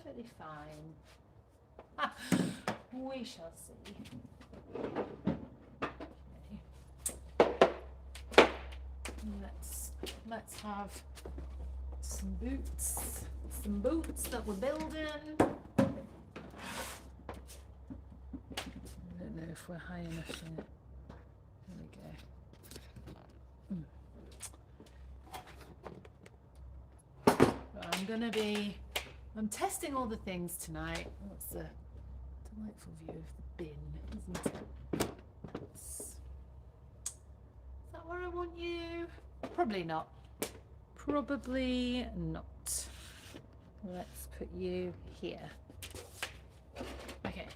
perfectly fine. We shall see. Okay. Let's have some boots. Some boots that we're building. I don't know if we're high enough in it. There we go. I'm testing all the things tonight. That's a delightful view of the bin, isn't it? Is that where I want you? Probably not. Probably not. Let's put you here. Okay.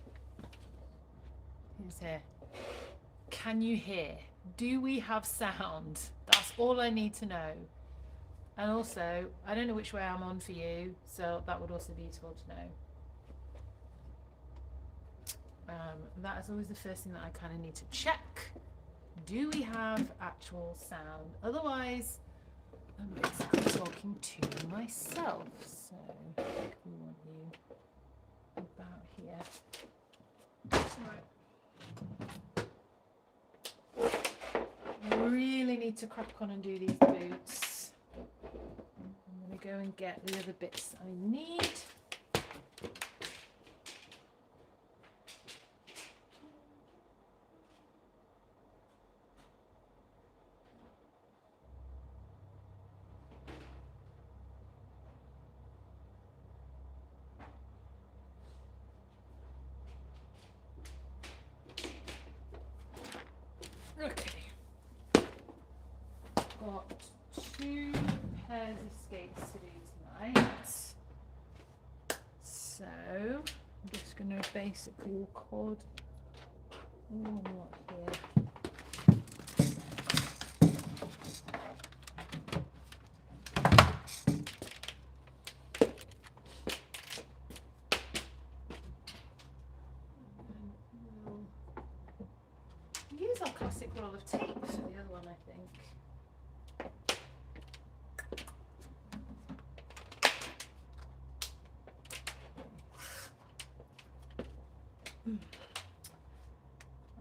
Who's here? Can you hear? Do we have sound? That's all I need to know. And also, I don't know which way I'm on for you, so that would also be useful to know. That is always the first thing that I kind of need to check. Do we have actual sound? Otherwise, I'm basically talking to myself. So we want you about here. Right. I really need to crack on and do these boots. I'm going to go and get the other bits I need. Okay. Got 2 pairs of skates to do tonight. So I'm just going to basically record all a lot here. We'll use our classic roll of tape for the other one, I think.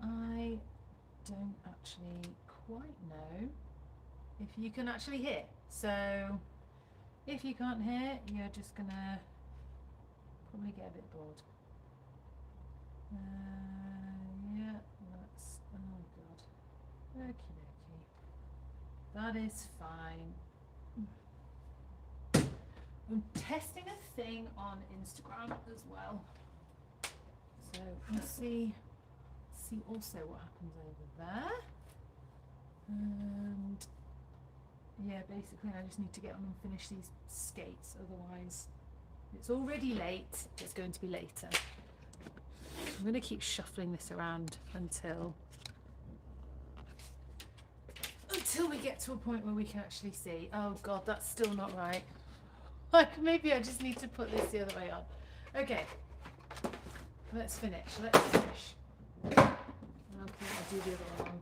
I don't actually quite know if you can actually hear. So if you can't hear, you're just gonna probably get a bit bored. Yeah, that's, oh god. Okie dokie. That is fine. I'm testing a thing on Instagram as well. So we'll see also what happens over there. And yeah, basically I just need to get on and finish these skates, otherwise it's already late, it's going to be later. I'm going to keep shuffling this around until we get to a point where we can actually see. Oh god, that's still not right. Like, maybe I just need to put this the other way on. Okay, let's finish. Okay, I'll do the other one on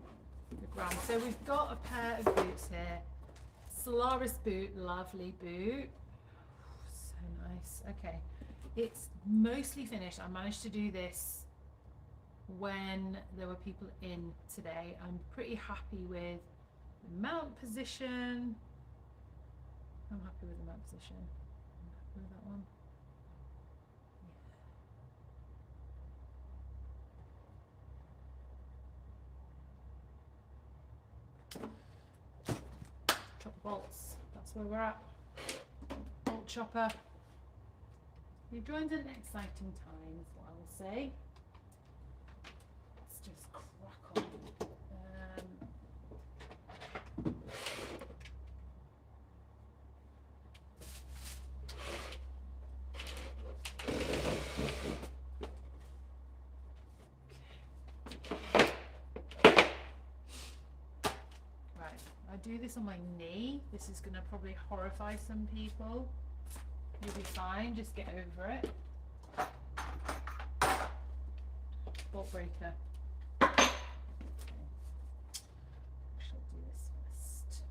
the ground. So we've got a pair of boots here. Solaris boot, lovely boot. So nice. Okay, it's mostly finished. I managed to do this when there were people in today. I'm pretty happy with the mount position. I'm happy with the mount position. I'm happy with that one. Chop bolts. That's where we're at. Bolt chopper. You've joined an exciting time, is what I will say. Let's just crack on. I do this on my knee. This is going to probably horrify some people. You'll be fine, just get over it. Bolt breaker. Okay. I shall do this first.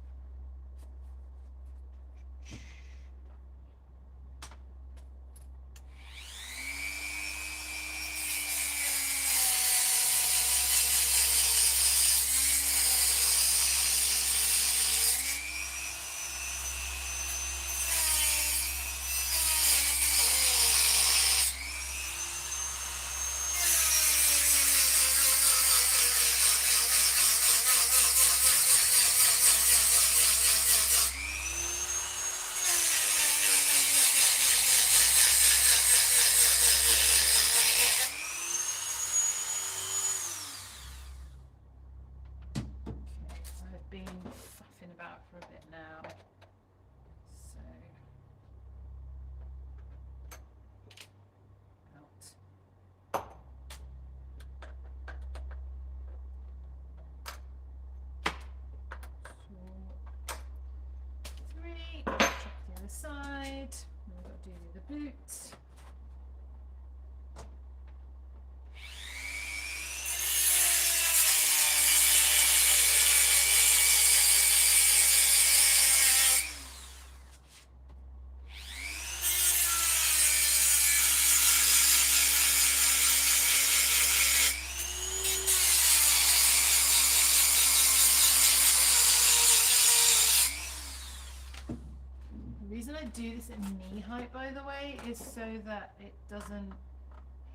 do this at knee height, by the way, is so that it doesn't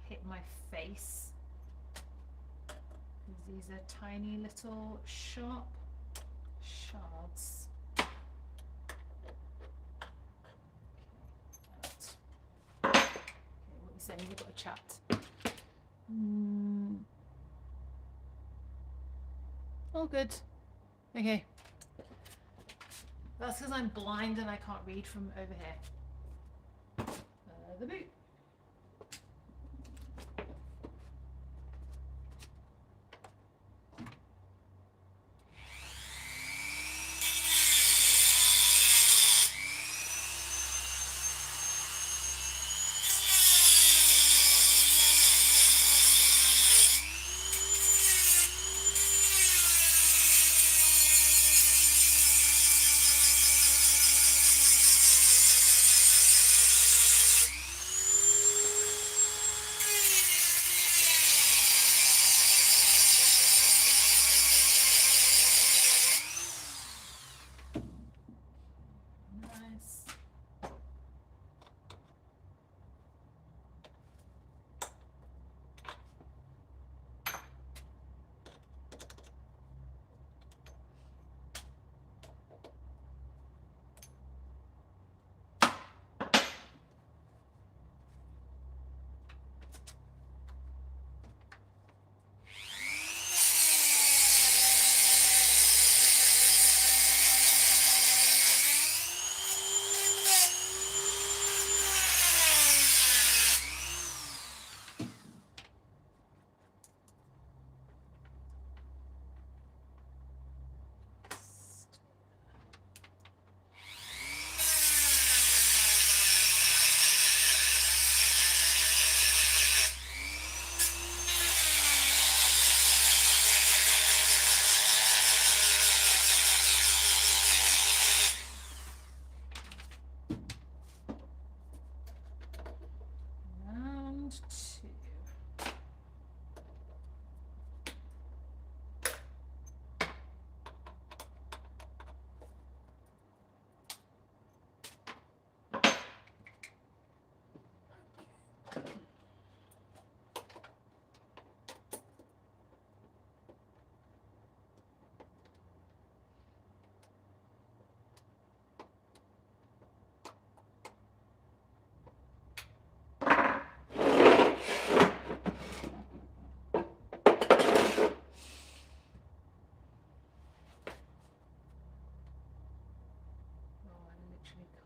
hit my face. These are tiny little sharp shards. Okay, what are you saying? You've got a chat. All good. Okay. That's because I'm blind and I can't read from over here. The boot.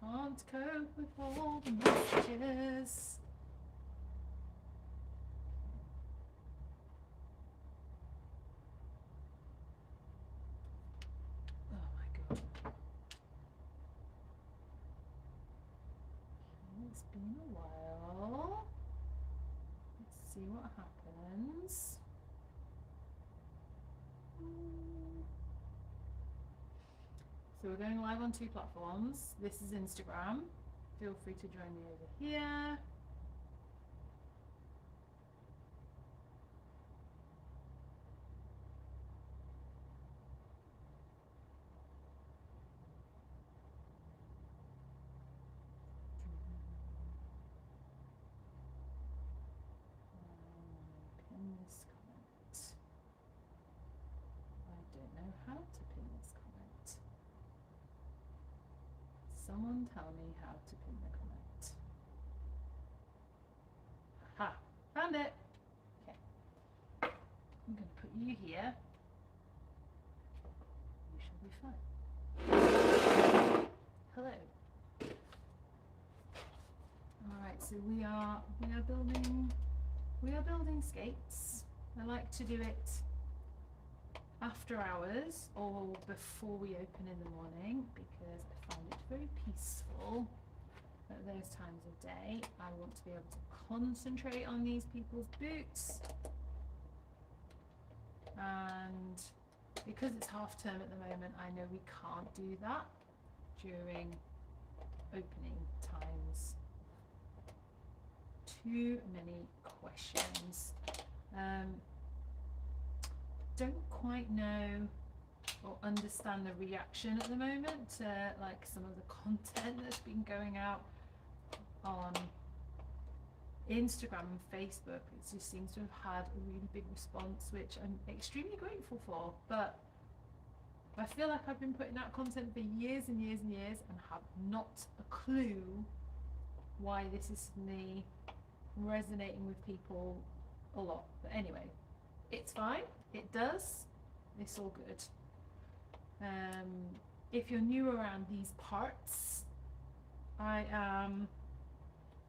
Can't cope with all the messages. Oh my god. It's been a while. Let's see what happens. So we're going live on 2 platforms. This is Instagram. Feel free to join me over here. Pin this comment. I don't know how to pin this comment. Someone tell me how to pin the comment. Aha, found it. Okay. I'm going to put you here. You should be fine. Hello. All right, so we are building skates. I like to do it after hours or before we open in the morning because I find it very peaceful at those times of day. I want to be able to concentrate on these people's boots, and because it's half term at the moment, I know we can't do that during opening times. Too many questions. Don't quite know or understand the reaction at the moment to like some of the content that's been going out on Instagram and Facebook. It just seems to have had a really big response, which I'm extremely grateful for. But I feel like I've been putting out content for years and years and years and have not a clue why this is suddenly resonating with people a lot. But anyway, it's fine. It does. It's all good. If you're new around these parts, I am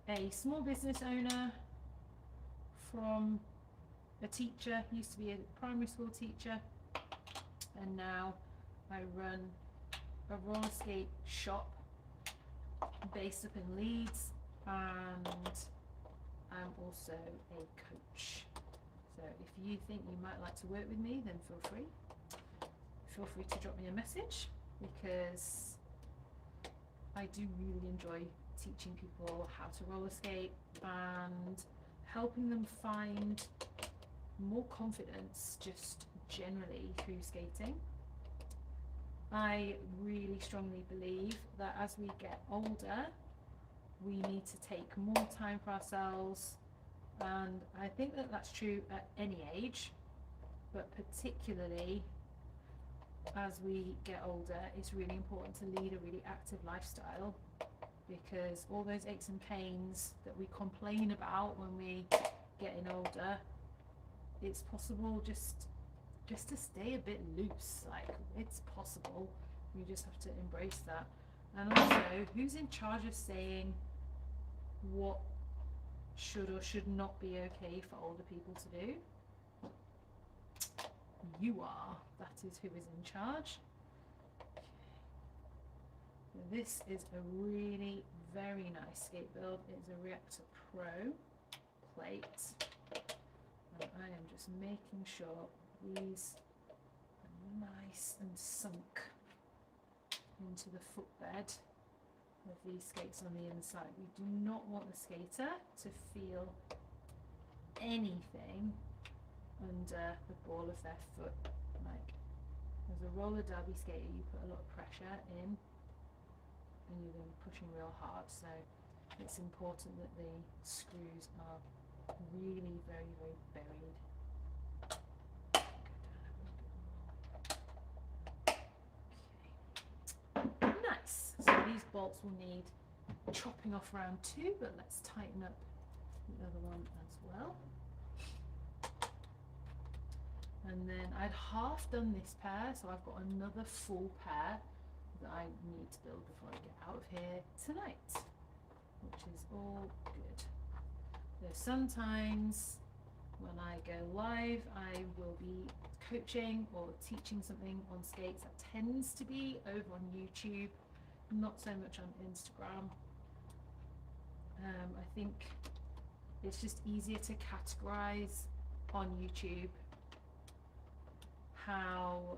a small business owner from a teacher, used to be a primary school teacher, and now I run a roller skate shop based up in Leeds, and I'm also a coach. So if you think you might like to work with me, then feel free to drop me a message, because I do really enjoy teaching people how to roller skate and helping them find more confidence just generally through skating. I really strongly believe that as we get older, we need to take more time for ourselves, and I think that that's true at any age, but particularly as we get older, it's really important to lead a really active lifestyle, because all those aches and pains that we complain about when we getting older, it's possible just to stay a bit loose. Like, it's possible. You just have to embrace that. And also, who's in charge of saying what should or should not be okay for older people to do? You are. That is who is in charge. So this is a really very nice skate build. It's a Reactor Pro plate, and I am just making sure these are nice and sunk into the footbed of these skates on the inside. We do not want the skater to feel anything under the ball of their foot. Like, as a roller derby skater, you put a lot of pressure in and you're going to be pushing real hard, so it's important that the screws are really very, very buried. Okay. Nice. So these bolts will need chopping off around too, but let's tighten up the other one as well. And then I'd half done this pair, so I've got another full pair that I need to build before I get out of here tonight, which is all good. So sometimes when I go live, I will be coaching or teaching something on skates. That tends to be over on YouTube, not so much on Instagram. I think it's just easier to categorize on YouTube how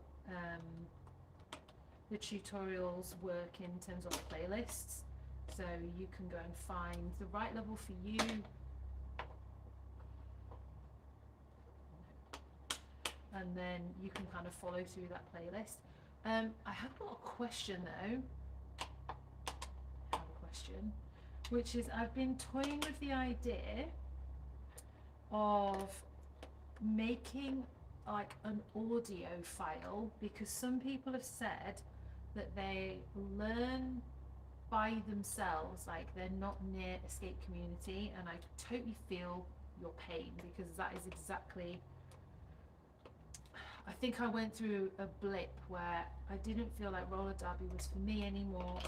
the tutorials work in terms of playlists, so you can go and find the right level for you, and then you can kind of follow through that playlist. I have got a question though. Which is, I've been toying with the idea of making like an audio file, because some people have said that they learn by themselves, like they're not near a skate community, and I totally feel your pain, because that is exactly, I think I went through a blip where I didn't feel like roller derby was for me anymore,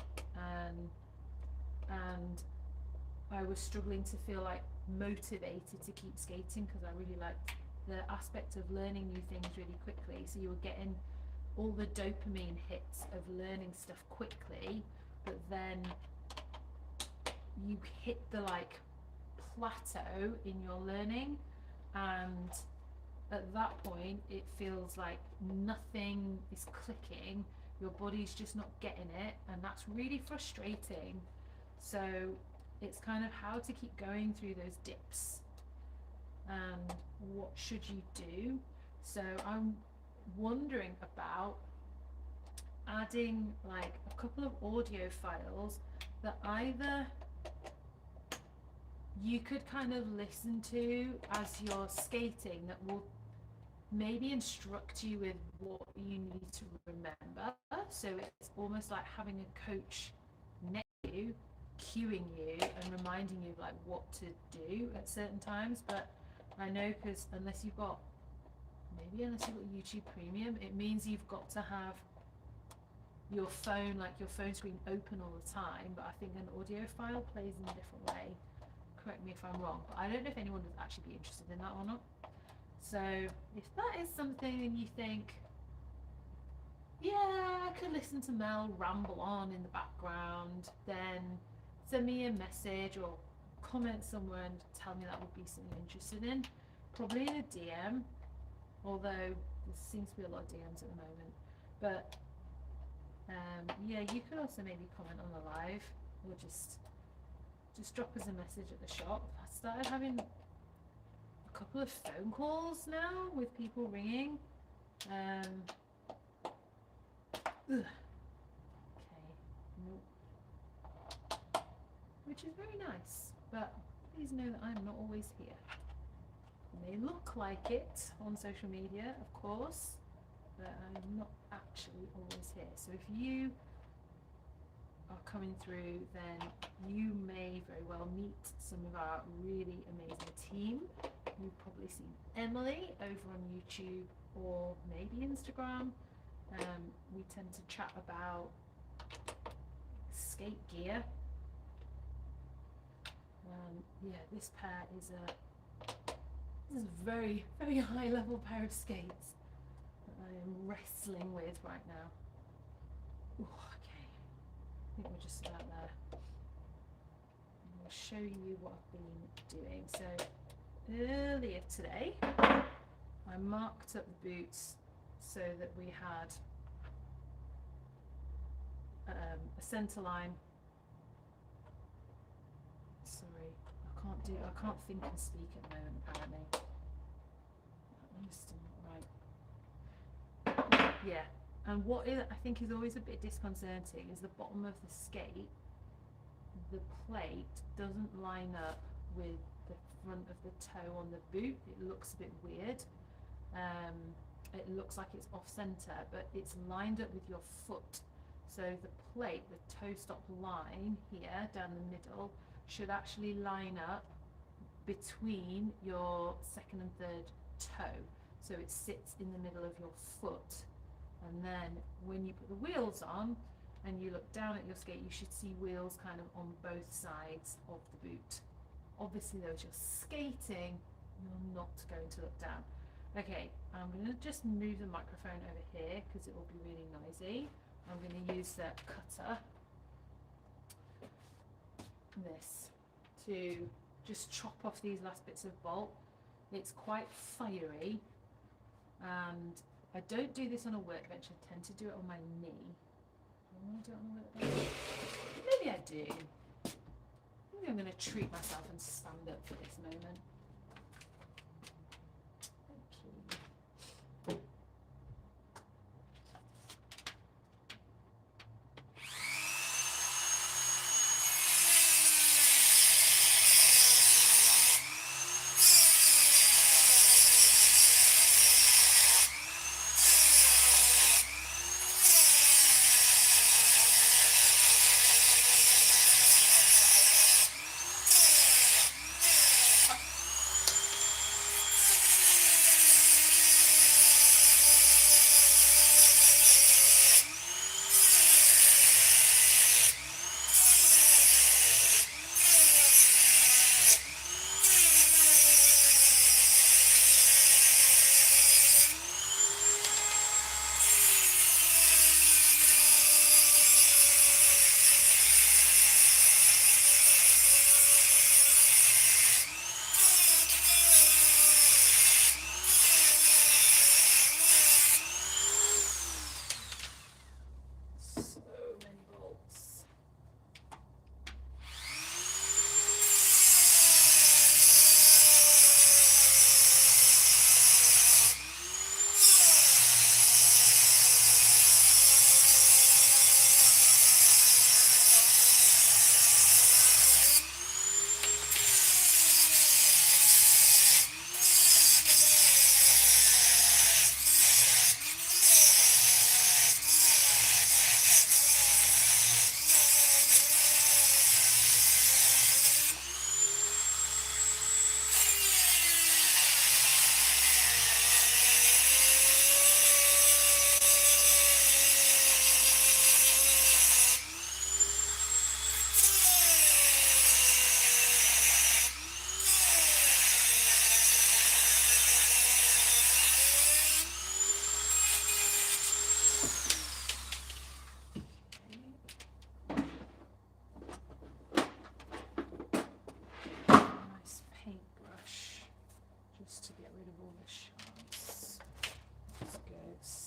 and I was struggling to feel like motivated to keep skating, because I really liked the aspect of learning new things really quickly. So you were getting all the dopamine hits of learning stuff quickly, but then you hit the like plateau in your learning, and at that point it feels like nothing is clicking, your body's just not getting it, and that's really frustrating. So it's kind of how to keep going through those dips and what should you do. So I'm wondering about adding like a couple of audio files that either you could kind of listen to as you're skating that will maybe instruct you with what you need to remember. So it's almost like having a coach next to you, cueing you and reminding you like what to do at certain times. But I know because unless you've got YouTube Premium, it means you've got to have your phone, like your phone screen open all the time. But I think an audio file plays in a different way. Correct me if I'm wrong, but I don't know if anyone would actually be interested in that or not. So if that is something and you think, yeah, I could listen to Mel ramble on in the background, then send me a message or comment somewhere and tell me that would be something you're interested in. Probably in a DM, although there seems to be a lot of DMs at the moment. But yeah, you could also maybe comment on the live or just drop us a message at the shop. I started having a couple of phone calls now with people ringing. Okay, nope. Which is very nice, but please know that I'm not always here. It may look like it on social media, of course, but I'm not actually always here. So if you are coming through, then you may very well meet some of our really amazing team. You've probably seen Emily over on YouTube or maybe Instagram. We tend to chat about skate gear. Yeah, this pair is a very, very high level pair of skates that I am wrestling with right now. Ooh, okay, I think we're just about there. And I'll show you what I've been doing. So earlier today, I marked up the boots so that we had a centre line. Sorry, I can't think and speak at the moment apparently. I'm still not right. Yeah, and what I think is always a bit disconcerting is the bottom of the skate, the plate doesn't line up with the front of the toe on the boot. It looks a bit weird. It looks like it's off center, but it's lined up with your foot. So the plate, the toe stop line here down the middle, should actually line up between your second and third toe. So it sits in the middle of your foot. And then when you put the wheels on and you look down at your skate, you should see wheels kind of on both sides of the boot. Obviously though, as you're skating, you're not going to look down. Okay, I'm going to just move the microphone over here because it will be really noisy. I'm going to use the cutter, this, to just chop off these last bits of bolt. It's quite fiery, and I don't do this on a workbench. I tend to do it on my knee. I want to do it on a workbench. Maybe I do. Maybe I'm going to treat myself and stand up for this moment.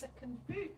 second boot.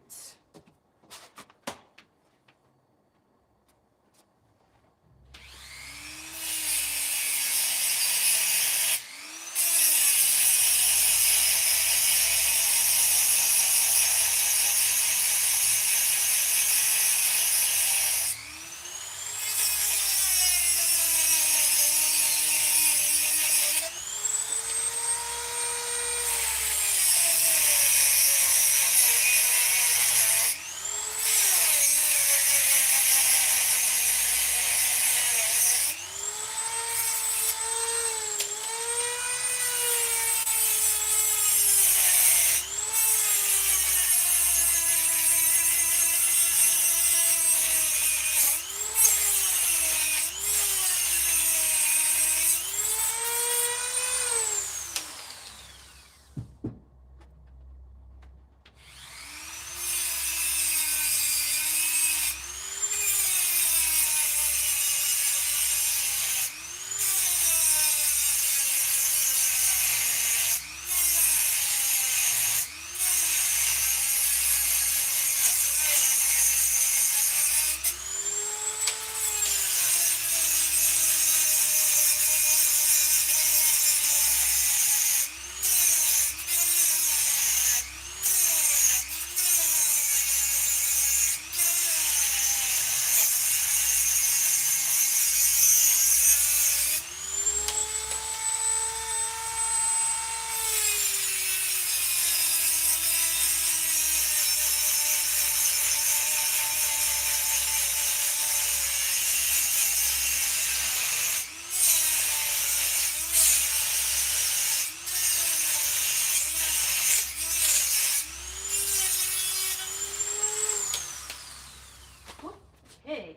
Okay.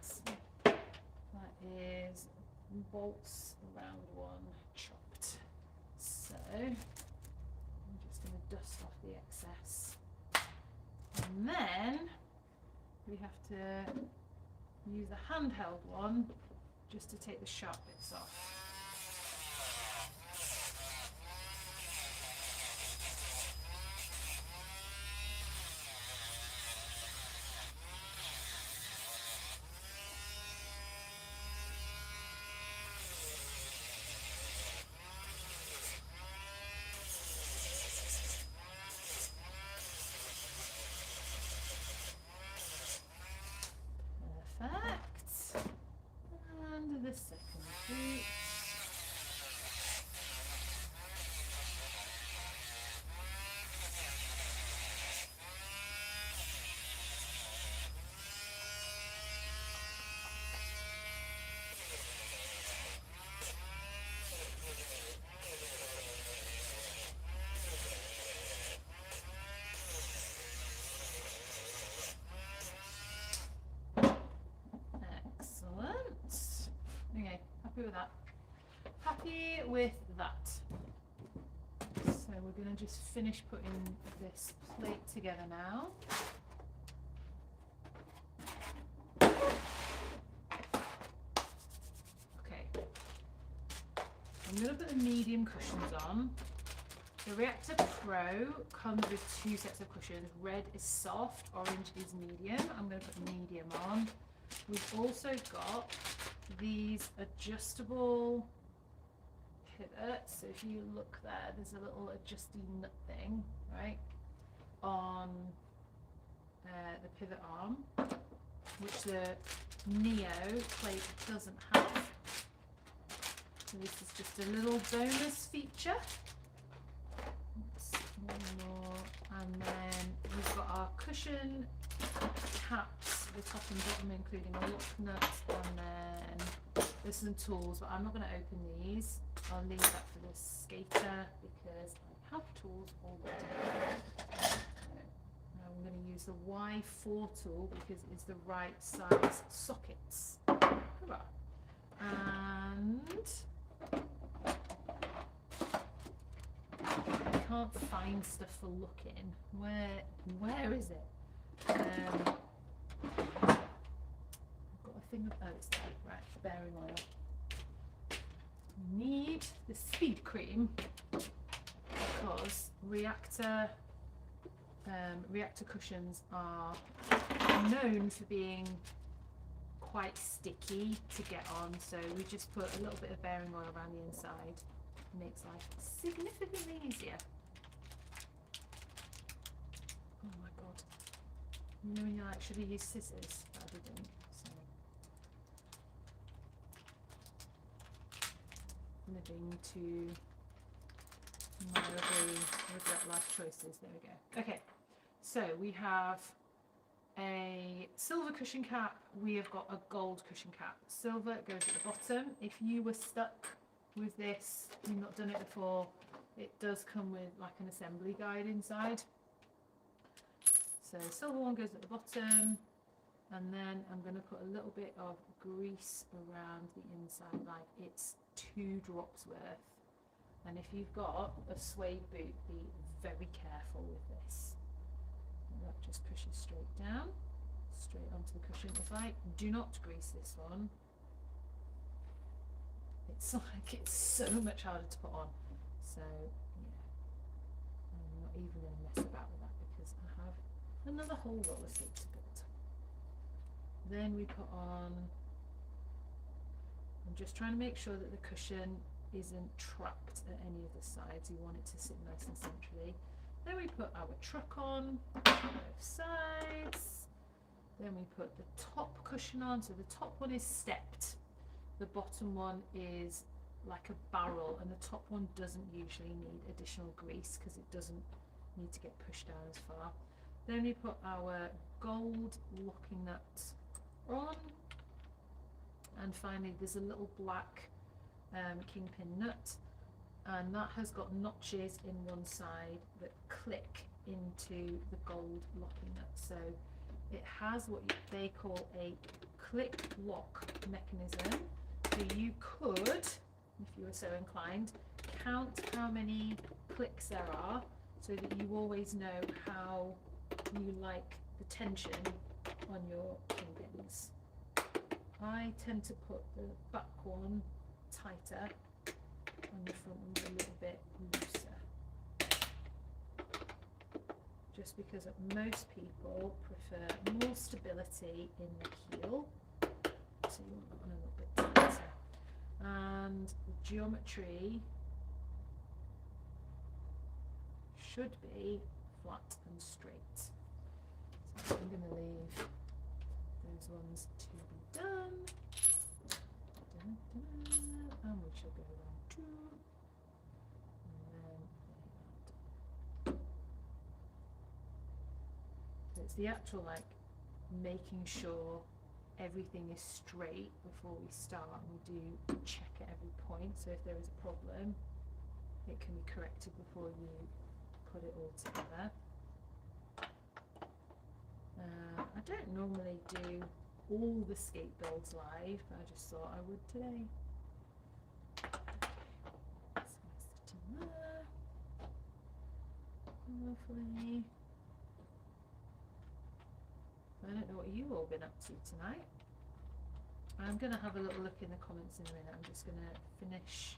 So that is bolts around one chopped. So I'm just going to dust off the excess. And then we have to use the handheld one just to take the sharp bits off. Perfect. And the second boot. Excellent. Okay, happy with that. Happy with that. So we're going to just finish putting this plate together now. Okay. I'm going to put the medium cushions on. The Reactor Pro comes with 2 sets of cushions. Red is soft, orange is medium. I'm going to put medium on. We've also got these adjustable pivots. So if you look there, there's a little adjusting nut thing, right, on the pivot arm, which the Neo plate doesn't have. So this is just a little bonus feature. One more, and then we've got our cushion caps, the top and bottom, including a lock nut, and then there's some tools, but I'm not going to open these. I'll leave that for the skater because I have tools already. Now I'm going to use the Y4 tool because it is the right size sockets. Hurrah. And I can't find stuff for looking. Where is it? I've got a thing of, oh, it's there, right, bearing oil. Need the speed cream, because reactor cushions are known for being quite sticky to get on, so we just put a little bit of bearing oil around the inside. It makes life significantly easier. Oh my god. You know when you're like, should have used scissors? But I didn't, so. Living to mildly regret life choices. There we go. Okay, so we have a silver cushion cap, we have got a gold cushion cap. Silver goes at the bottom. If you were stuck with this, you've not done it before, it does come with like an assembly guide inside. So silver one goes at the bottom, and then I'm going to put a little bit of grease around the inside, like it's 2 drops worth. And if you've got a suede boot, be very careful with this. That just pushes straight down, straight onto the cushion. If I do not grease this one, it's like it's so much harder to put on. So yeah, I'm not even going to mess about with that because I have another whole roller skate to build. Then we put on, I'm just trying to make sure that the cushion isn't trapped at any of the sides. You want it to sit nice and centrally. Then we put our truck on both sides. Then we put the top cushion on. So the top one is stepped. The bottom one is like a barrel, and the top one doesn't usually need additional grease because it doesn't need to get pushed down as far. Then we put our gold locking nut on. And finally there's a little black kingpin nut, and that has got notches in one side that click into the gold locking nut. So it has what they call a click lock mechanism. So you could, if you were so inclined, count how many clicks there are so that you always know how you like the tension on your kingpins. I tend to put the back one tighter and the front one's a little bit looser, just because most people prefer more stability in the heel, so you want that one a little bit tighter. And the geometry should be flat and straight. So I'm going to leave those ones to be done. And we shall go around 2, and then they are done. So it's the actual like making sure everything is straight before we start, and we do check at every point, so if there is a problem it can be corrected before you put it all together. I don't normally do all the skate builds live, but I just thought I would today. So I sit in there. Lovely. I don't know what you've all been up to tonight. I'm going to have a little look in the comments in a minute. I'm just going to finish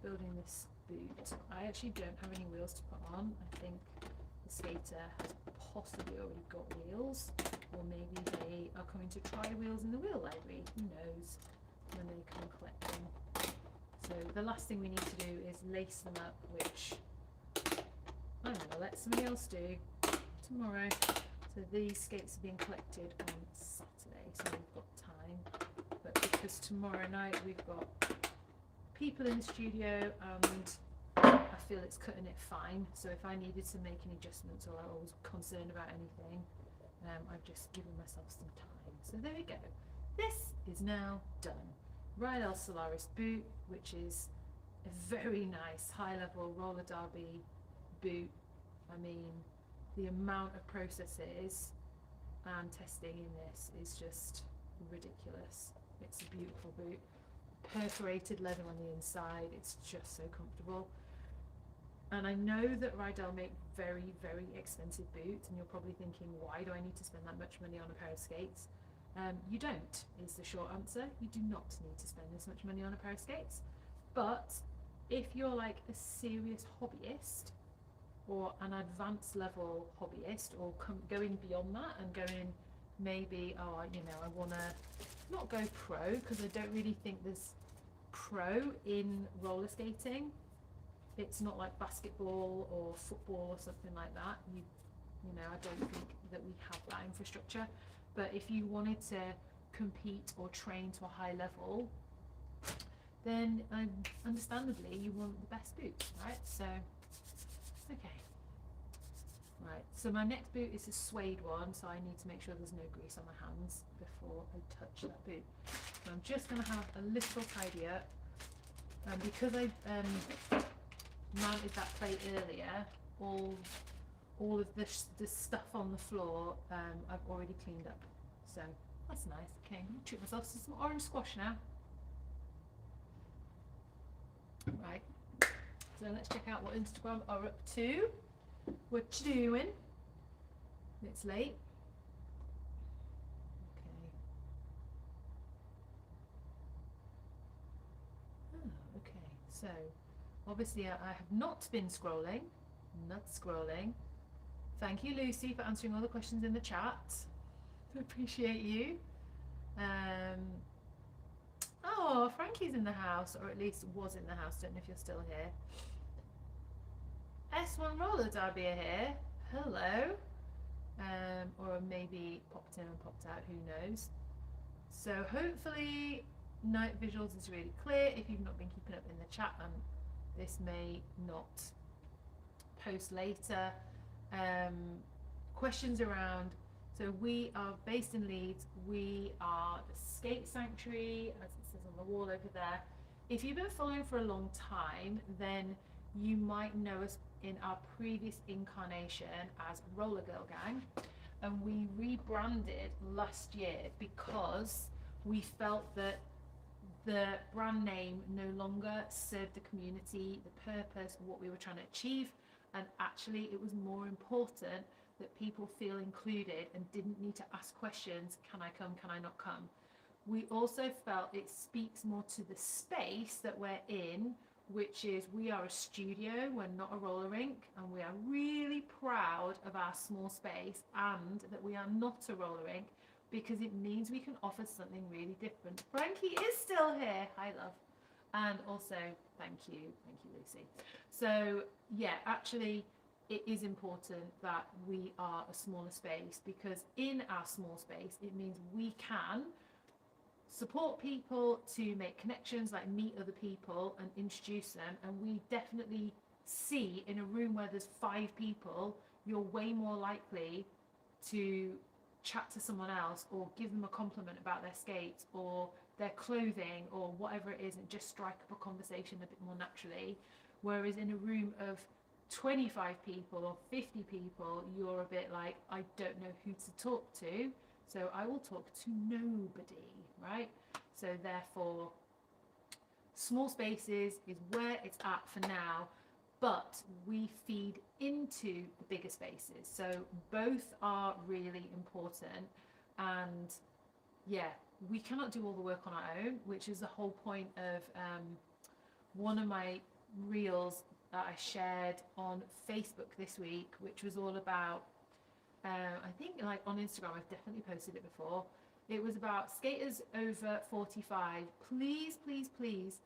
building this boot. I actually don't have any wheels to put on. I think the skater has possibly already got wheels, or maybe they are coming to try wheels in the wheel library. Who knows when they come collect them. So the last thing we need to do is lace them up, which I'm going to let somebody else do tomorrow. So these skates are being collected on Saturday, so we've got time. But because tomorrow night we've got people in the studio and I feel it's cutting it fine, so if I needed to make any adjustments or I was concerned about anything, I've just given myself some time. So there we go. This is now done. Rydell Solaris boot, which is a very nice high-level roller derby boot. I mean, the amount of processes and testing in this is just ridiculous. It's a beautiful boot. Perforated leather on the inside, it's just so comfortable. And I know that Rydell make very, very expensive boots, and you're probably thinking, why do I need to spend that much money on a pair of skates? You don't, is the short answer. You do not need to spend this much money on a pair of skates. But if you're like a serious hobbyist or an advanced level hobbyist, or going beyond that and going maybe, oh, you know, I want to not go pro, because I don't really think there's pro in roller skating. It's not like basketball or football or something like that. You know, I don't think that we have that infrastructure. But if you wanted to compete or train to a high level, then understandably you want the best boots, right? So, okay. Right, so my next boot is a suede one, so I need to make sure there's no grease on my hands before I touch that boot. So I'm just going to have a little tidy up. Because I mounted that plate earlier, all of the stuff on the floor I've already cleaned up. So that's nice. Okay, I'm going to treat myself to some orange squash now. Right, so let's check out what Instagram are up to. What you doing? It's late. Okay. Oh, okay. So obviously I have not been scrolling. Not scrolling. Thank you, Lucy, for answering all the questions in the chat. Appreciate you. Oh, Frankie's in the house, or at least was in the house. Don't know if you're still here. S1 Roller Derby are here. Hello. Or maybe popped in and popped out, who knows. So hopefully night visuals is really clear. If you've not been keeping up in the chat, this may not post later. Questions around, so we are based in Leeds. We are the Skate Sanctuary, as it says on the wall over there. If you've been following for a long time, then you might know us in our previous incarnation as Roller Girl Gang, and we rebranded last year because we felt that the brand name no longer served the community, the purpose, what we were trying to achieve, and actually it was more important that people feel included and didn't need to ask questions, can I come, can I not come? We also felt it speaks more to the space that we're in, which is we are a studio, we're not a roller rink, and we are really proud of our small space and that we are not a roller rink, because it means we can offer something really different. Frankie is still here. Hi, love. And also, thank you, Lucy. So yeah, actually it is important that we are a smaller space, because in our small space it means we can support people to make connections, like meet other people and introduce them. And we definitely see in a room where there's 5 people, you're way more likely to chat to someone else or give them a compliment about their skates or their clothing or whatever it is, and just strike up a conversation a bit more naturally. Whereas in a room of 25 people or 50 people, you're a bit like, I don't know who to talk to, so I will talk to nobody, right? So therefore, small spaces is where it's at for now, but we feed into the bigger spaces. So both are really important. And yeah, we cannot do all the work on our own, which is the whole point of one of my reels that I shared on Facebook this week, which was all about, I think like on Instagram, I've definitely posted it before. It was about skaters over 45. Please, please, please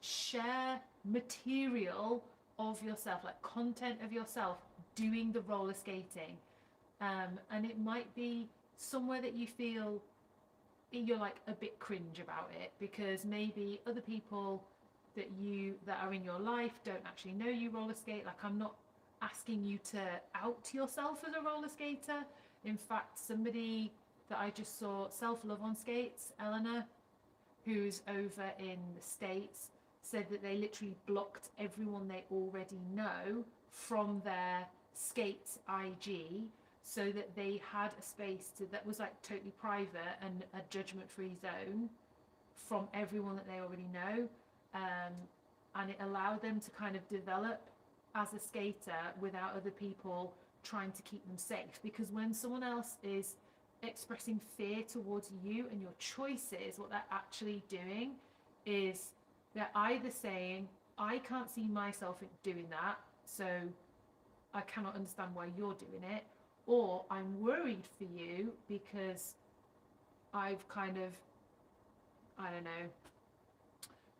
share material of yourself, like content of yourself doing the roller skating. And it might be somewhere that you feel you're like a bit cringe about it, because maybe other people that are in your life don't actually know you roller skate. Like, I'm not asking you to out yourself as a roller skater. In fact, somebody that I just saw, Self Love on Skates, Eleanor, who's over in the States, said that they literally blocked everyone they already know from their skate IG, so that they had a space that was like totally private and a judgment-free zone from everyone that they already know. And it allowed them to kind of develop as a skater without other people trying to keep them safe. Because when someone else is expressing fear towards you and your choices, what they're actually doing is they're either saying, I can't see myself doing that, so I cannot understand why you're doing it. Or I'm worried for you because I've kind of, I don't know,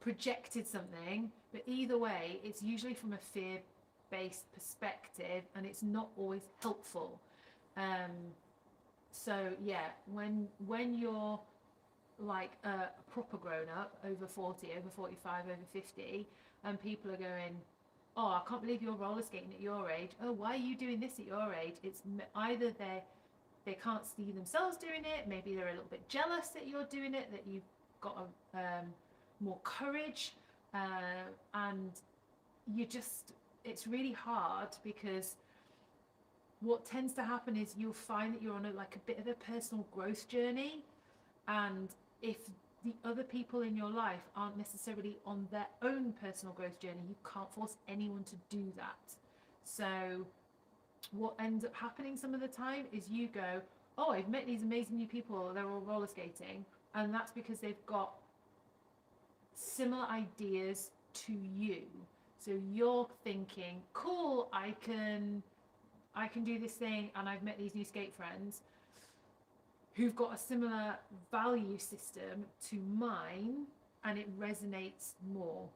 projected something. But either way, it's usually from a fear-based perspective, and it's not always helpful. So yeah, when you're like a proper grown up, over 40, over 45, over 50, and people are going, oh, I can't believe you're roller skating at your age. Oh, why are you doing this at your age? It's either they can't see themselves doing it, maybe they're a little bit jealous that you're doing it, that you've got more courage, and it's really hard, because what tends to happen is you'll find that you're on a bit of a personal growth journey, and if the other people in your life aren't necessarily on their own personal growth journey, you can't force anyone to do that. So what ends up happening some of the time is you go, oh, I've met these amazing new people, they're all roller skating, and that's because they've got similar ideas to you. So you're thinking, cool, I can do this thing, and I've met these new skate friends who've got a similar value system to mine, and it resonates more.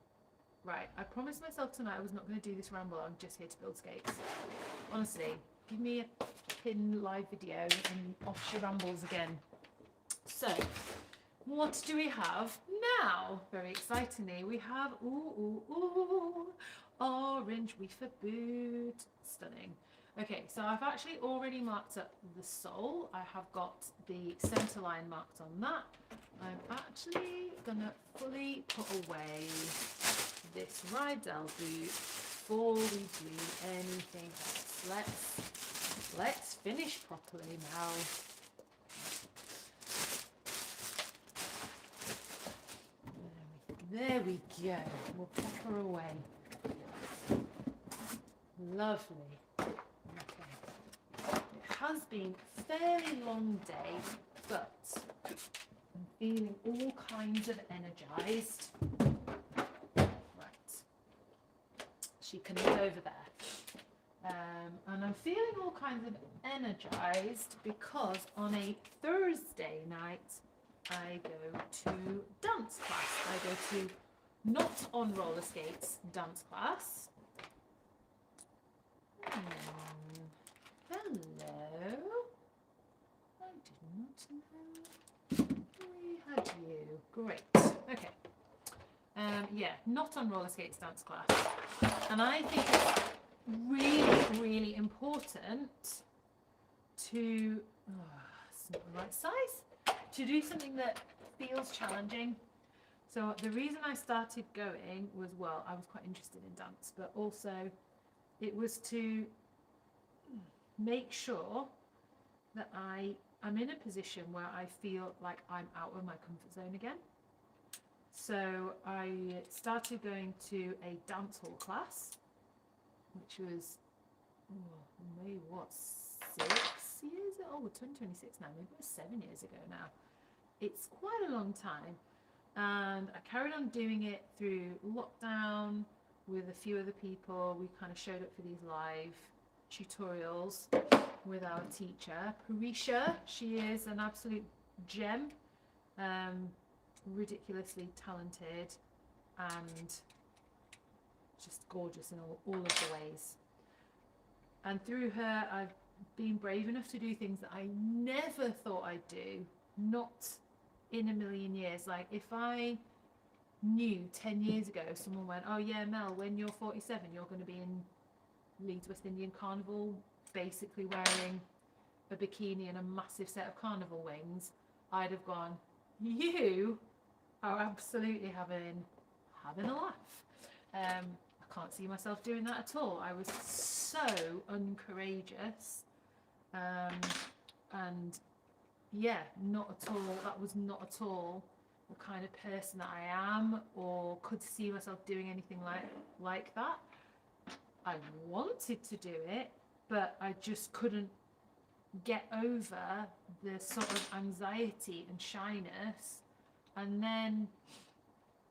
Right, I promised myself tonight I was not going to do this ramble. I'm just here to build skates. Honestly, give me a pin live video and off she rambles again. So, what do we have now? Very excitingly, we have orange wafer boot. Stunning. Okay, so I've actually already marked up the sole. I have got the centre line marked on that. I'm actually gonna fully put away this Rydell boot before we do anything else. Let's finish properly now. There we go. We'll pop her away. Lovely. Has been a fairly long day, but I'm feeling all kinds of energized. Right, she can live over there. And I'm feeling all kinds of energized because on a Thursday night I go to dance class. I go to Not on Roller Skates dance class. Hello. I did not know we had you. Great. Okay. Yeah, Not on Roller Skates dance class. And I think it's really, really important to, it's not the right size, to do something that feels challenging. So the reason I started going was, well, I was quite interested in dance, but also it was to make sure that I am in a position where I feel like I'm out of my comfort zone again. So I started going to a dance hall class, which was, maybe what, 6 years ago? Oh, we're 2026 now, maybe it was 7 years ago now. It's quite a long time. And I carried on doing it through lockdown with a few other people. We kind of showed up for these live tutorials with our teacher, Parisha. She is an absolute gem, ridiculously talented and just gorgeous in all of the ways. And through her, I've been brave enough to do things that I never thought I'd do, not in a million years. Like if I knew 10 years ago someone went, oh yeah, Mel, when you're 47 you're going to be in Leeds West Indian Carnival basically wearing a bikini and a massive set of carnival wings, I'd have gone, you are absolutely having a laugh. I can't see myself doing that at all. I was so uncourageous, and yeah, not at all. That was not at all the kind of person that I am, or could see myself doing anything like that. I wanted to do it, but I just couldn't get over the sort of anxiety and shyness. And then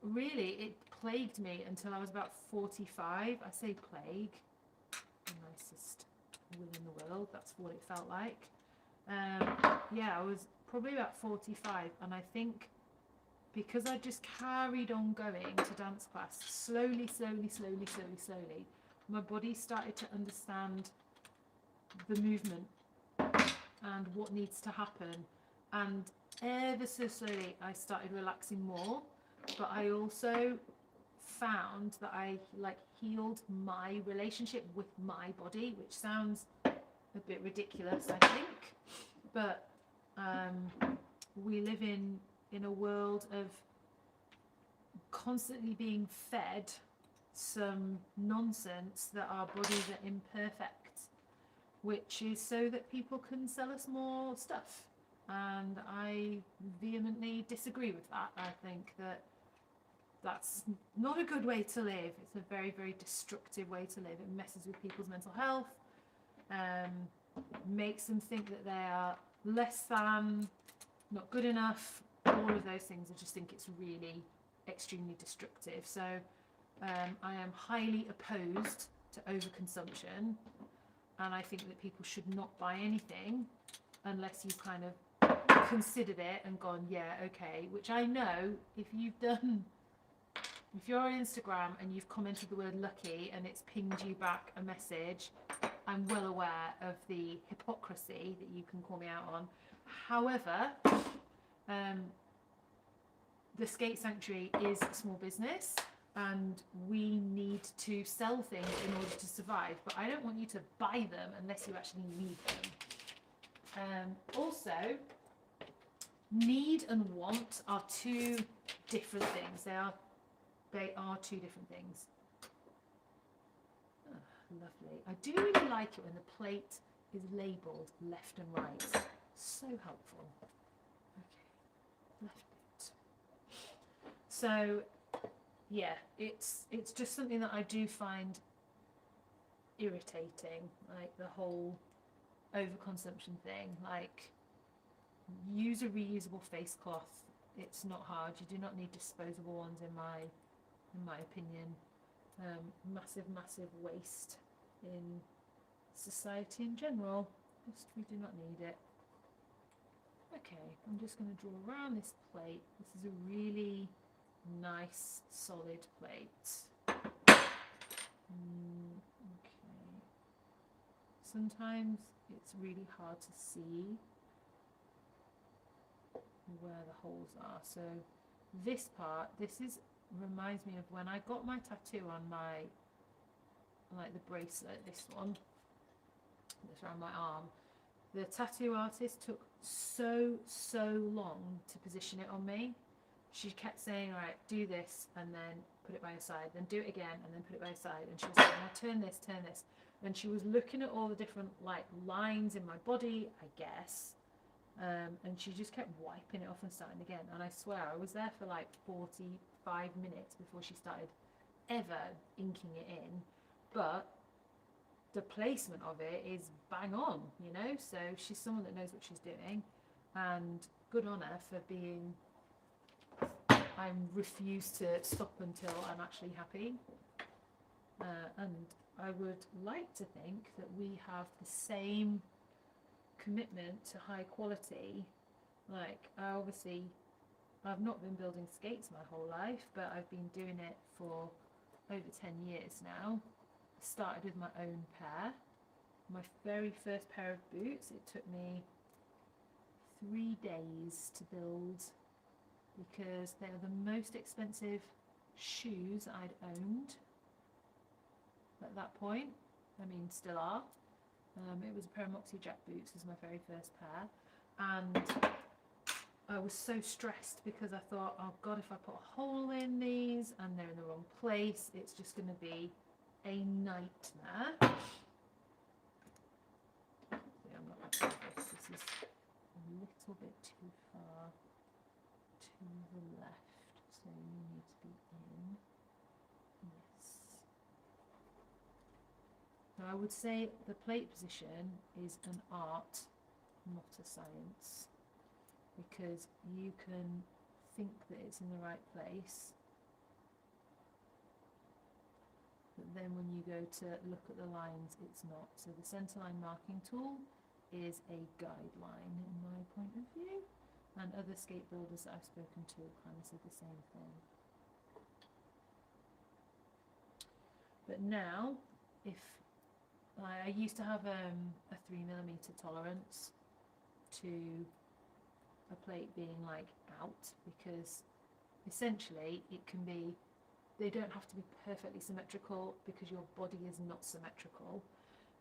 really, it plagued me until I was about 45. I say plague, the nicest will in the world. That's what it felt like. Yeah, I was probably about 45, and I think because I just carried on going to dance class slowly, my body started to understand the movement and what needs to happen, and ever so slowly I started relaxing more. But I also found that I like healed my relationship with my body, which sounds a bit ridiculous, I think, but we live in a world of constantly being fed some nonsense that our bodies are imperfect, which is so that people can sell us more stuff. And I vehemently disagree with that. I think that that's not a good way to live. It's a very, very destructive way to live. It messes with people's mental health, makes them think that they are less than, not good enough, all of those things. I just think it's really extremely destructive. So I am highly opposed to overconsumption, and I think that people should not buy anything unless you've kind of considered it and gone, yeah, okay, which I know if you're on Instagram and you've commented the word lucky and it's pinged you back a message, I'm well aware of the hypocrisy that you can call me out on. However, the Skate Sanctuary is a small business and we need to sell things in order to survive, but I don't want you to buy them unless you actually need them. Also, need and want are two different things. They are two different things. Oh, lovely. I do really like it when the plate is labelled left and right. So helpful. Okay, left boot. So, yeah, it's just something that I do find irritating, like the whole overconsumption thing. Like, use a reusable face cloth. It's not hard. You do not need disposable ones, in my opinion. Massive waste in society in general. Just, we do not need it. Okay, I'm just going to draw around this plate. This is a really nice solid plate. Okay. Sometimes it's really hard to see where the holes are. So this part, reminds me of when I got my tattoo on my, like the bracelet, this one, that's around my arm. The tattoo artist took so long to position it on me. She kept saying, all right, do this and then put it by your side, then do it again and then put it by your side. And she was like, now turn this. And she was looking at all the different like lines in my body, I guess. And she just kept wiping it off and starting again. And I swear I was there for like 45 minutes before she started ever inking it in. But the placement of it is bang on, you know? So she's someone that knows what she's doing. And good on her for being... I refuse to stop until I'm actually happy. And I would like to think that we have the same commitment to high quality. Like, I've not been building skates my whole life, but I've been doing it for over 10 years now. I started with my own pair. My very first pair of boots, it took me 3 days to build because they are the most expensive shoes I'd owned at that point. I mean, still are. It was a pair of Moxie Jack boots as my very first pair, and I was so stressed because I thought, oh God, if I put a hole in these and they're in the wrong place, it's just going to be a nightmare. See, I'm not going to do this. This is a little bit too far to the left, so you need to be in. Yes. Now I would say the plate position is an art, not a science, because you can think that it's in the right place then when you go to look at the lines, it's not. So the centerline marking tool is a guideline in my point of view, and other skateboarders that I've spoken to kind of said the same thing. But now, if I used to have a 3mm tolerance to a plate being like out, because essentially it can be, they don't have to be perfectly symmetrical because your body is not symmetrical,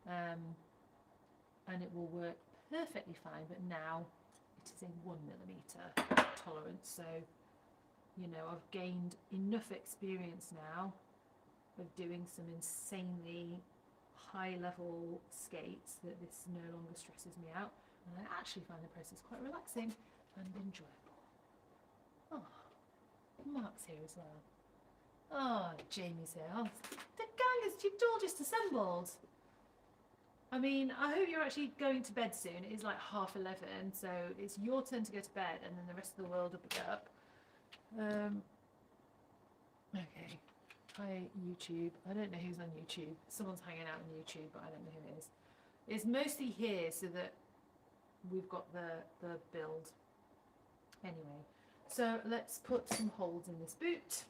and it will work perfectly fine. But now it is a 1mm tolerance, so you know, I've gained enough experience now of doing some insanely high level skates that this no longer stresses me out, and I actually find the process quite relaxing and enjoyable. Oh, Mark's here as well. Oh, Jamie's here. Oh, the gang is, you've all just assembled. I mean, I hope you're actually going to bed soon. It is like 11:30, so it's your turn to go to bed, and then the rest of the world will be up. Okay. Hi, YouTube. I don't know who's on YouTube. Someone's hanging out on YouTube, but I don't know who it is. It's mostly here so that we've got the build. Anyway, so let's put some holes in this boot.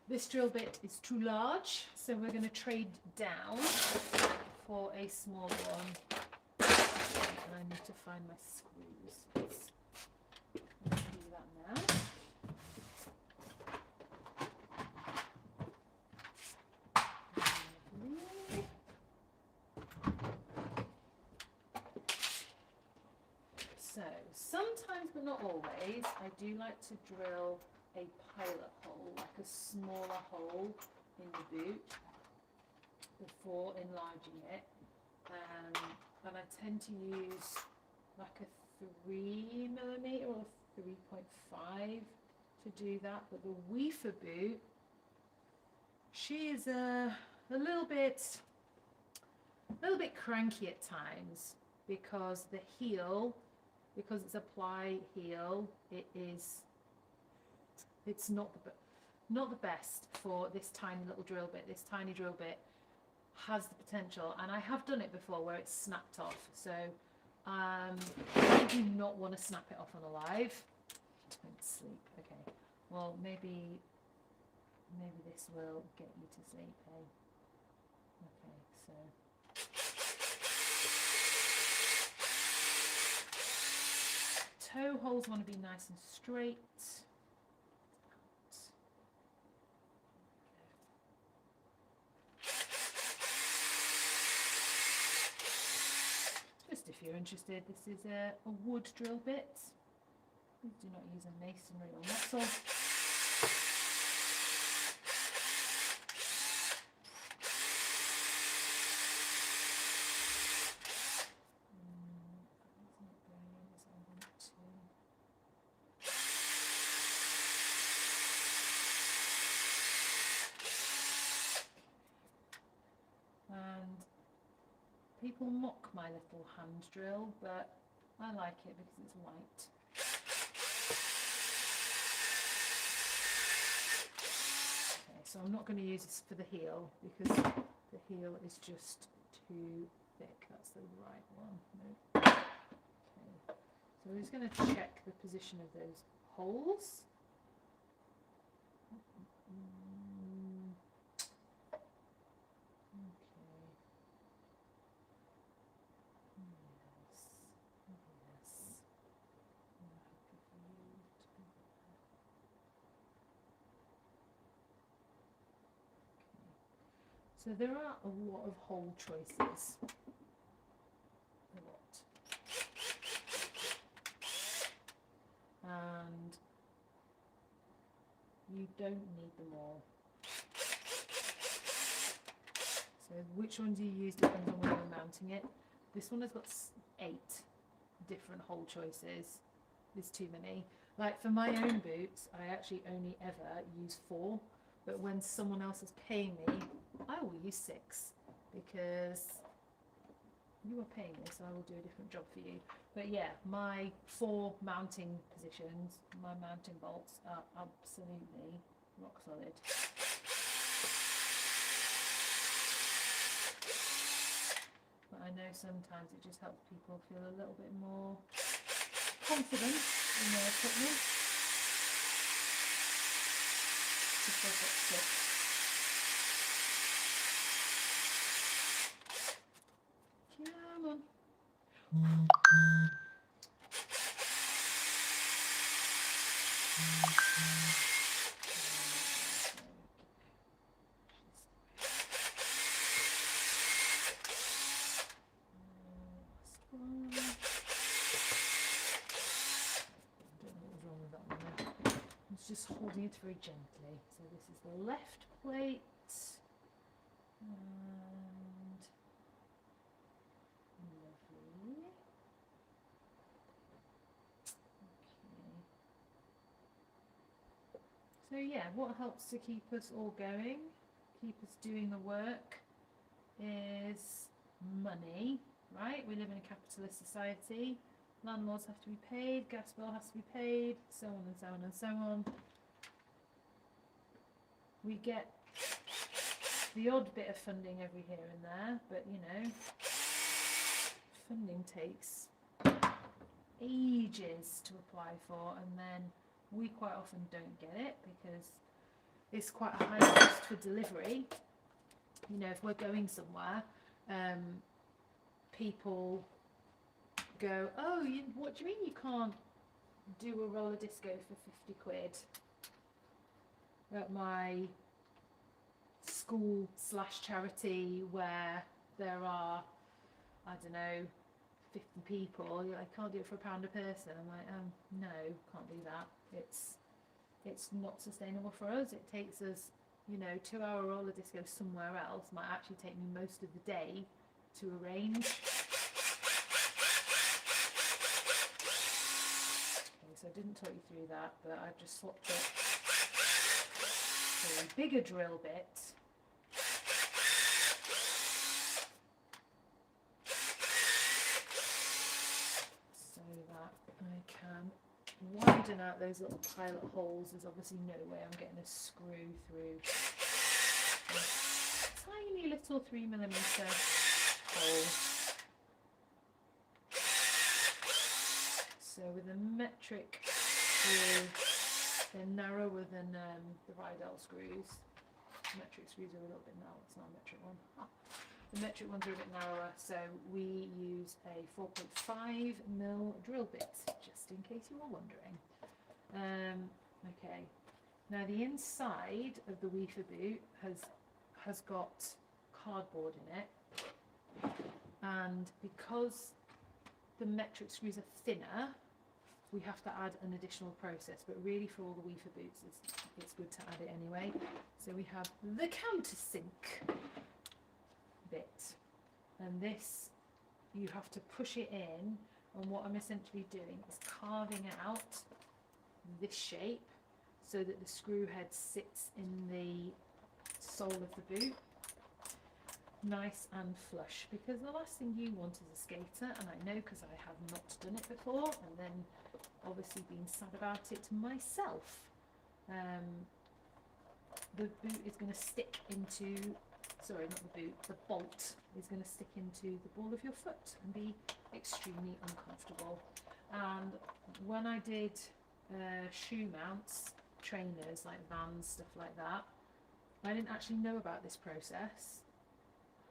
This drill bit is too large, so we're going to trade down for a small one. And I need to find my screws. Let's do that now. So, sometimes but not always, I do like to drill a pilot hole, like a smaller hole in the boot before enlarging it, and I tend to use like a 3mm or a 3.5 to do that. But the Weefer boot, she is a little bit cranky at times, because the heel, because it's a ply heel, it's not the best for this tiny little drill bit. This tiny drill bit has the potential, and I have done it before where it's snapped off. So I do not want to snap it off on a live. Don't sleep. Okay. Well, maybe this will get you to sleep. Hey. Okay. So. Toe holes want to be nice and straight. Just if you're interested, this is a wood drill bit. Please do not use a masonry or metal. People mock my little hand drill, but I like it because it's light. Okay, so I'm not going to use this for the heel because the heel is just too thick. That's the right one. Nope. Okay, so we're just going to check the position of those holes. So there are a lot of hole choices. A lot. And you don't need them all. So which ones you use depends on where you're mounting it. This one has got 8 different hole choices. There's too many. Like for my own boots, I actually only ever use 4. But when someone else is paying me, I will use 6 because you are paying me, so I will do a different job for you. But yeah, my 4 mounting positions, my mounting bolts are absolutely rock solid. But I know sometimes it just helps people feel a little bit more confident in their equipment. If they've got sick. Come on. Just holding it very gently. So this is the left plate, and lovely. Okay. So yeah, what helps to keep us all going, keep us doing the work, is money, right? We live in a capitalist society. Landlords have to be paid, gas bill has to be paid, so on and so on and so on. We get the odd bit of funding every here and there, but you know, funding takes ages to apply for, and then we quite often don't get it because it's quite a high cost for delivery. You know, if we're going somewhere, people go, oh, what do you mean you can't do a roller disco for 50 quid at my school / charity where there are, I don't know, 50 people? You're like, can't do it for £1 a person. I'm like, no, can't do that. It's not sustainable for us. It takes us, you know, 2-hour roller disco somewhere else might actually take me most of the day to arrange. So I didn't talk you through that, but I just swapped it for a bigger drill bit. So that I can widen out those little pilot holes. There's obviously no way I'm getting a screw through this tiny little 3mm hole. So with a metric screw, they're narrower than the Rydell screws. Metric screws are a little bit narrow. It's not a metric one. The metric ones are a bit narrower, so we use a 4.5mm drill bit, just in case you were wondering. Okay. Now the inside of the Weefer boot has got cardboard in it, and because the metric screws are thinner, we have to add an additional process, but really for all the Weefer boots it's good to add it anyway. So we have the countersink bit, and this, you have to push it in, and what I'm essentially doing is carving out this shape so that the screw head sits in the sole of the boot nice and flush, because the last thing you want as a skater, and I know because I have not done it before and then obviously been sad about it myself, the boot is going to stick into, sorry, not the boot, the bolt is going to stick into the ball of your foot and be extremely uncomfortable. And when I did shoe mounts, trainers like Vans, stuff like that, I didn't actually know about this process,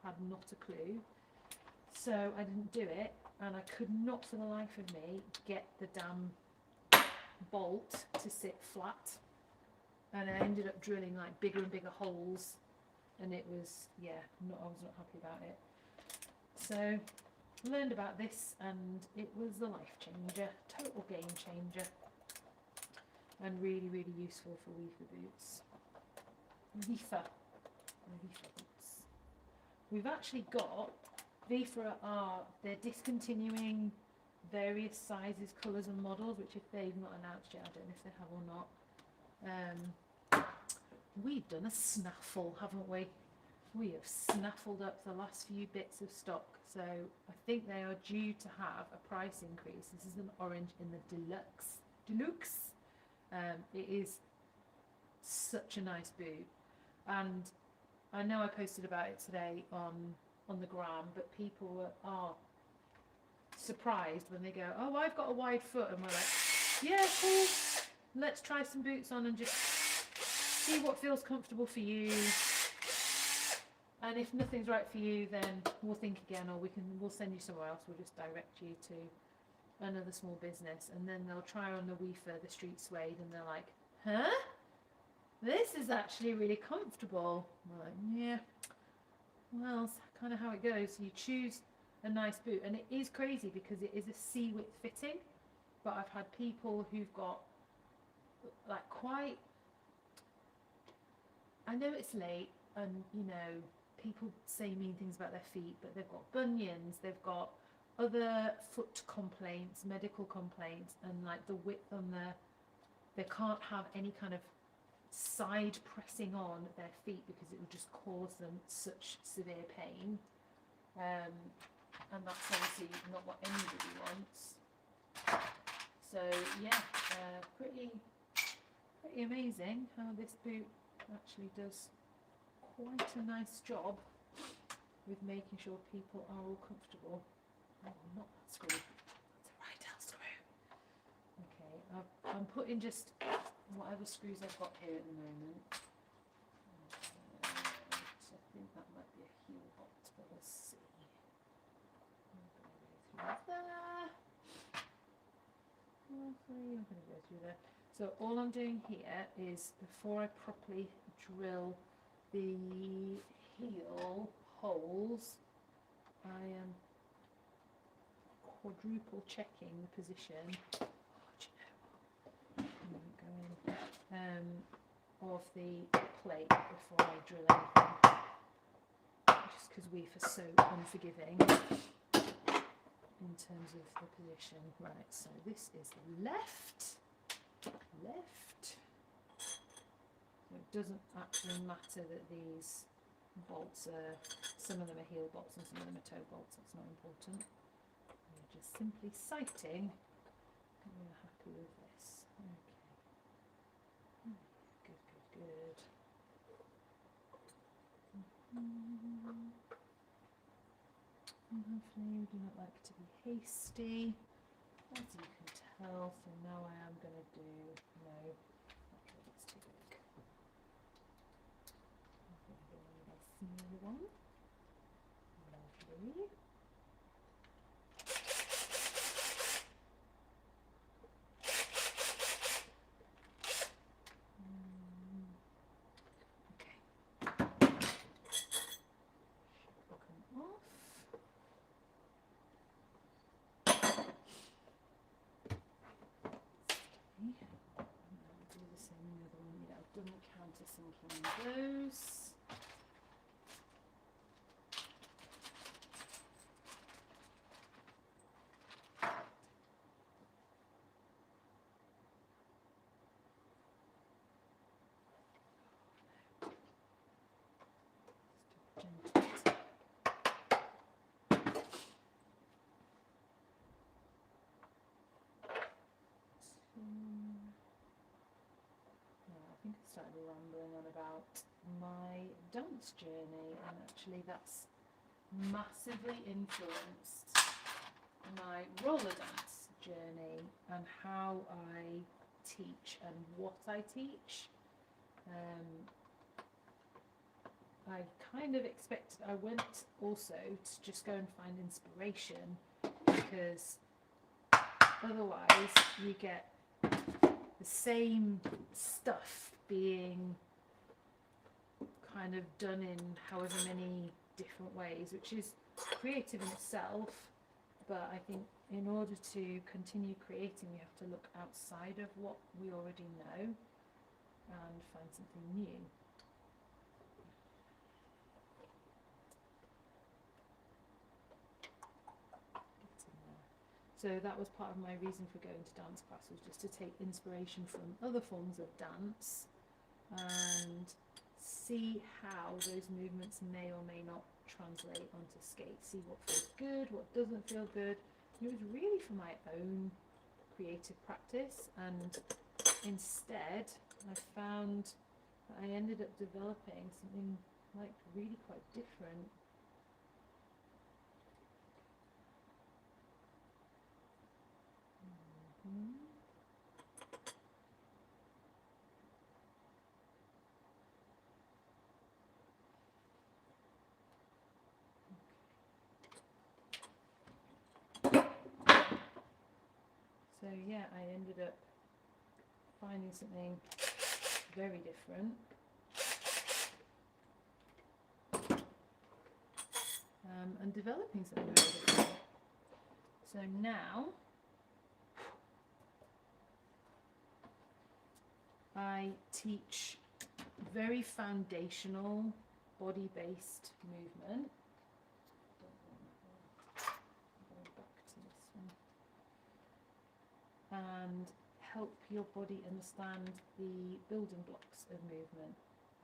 had not a clue, so I didn't do it, and I could not for the life of me get the damn bolt to sit flat, and I ended up drilling like bigger and bigger holes, and it was, yeah, I was not happy about it. So learned about this, and it was a life changer, total game changer, and really, really useful for Weefer boots. Weefer boots. We've actually got, Weefer they're discontinuing various sizes, colours and models, which if they've not announced yet, I don't know if they have or not. We've done a snaffle, haven't we? We have snaffled up the last few bits of stock, so I think they are due to have a price increase. This is an orange in the deluxe. It is such a nice boot, and I know I posted about it today on on the gram, but people are surprised when they go, oh, I've got a wide foot, and we're like, yeah, cool, let's try some boots on and just see what feels comfortable for you. And if nothing's right for you, then we'll think again, or we'll send you somewhere else. We'll just direct you to another small business. And then they'll try on the Weefer, the street suede, and they're like, huh? This is actually really comfortable. We're like, yeah, well, it's kind of how it goes. You choose a nice boot, and it is crazy because it is a C-width fitting, but I've had people who've got like quite, I know it's late, and you know, people say mean things about their feet, but they've got bunions, they've got other foot complaints, medical complaints, and like the width on they can't have any kind of side pressing on their feet because it would just cause them such severe pain. And that's obviously not what anybody wants. So yeah, pretty amazing how this boot actually does quite a nice job with making sure people are all comfortable. Oh, not that screw. That's a right L screw. Okay, I'm putting just whatever screws I've got here at the moment. So I think that might be a heel bolt, but we'll see. I'm going to go through there. I'm going to go through there. So all I'm doing here is, before I properly drill the heel holes, I am quadruple checking the position. Oh, do you know what? Of the plate before I drill anything. Just because Weefer are so unforgiving in terms of the position. Right, so this is left. So it doesn't actually matter that these bolts are, some of them are heel bolts and some of them are toe bolts, that's not important. We're just simply sighting and we're happy with this. Okay. Good. And hopefully we do not like to be hasty, as you can tell. So now I am going to do, no, okay, that's too big. I'm going to go with a small one. Lovely. Okay. Come off. Do the same in the other one. Yeah, I've done countersinking in those. I think I started rambling on about my dance journey, and actually that's massively influenced my roller dance journey and how I teach and what I teach. I kind of expected, I went also to just go and find inspiration, because otherwise you get the same stuff being kind of done in however many different ways, which is creative in itself, but I think in order to continue creating we have to look outside of what we already know and find something new. So that was part of my reason for going to dance class, was just to take inspiration from other forms of dance and see how those movements may or may not translate onto skate, see what feels good, what doesn't feel good. And it was really for my own creative practice, and instead I found that I ended up developing something like really quite different. So yeah, I ended up finding something very different. And developing something very different. So now I teach very foundational body-based movement. Go back to this one. And help your body understand the building blocks of movement.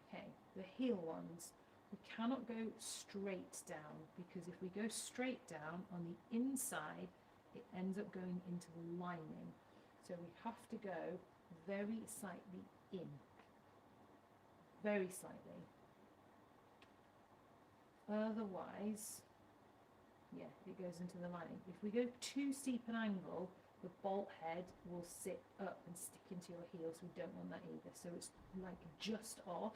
Okay, the heel ones. We cannot go straight down, because if we go straight down on the inside, it ends up going into the lining. So we have to go very slightly in. Very slightly. Otherwise, yeah, it goes into the lining. If we go too steep an angle, the bolt head will sit up and stick into your heels. We don't want that either. So it's like just off,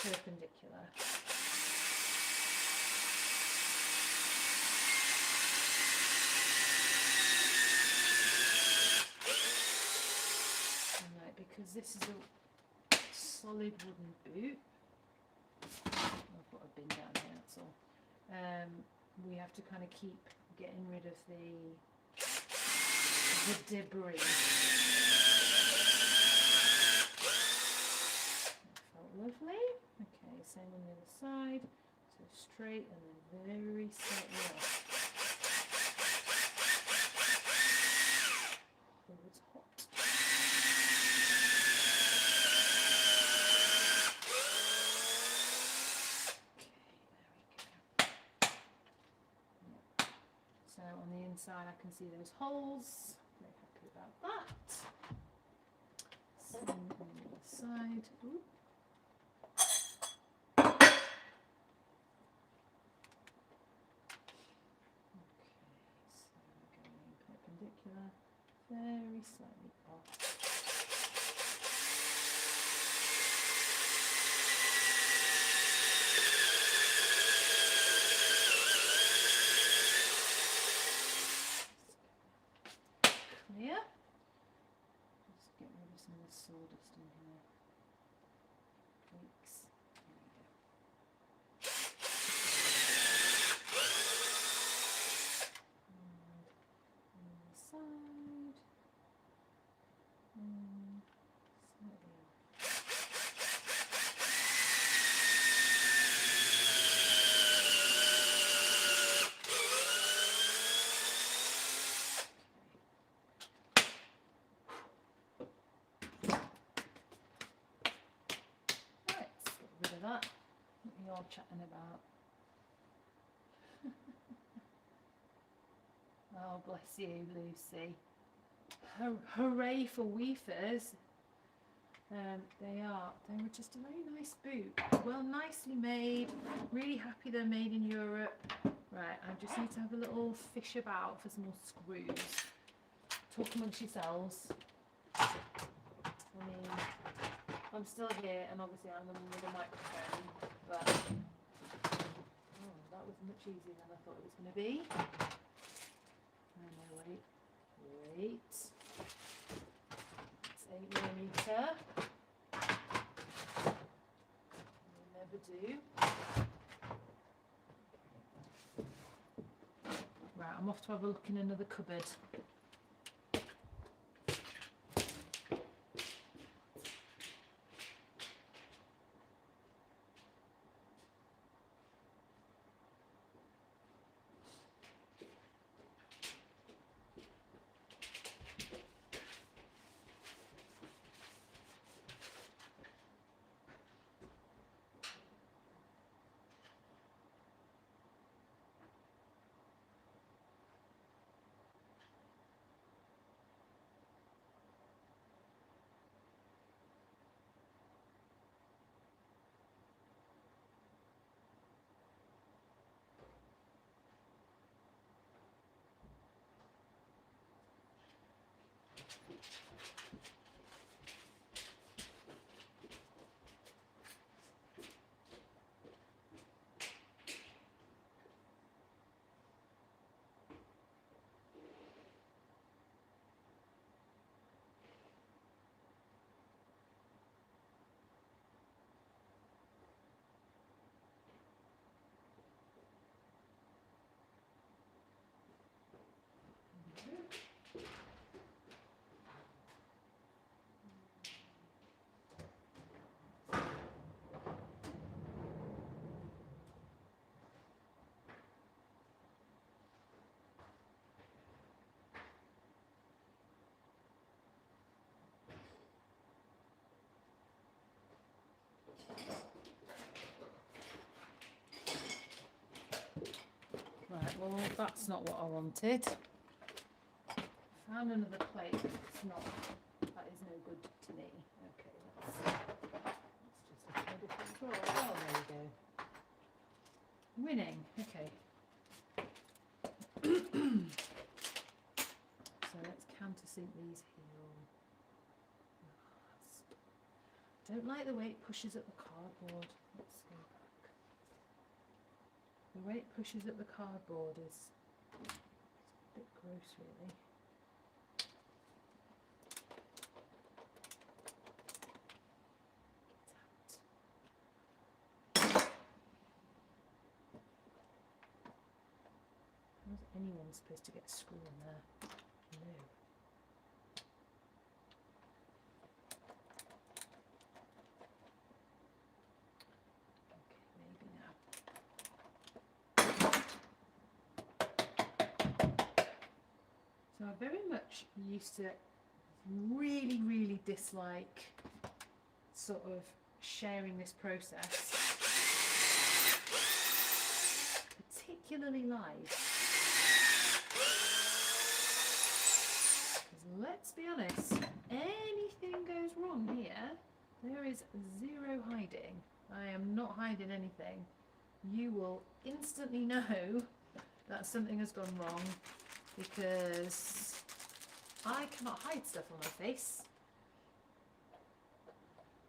perpendicular. And like, because this is a solid wooden boot, I've got a bin down here, that's all. We have to kind of keep getting rid of the debris. That felt lovely. Okay, same on the other side. So straight and then very slightly off. Oh, it's hot. So on the inside I can see those holes. Very happy about that. Same on the other side. Ooh. Okay, so going perpendicular, very slightly off. Clear. Just get rid of some of the sawdust in here. Tweaks. There we go. And on the side. Slightly off. Right, let's get rid of that. What are you all chatting about? Oh, bless you, Lucy. Hooray for Weefers. They were just a very nice boot. Well, nicely made. Really happy they're made in Europe. Right, I just need to have a little fish about for some more screws. Talk amongst yourselves. I mean, I'm still here, and obviously I'm the one with the microphone, but that was much easier than I thought it was going to be. No, wait. It's 8mm. You never do. Right, I'm off to have a look in another cupboard. Well, that's not what I wanted. Found another plate. It's not. That is no good to me. Okay, let's just look at a different drawer. Oh, there we go. Winning. Okay. So let's countersink these here. Don't like the way it pushes at the cardboard. Let's go back. The way it pushes at the cardboard is a bit gross, really. How's anyone supposed to get a screw in there? No. So I very much used to really dislike sort of sharing this process, particularly live. Because let's be honest, anything goes wrong here, there is zero hiding. I am not hiding anything. You will instantly know that something has gone wrong, because I cannot hide stuff on my face.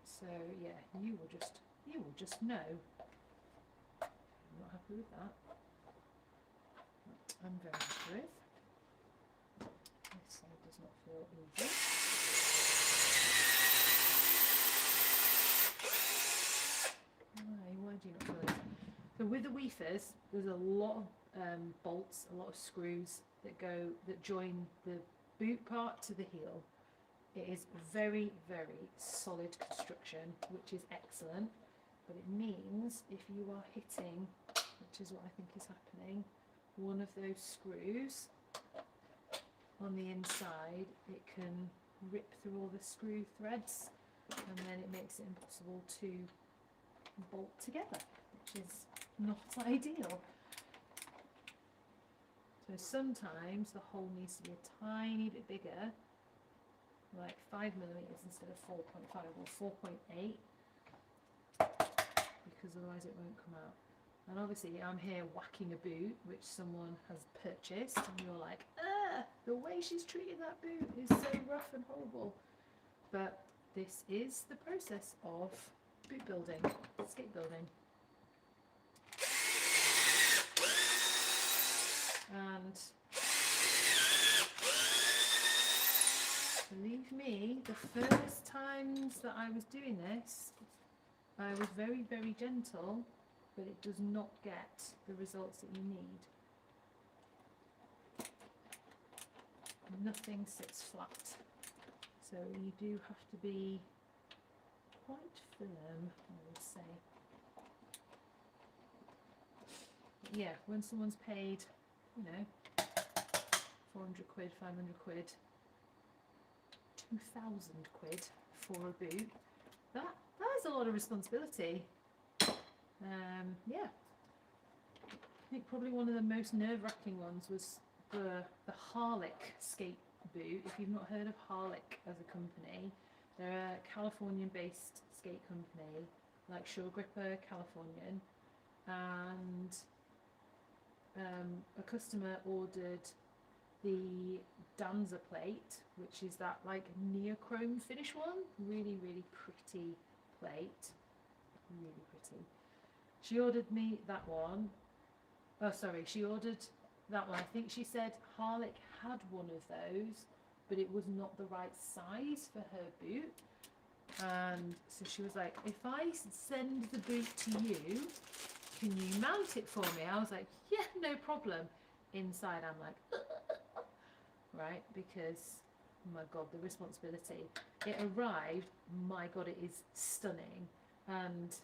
So yeah, you will just know. I'm not happy with that. I'm very happy with. This side does not feel easy. Why do you not feel it? So with the Weefers, there's a lot of bolts, a lot of screws that join the boot part to the heel. It is very solid construction, which is excellent, but it means if you are hitting, which is what I think is happening, one of those screws on the inside, it can rip through all the screw threads, and then it makes it impossible to bolt together, which is not ideal. So sometimes the hole needs to be a tiny bit bigger, like 5 millimeters instead of 4.5 or 4.8, because otherwise it won't come out. And obviously I'm here whacking a boot which someone has purchased, and you're like, the way she's treated that boot is so rough and horrible. But this is the process of boot building, skate building. And believe me, the first times that I was doing this, I was very gentle, but it does not get the results that you need. Nothing sits flat, so you do have to be quite firm, I would say. But yeah, when someone's paid, you know, 400 quid, 500 quid, 2,000 quid for a boot, that is a lot of responsibility. Yeah, I think probably one of the most nerve-wracking ones was the Harlick skate boot. If you've not heard of Harlick as a company, they're a Californian-based skate company, like Shore Gripper, Californian, and a customer ordered the Danza plate, which is that like neochrome finish one, really pretty plate, really pretty. She ordered me that one. Oh sorry, she ordered that one. I think she said Harlick had one of those, but it was not the right size for her boot. And so she was like, if I send the boot to you, can you mount it for me? I was like, yeah, no problem. Inside I'm like, right, because oh my god, the responsibility. It arrived, my god, it is stunning, and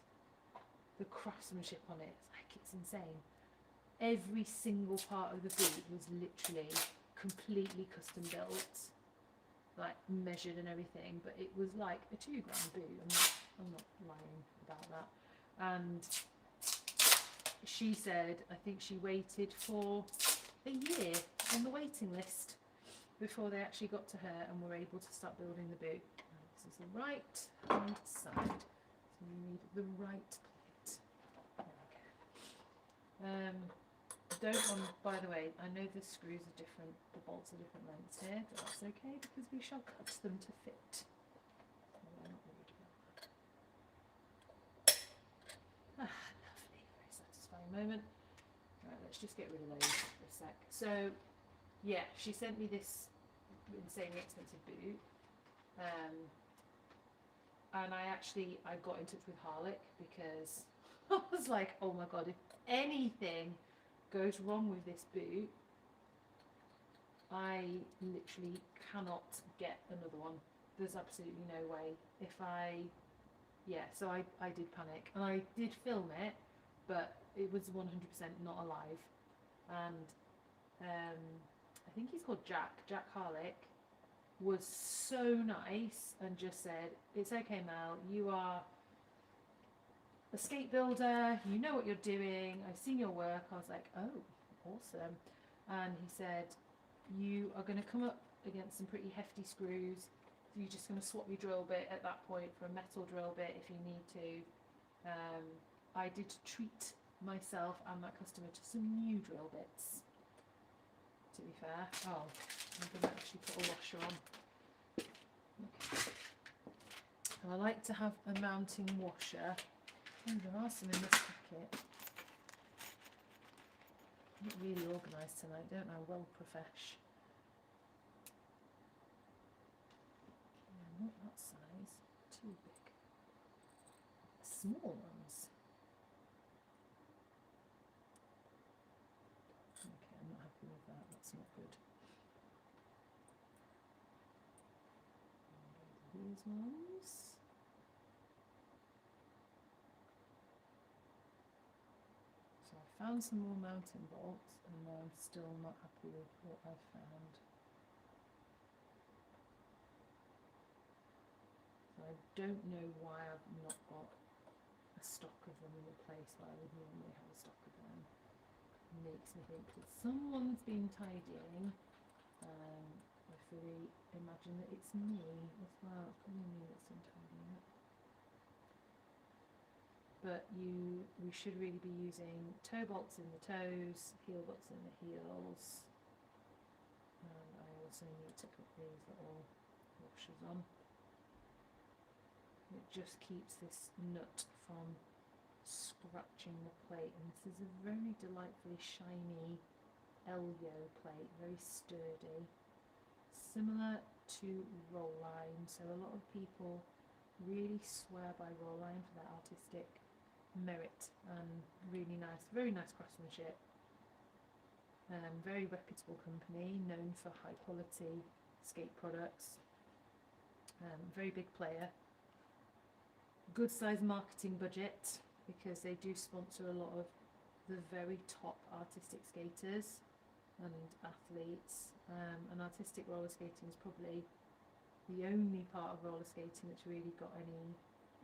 the craftsmanship on it, it's insane. Every single part of the boot was literally completely custom built, like measured and everything, but it was like a £2 grand boot. I'm not lying about that. And she said, I think she waited for a year on the waiting list before they actually got to her and were able to start building the boot. This is the right hand side, so you need the right plate. There we go. Don't want, by the way, I know the screws are different, the bolts are different lengths here, but that's okay because we shall cut them to fit. So we're not worried about that. Lovely, very satisfying moment. Right, let's just get rid of those for a sec. So, yeah, she sent me this insanely expensive boot, and I got in touch with Harlech because I was like, oh my god, if anything goes wrong with this boot, I literally cannot get another one. There's absolutely no way. So I did panic and I did film it, but it was 100% not alive. And I think he's called Jack Harlech, was so nice and just said, it's okay, Mel, you are a skate builder, you know what you're doing, I've seen your work. I was like, oh, awesome. And he said, you are going to come up against some pretty hefty screws, you're just going to swap your drill bit at that point for a metal drill bit if you need to. I did treat myself and that customer to some new drill bits, to be fair. Oh, I'm going to actually put a washer on. Okay. And I like to have a mounting washer. Oh, there are some in this packet. I'm not really organised tonight, don't I? Well, profesh. Yeah, not that size. Too big. Small ones. Okay, I'm not happy with that. That's not good. These ones. So I found some more mounting bolts, and I'm still not happy with what I found. So I don't know why I've not got a stock of them in the place where I would normally have a stock of them. It makes me think that someone's been tidying. I fully imagine that it's me as well. It's probably me that's been tidying up. But we should really be using toe bolts in the toes, heel bolts in the heels. And I also need to put these little washers on. It just keeps this nut from scratching the plate, and this is a very delightfully shiny Elio plate, very sturdy, similar to Rollline. So a lot of people really swear by Rollline for their artistic merit and really nice, very nice craftsmanship. Very reputable company, known for high quality skate products. Very big player. Good size marketing budget, because they do sponsor a lot of the very top artistic skaters and athletes. And artistic roller skating is probably the only part of roller skating that's really got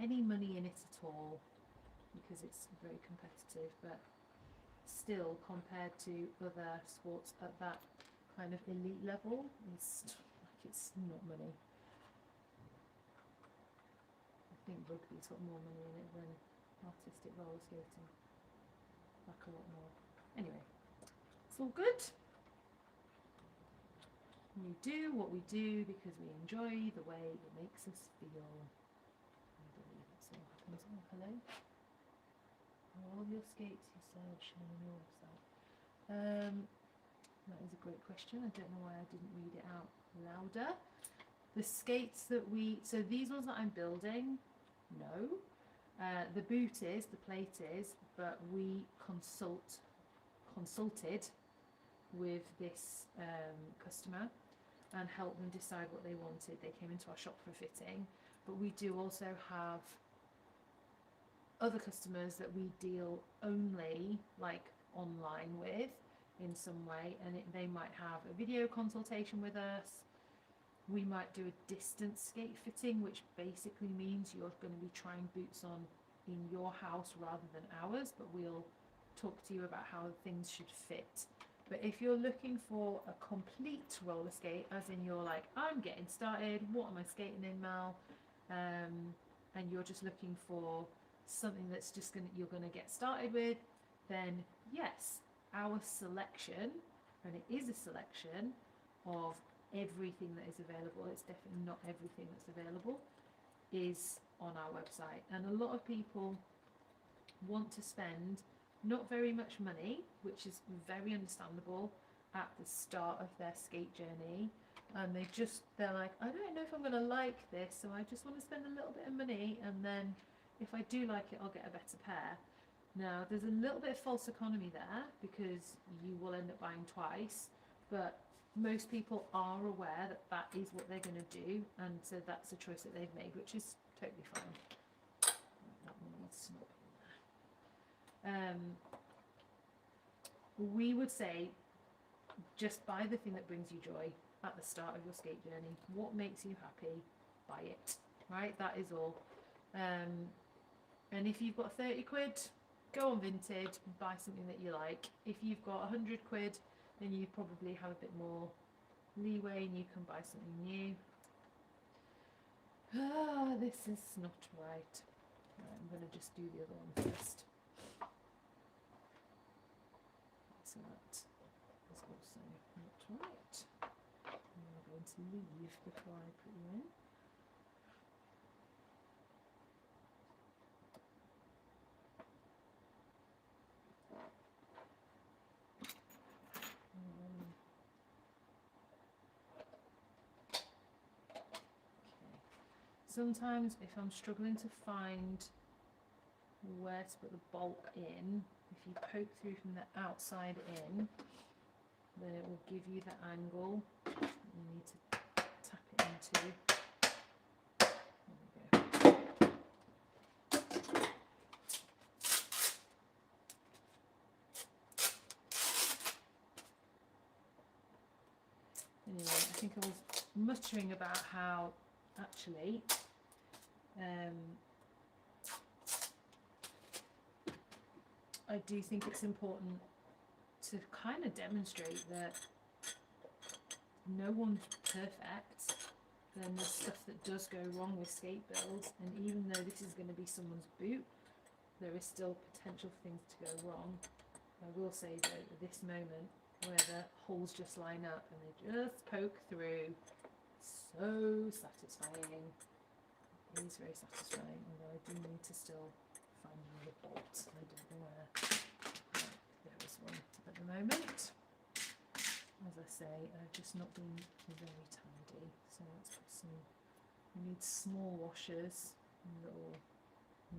any money in it at all, because it's very competitive. But still, compared to other sports at that kind of elite level, it's not money. I think rugby's got more money in it than artistic roller skating, like a lot more. Anyway, it's all good. We do what we do because we enjoy the way it makes us feel. I believe that's what happens. Oh, hello. All of your skates, you said, shown on your website. That is a great question. I don't know why I didn't read it out louder. The skates that so these ones that I'm building, no. The boot is, the plate is, but we consulted with this customer and helped them decide what they wanted. They came into our shop for fitting, but we do also have other customers that we deal only like online with in some way, and they might have a video consultation with us. We might do a distance skate fitting, which basically means you're going to be trying boots on in your house rather than ours, but we'll talk to you about how things should fit. But if you're looking for a complete roller skate, as in you're like, I'm getting started, what am I skating in, Mel? And you're just looking for something that's just you're gonna get started with, then yes, our selection, and it is a selection of everything that is available, it's definitely not everything that's available, is on our website. And a lot of people want to spend not very much money, which is very understandable at the start of their skate journey, and they're like, I don't know if I'm going to like this, so I just want to spend a little bit of money, and then if I do like it, I'll get a better pair. Now there's a little bit of false economy there, because you will end up buying twice, but most people are aware that that is what they're going to do, and so that's a choice that they've made, which is totally fine. That one needs to not be in there. We would say just buy the thing that brings you joy at the start of your skate journey. What makes you happy, buy it, right? That is all. And if you've got 30 quid, go on Vinted, buy something that you like. If you've got 100 quid, then you probably have a bit more leeway and you can buy something new. Ah, this is not right. I'm going to just do the other one first. So that is also not right. I'm going to leave before I put you in. Sometimes if I'm struggling to find where to put the bolt in, if you poke through from the outside in, then it will give you the angle you need to tap it into. There we go. Anyway, I think I was muttering about how actually I do think it's important to kind of demonstrate that no one's perfect. Then there's stuff that does go wrong with skate builds, and even though this is going to be someone's boot, there is still potential for things to go wrong. I will say though, at this moment where the holes just line up and they just poke through, so satisfying. It is very satisfying, although I do need to still find another bolt. I don't know where. Right, there is one at the moment. As I say, I've just not been very tidy, so let's put some. We need small washers and little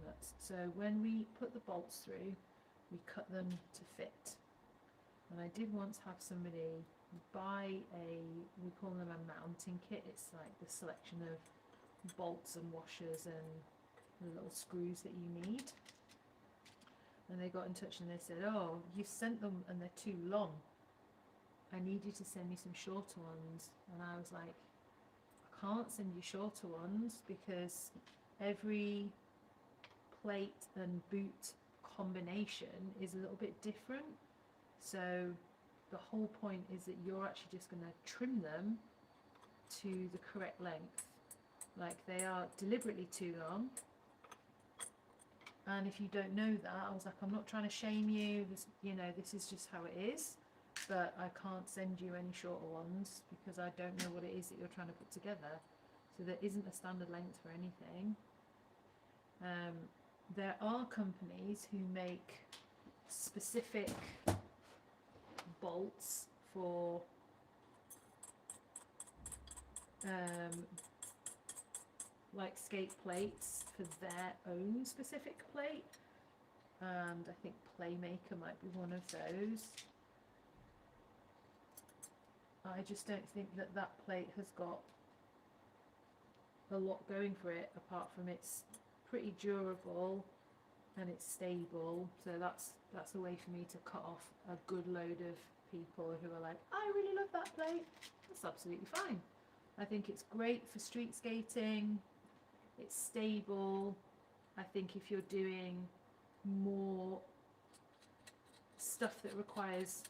nuts. So when we put the bolts through, we cut them to fit. And I did once have somebody buy we call them a mounting kit. It's like the selection of bolts and washers and the little screws that you need. And they got in touch and they said, oh, you sent them and they're too long. I need you to send me some shorter ones. And I was like, I can't send you shorter ones because every plate and boot combination is a little bit different. So the whole point is that you're actually just going to trim them to the correct length. Like they are deliberately too long. And if you don't know that, I was like, I'm not trying to shame you. This, you know, this is just how it is. But I can't send you any shorter ones because I don't know what it is that you're trying to put together. So there isn't a standard length for anything. There are companies who make specific bolts for like skate plates for their own specific plate, and I think Playmaker might be one of those. I just don't think that that plate has got a lot going for it apart from it's pretty durable and it's stable. So that's a way for me to cut off a good load of people who are like, I really love that plate. That's absolutely fine. I think it's great for street skating. It's stable. I think if you're doing more stuff that requires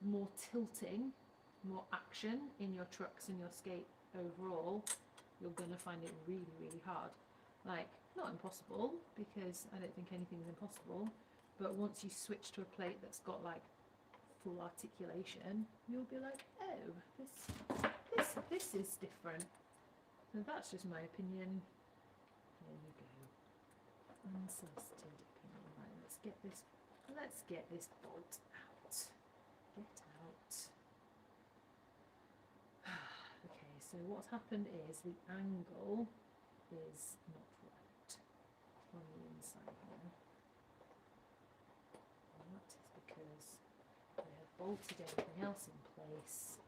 more tilting, more action in your trucks and your skate overall, you're going to find it really, really hard. Like, not impossible, because I don't think anything's impossible, but once you switch to a plate that's got like full articulation, you'll be like, oh, this is different. So that's just my opinion. There you go. Unsolicited opinion. Right, let's get this bolt out. Get out. Okay, so what's happened is the angle is not right on the inside here. And that is because I have bolted everything else in place.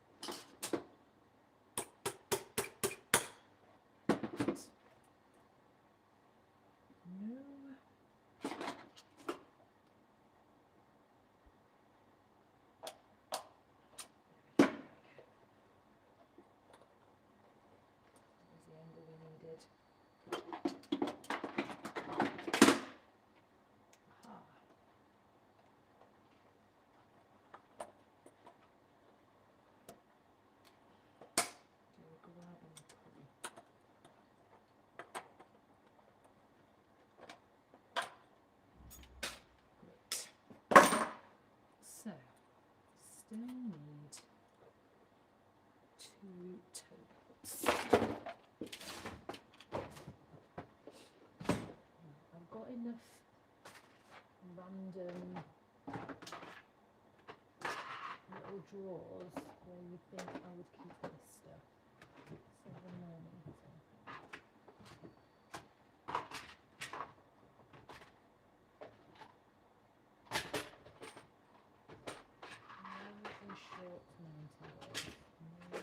No. There's the angle we needed. Aha. Do a grab and pull. Great. So, still need 2 toe bolts. I've got enough random little drawers where you think I would keep this stuff. 7mm. No short mountain. No.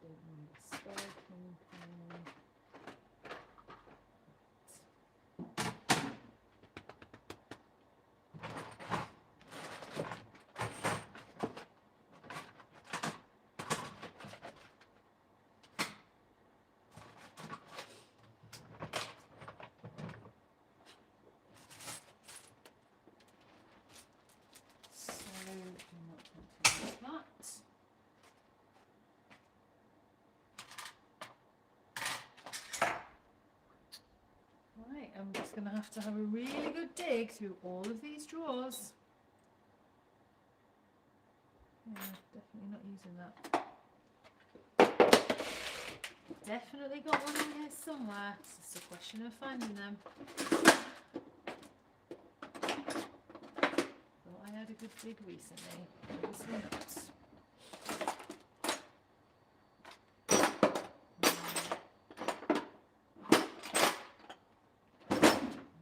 Don't need a spare kingpin. So I'm not going to use that. Right, I'm just going to have a really good dig through all of these drawers. Yeah, definitely not using that. Definitely got one in here somewhere. It's just a question of finding them. Thought I had a good dig recently. Obviously not.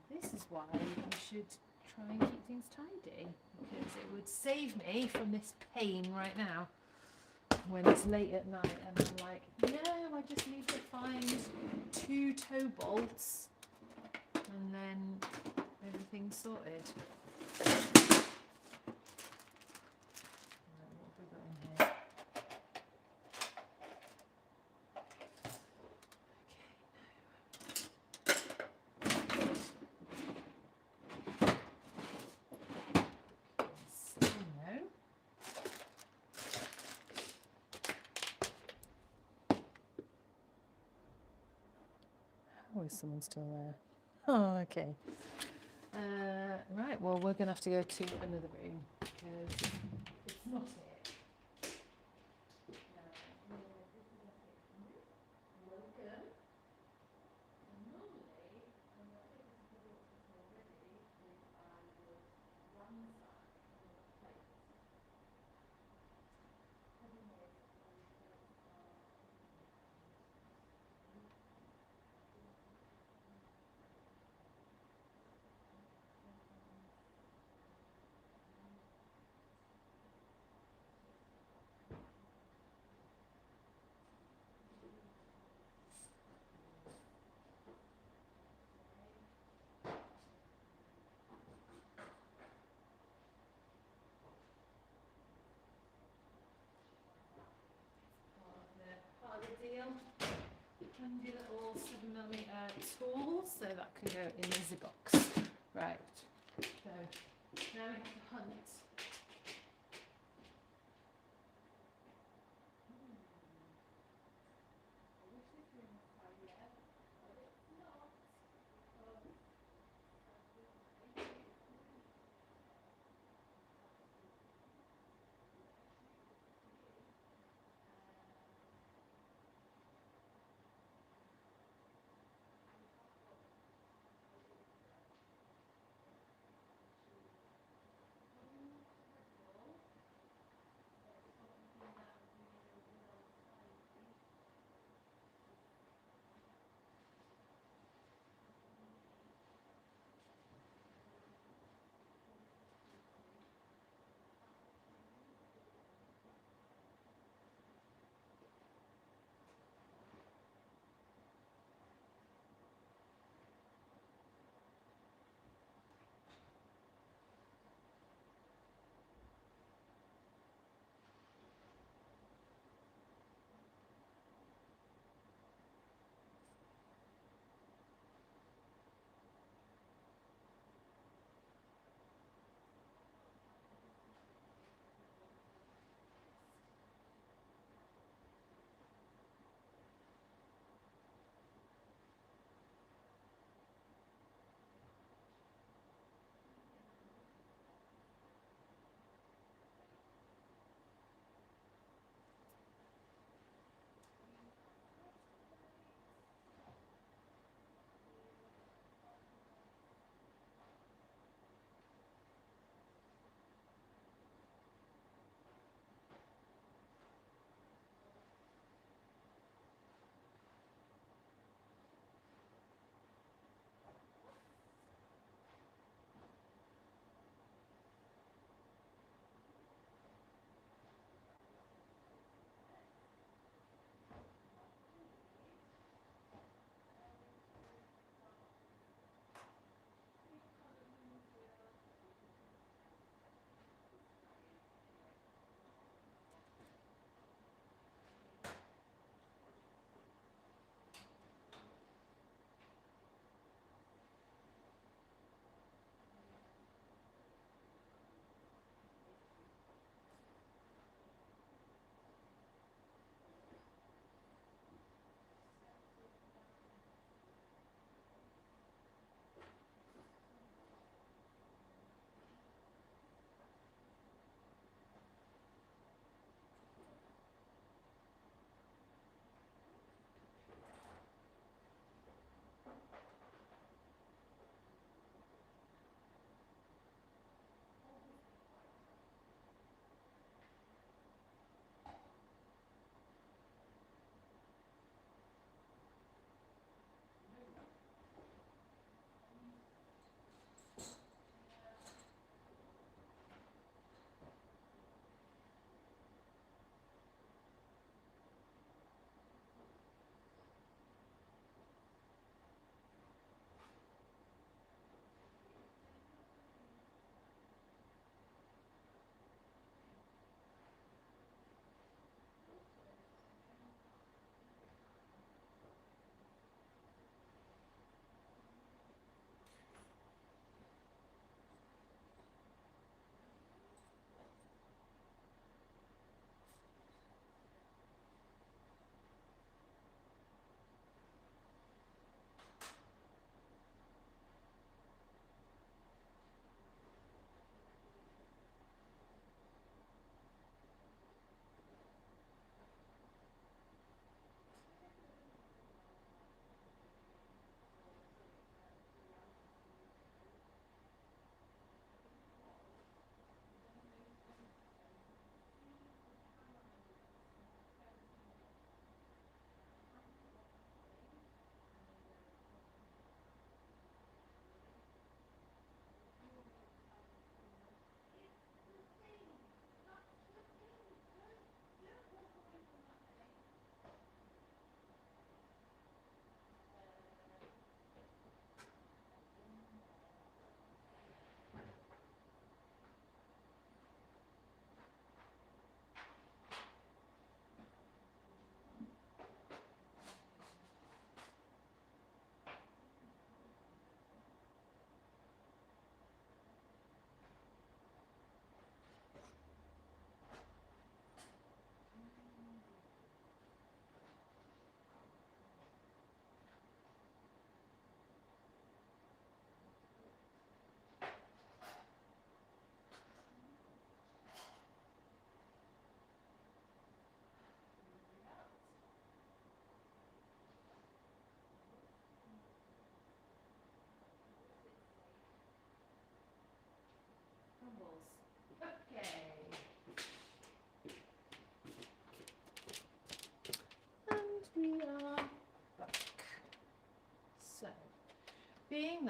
This is why you should try and keep things tidy, because it would save me from this pain right now when it's late at night and I'm like, no, I just need to find 2 toe bolts and then everything's sorted. Right, what have we got in here? Still no. Oh, is someone still there? Oh, okay. Right, well, we're going to have to go to another room because it's not it. Welcome. Normally, and I think this is the water already, is I would ransack all the plates. Problem is, all the plates are handy little 7mm tool, so that can go in the zip box. Right. So now we have to hunt.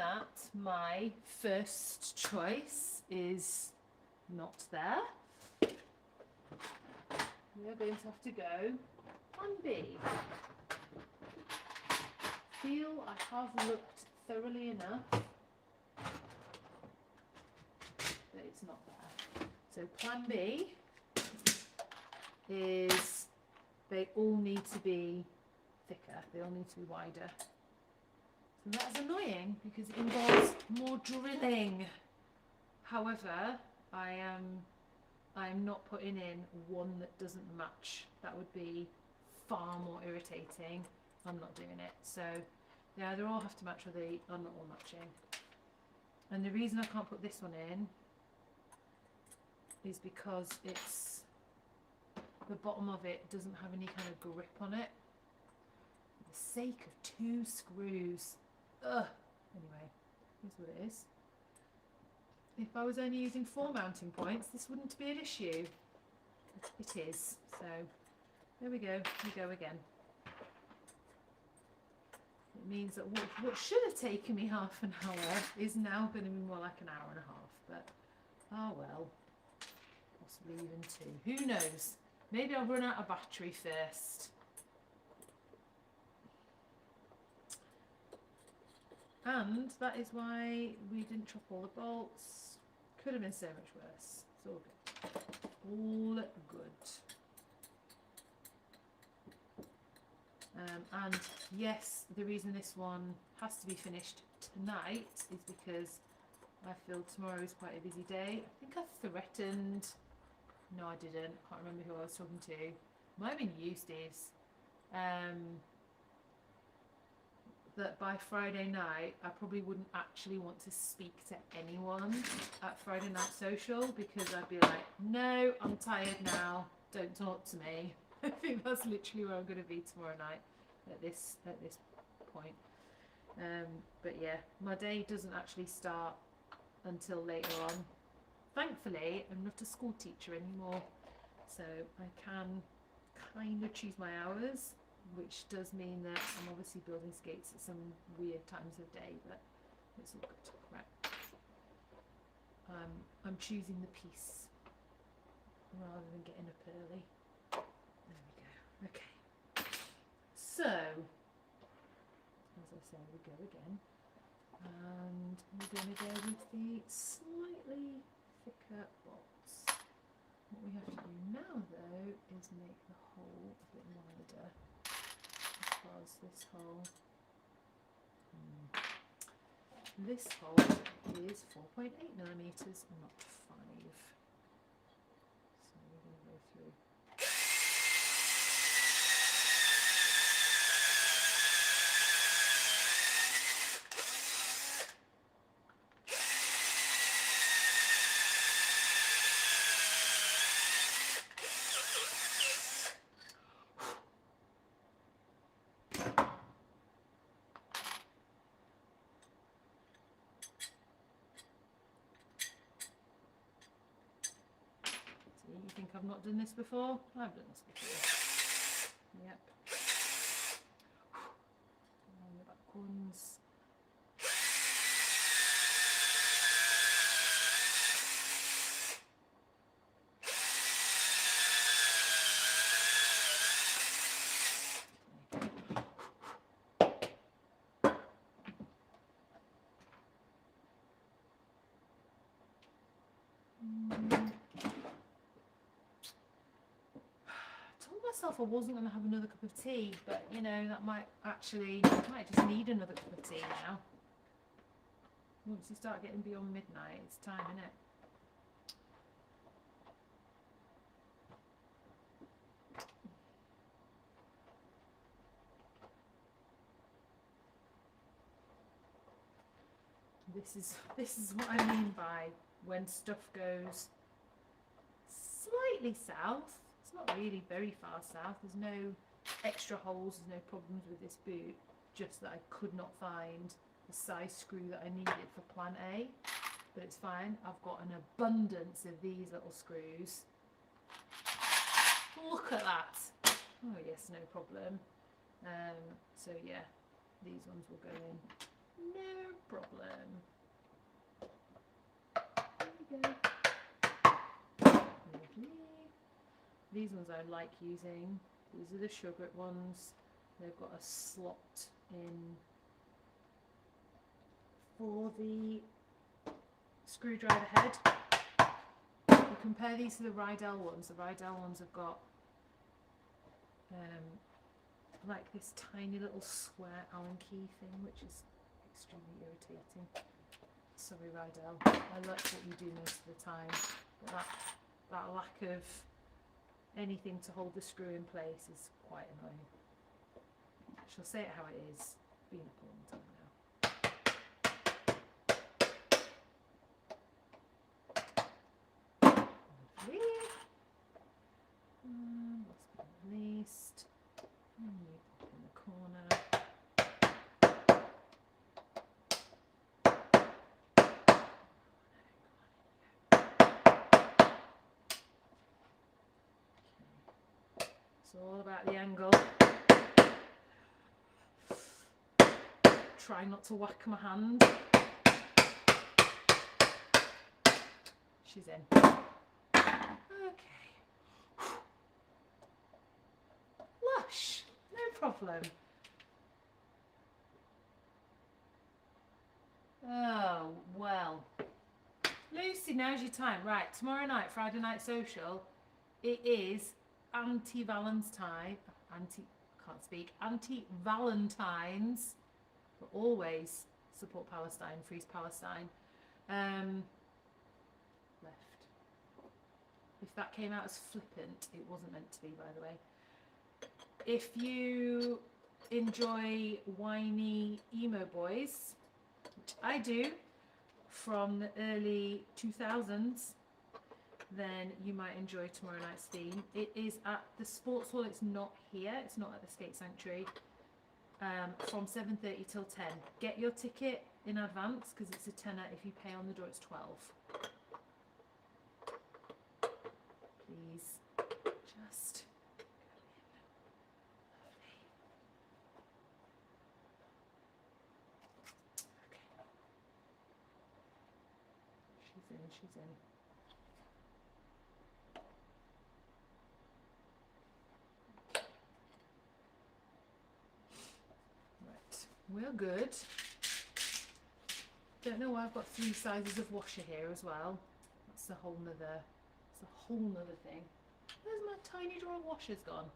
that my first choice is not there, we are going to have to go on B. Feel I have looked thoroughly enough that it's not there. So plan B is they all need to be thicker, they all need to be wider. So that's annoying because it involves more drilling. However, I am not putting in one that doesn't match. That would be far more irritating. I'm not doing it. So they either all have to match or they are not all matching. And the reason I can't put this one in is because it's the bottom of it doesn't have any kind of grip on it. For the sake of 2 screws. Ugh. Anyway, here's what it is. If I was only using 4 mounting points, this wouldn't be an issue. It is. So there we go. We go again. It means that what should have taken me half an hour is now going to be more like an hour and a half. But, oh well. Possibly even 2. Who knows? Maybe I'll run out of battery first. And that is why we didn't chop all the bolts. Could have been so much worse. It's all good. All good. And yes, the reason this one has to be finished tonight is because I feel tomorrow is quite a busy day. I think I threatened... No, I didn't. I can't remember who I was talking to. Might have been you, Steve's. That by Friday night, I probably wouldn't actually want to speak to anyone at Friday Night Social because I'd be like, no, I'm tired now. Don't talk to me. I think that's literally where I'm going to be tomorrow night at this point. But yeah, my day doesn't actually start until later on. Thankfully, I'm not a school teacher anymore, so I can kind of choose my hours, which does mean that I'm obviously building skates at some weird times of day, but it's all good. Right. I'm choosing the peace rather than getting up early. There we go. Okay. So, as I say, we go again. And we're going to go with the slightly thicker bolts. What we have to do now, though, is make the hole a bit wider. Because this hole is 4.8 millimeters and not 5. So we're going to go through. You think I've not done this before? I've done this before. Yep. And the back ones. I wasn't going to have another cup of tea, but you know, that might just need another cup of tea now. Once you start getting beyond midnight, it's time, isn't it? This is what I mean by when stuff goes slightly south. It's not really very far south. There's no extra holes, there's no problems with this boot, just that I could not find the size screw that I needed for plan A, but it's fine. I've got an abundance of these little screws. Look at that. Oh yes, no problem. So yeah, these ones will go in No problem. There we go. Lovely. These ones I like using. These are the sugar ones. They've got a slot in for the screwdriver head. You compare these to the Rydell ones. The Rydell ones have got like this tiny little square Allen key thing, which is extremely irritating. Sorry, Rydell. I like what you do most of the time, but that lack of anything to hold the screw in place is quite annoying. Shall say it how it is. Been up a long time now. Lovely. Last but not least, and you pop in the corner. It's all about the angle. Try not to whack my hand. She's in. Okay. Lush. No problem. Oh, well. Lucy, now's your time. Right, tomorrow night, Friday Night Social, it is anti-Valentine, anti-Valentine's, but always support Palestine, freeze Palestine. Left. If that came out as flippant, it wasn't meant to be, by the way. If you enjoy whiny emo boys, which I do, from the early 2000s, then you might enjoy tomorrow night's theme. It is at the Sports Hall. It's not here. It's not at the Skate Sanctuary. From 7:30 till 10. Get your ticket in advance because it's a tenner. If you pay on the door, it's 12. Please, just go in. Lovely. Okay. She's in. She's in. We're good. Don't know why I've got 3 sizes of washer here as well. That's a whole nother thing. Where's my tiny drawer of washers gone?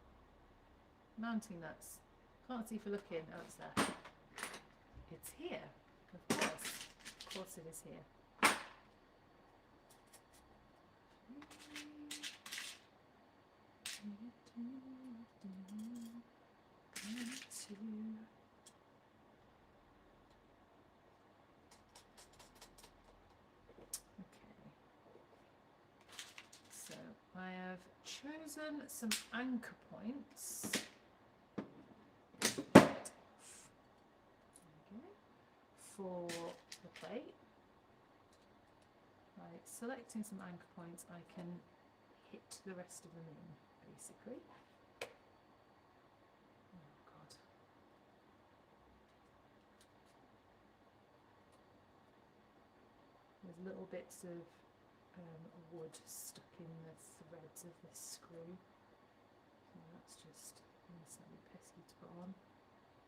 Mounting nuts. Can't see for looking. Oh, it's there. It's here. Of course it is here. I have chosen some anchor points for the plate. By selecting some anchor points, I can hit the rest of them in, basically. Oh God. There's little bits of wood stuck in the threads of this screw, so that's just slightly pesky to put on.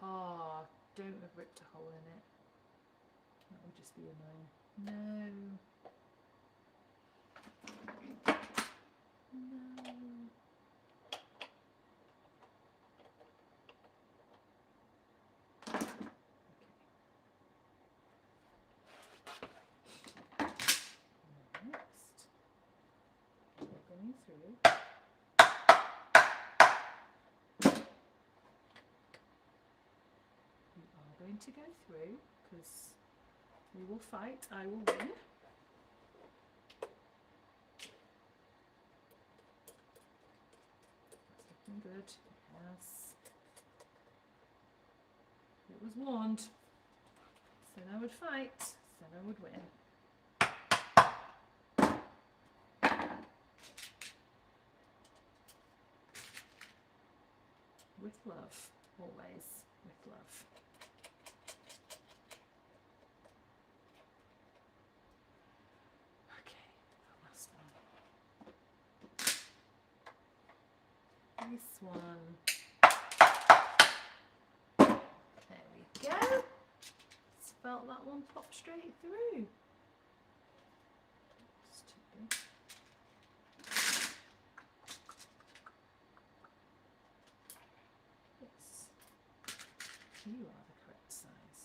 Ah, don't have ripped a hole in it. That would just be annoying. No. Through. We are going to go through because we will fight. I will win. That's looking good. Yes. It was warned. Said I would fight. Said I would win. With love, always with love. This one. There we go. Just felt that one pop straight through. It's too big. Yes. You are the correct size.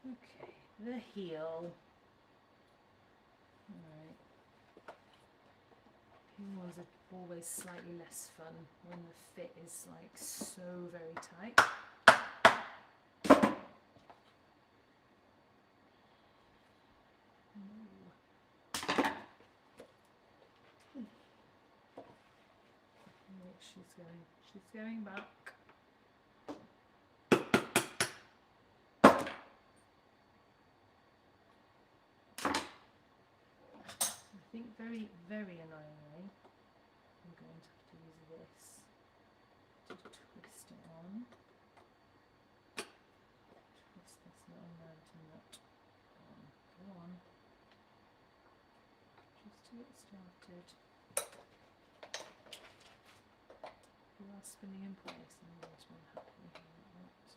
Okay, the heel. Alright. Heel ones are always slightly less fun when the fit is like so very tight. She's going back. I think very, very annoyingly, I'm going to have to use this to twist it on. Twist this little mountain nut on. Go on. Just to get started. You are spinning in place and there's one happening here at once.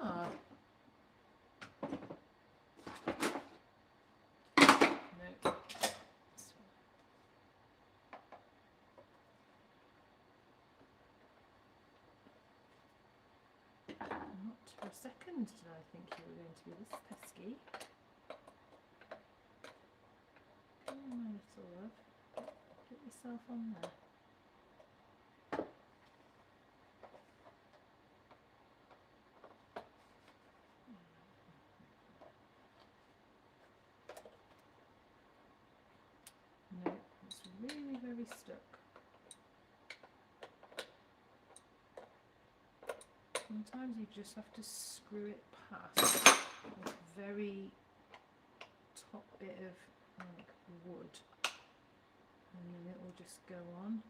Ah. No. Not for a second did I think you were going to be this pesky. Come on, my little love. Get yourself on there. No, it's really very stuck. Sometimes you just have to screw it past the very top bit of like wood, and then it will just go on.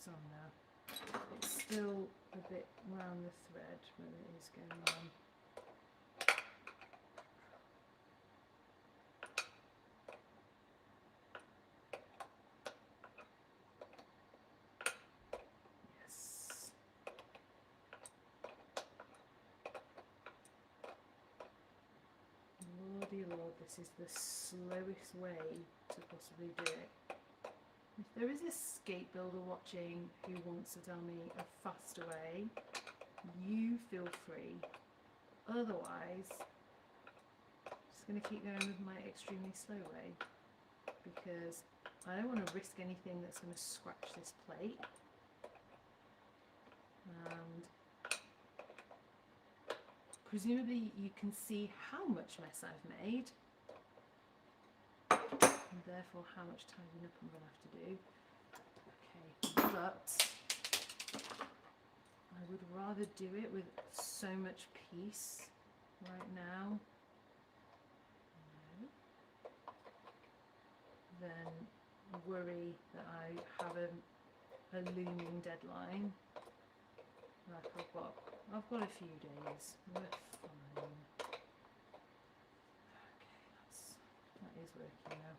On now. It's still a bit round the thread, but it is going on. Yes. Lordy Lord, this is the slowest way to possibly do it. If there is a skate builder watching who wants to tell me a faster way, you feel free. Otherwise, I'm just going to keep going with my extremely slow way, because I don't want to risk anything that's going to scratch this plate. And presumably you can see how much mess I've made, and therefore how much tidying up I'm going to have to do. Okay, but I would rather do it with so much peace right now than worry that I have a looming deadline. Like I've got a few days. We're fine. Okay, that is working now.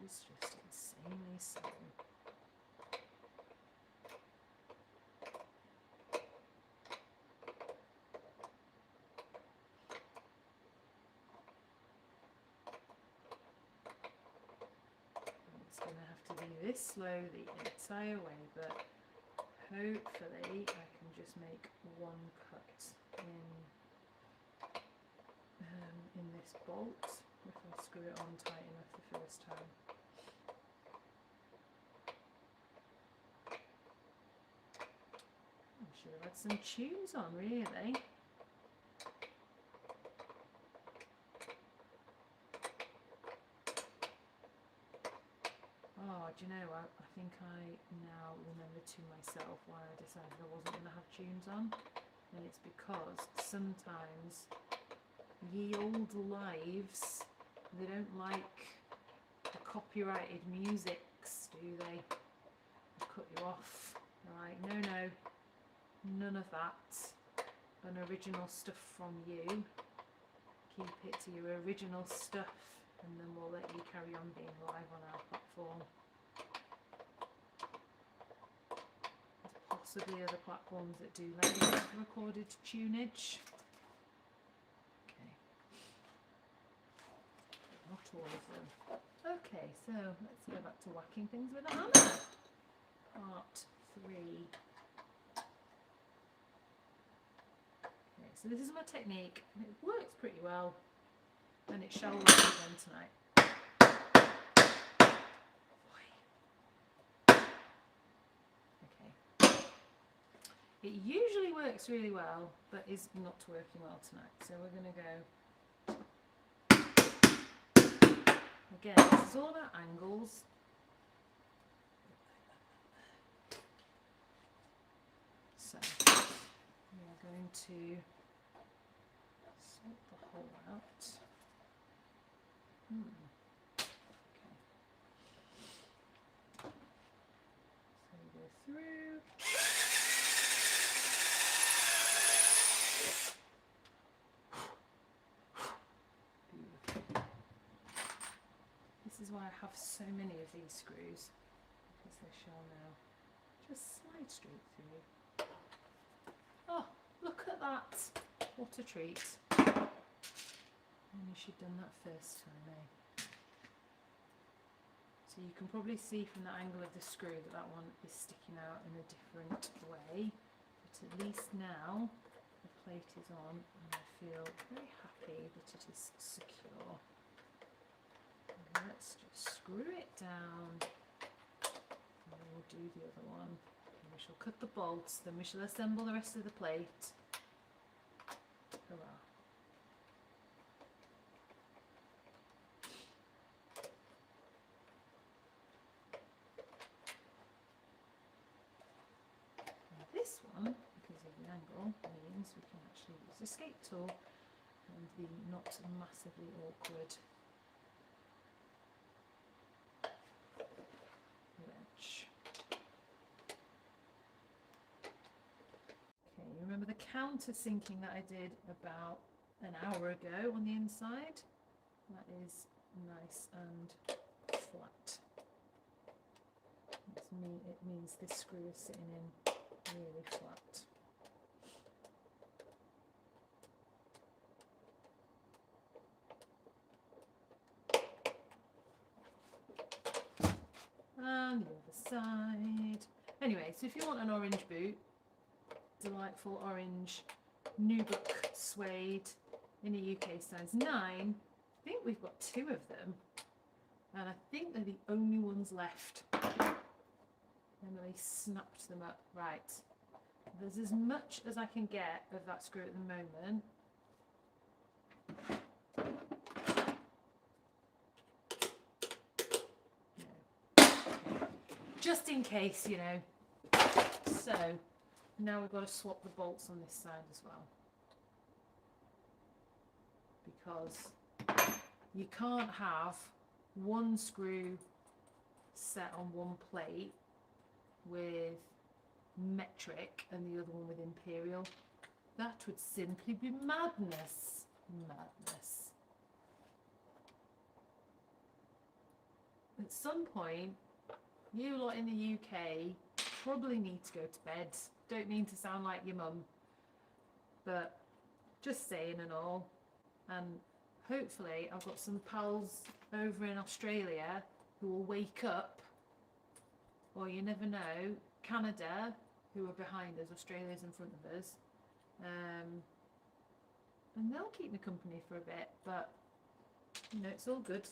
It's just insanely slow. It's going to have to be this slow the entire way, but hopefully I can just make one cut in this bolt if I screw it on tight enough the first time. I should have had some tunes on, really. do you know, I think I now remember to myself why I decided I wasn't going to have tunes on. And it's because sometimes ye old lives, they don't like the copyrighted musics, do they? They cut you off. They're like, no, none of that. Unoriginal stuff from you. Keep it to your original stuff, and then we'll let you carry on being live on our platform. There's possibly other platforms that do let you have recorded tunage. Okay. Not all of them. Okay, so let's go back to whacking things with a hammer. Part 3. Okay, so this is my technique, and it works pretty well, and it shall work again tonight. Okay. It usually works really well, but is not working well tonight, so we're going to go. Again, this is all about angles. So we are going to sort the hole out. Okay. So we go through. Beautiful. This is why I have so many of these screws, because they shall now just slide straight through. Oh, look at that! What a treat. Only she'd done that first time, eh? So you can probably see from the angle of the screw that that one is sticking out in a different way. But at least now the plate is on and I feel very happy that it is secure. And let's just screw it down and then we'll do the other one. And we shall cut the bolts, then we shall assemble the rest of the plate. Hurrah. This one, because of the angle, means we can actually use the escape tool and the not massively awkward wrench. Okay, you remember the countersinking that I did about an hour ago on the inside? That is nice and flat. It means this screw is sitting in really flat. And the other side. Anyway, so if you want an orange boot, delightful orange nubuck suede in the UK size 9, I think we've got 2 of them, and I think they're the only ones left. Emily snapped them up. Right, there's as much as I can get of that screw at the moment. No. Just in case, you know. So now we've got to swap the bolts on this side as well, because you can't have one screw set on one plate with metric and the other one with imperial. That would simply be madness. Madness. At some point, you lot in the UK probably need to go to bed. Don't mean to sound like your mum, but just saying and all. And hopefully I've got some pals over in Australia who will wake up, or you never know, Canada, who are behind us, Australia's in front of us, and they'll keep me company for a bit, but you know, it's all good.